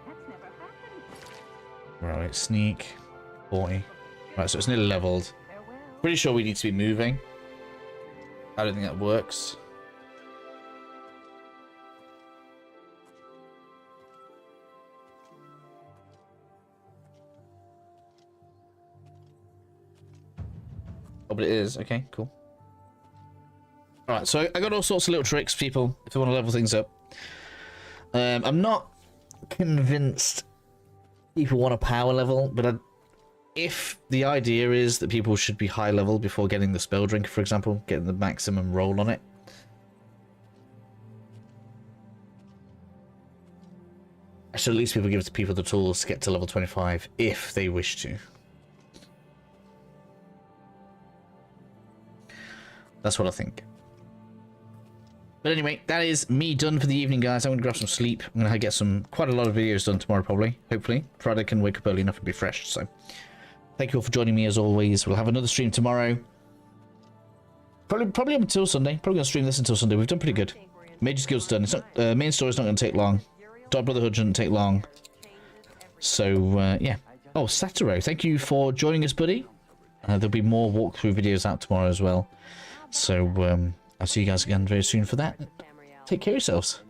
That's never happened. Right, sneak, 40. Right, so it's nearly leveled. Pretty sure we need to be moving. I don't think that works. Oh, but it is. Okay, cool. Alright, so I got all sorts of little tricks, people, if you want to level things up. I'm not convinced people want a power level, but if the idea is that people should be high level before getting the spell drink, for example, getting the maximum roll on it, I should at least be able to give people the tools to get to level 25 if they wish to. That's what I think. But anyway, that is me done for the evening, guys. I'm going to grab some sleep. I'm going to get quite a lot of videos done tomorrow, probably. Hopefully. Friday can wake up early enough and be fresh. So, thank you all for joining me as always. We'll have another stream tomorrow. Probably up until Sunday. Probably gonna stream this until Sunday. We've done pretty good. Mage's Guild's done. It's not main story's not gonna take long. Brotherhood shouldn't take long. So yeah. Oh, Satoru, thank you for joining us, buddy. There'll be more walkthrough videos out tomorrow as well. So I'll see you guys again very soon for that. Take care of yourselves.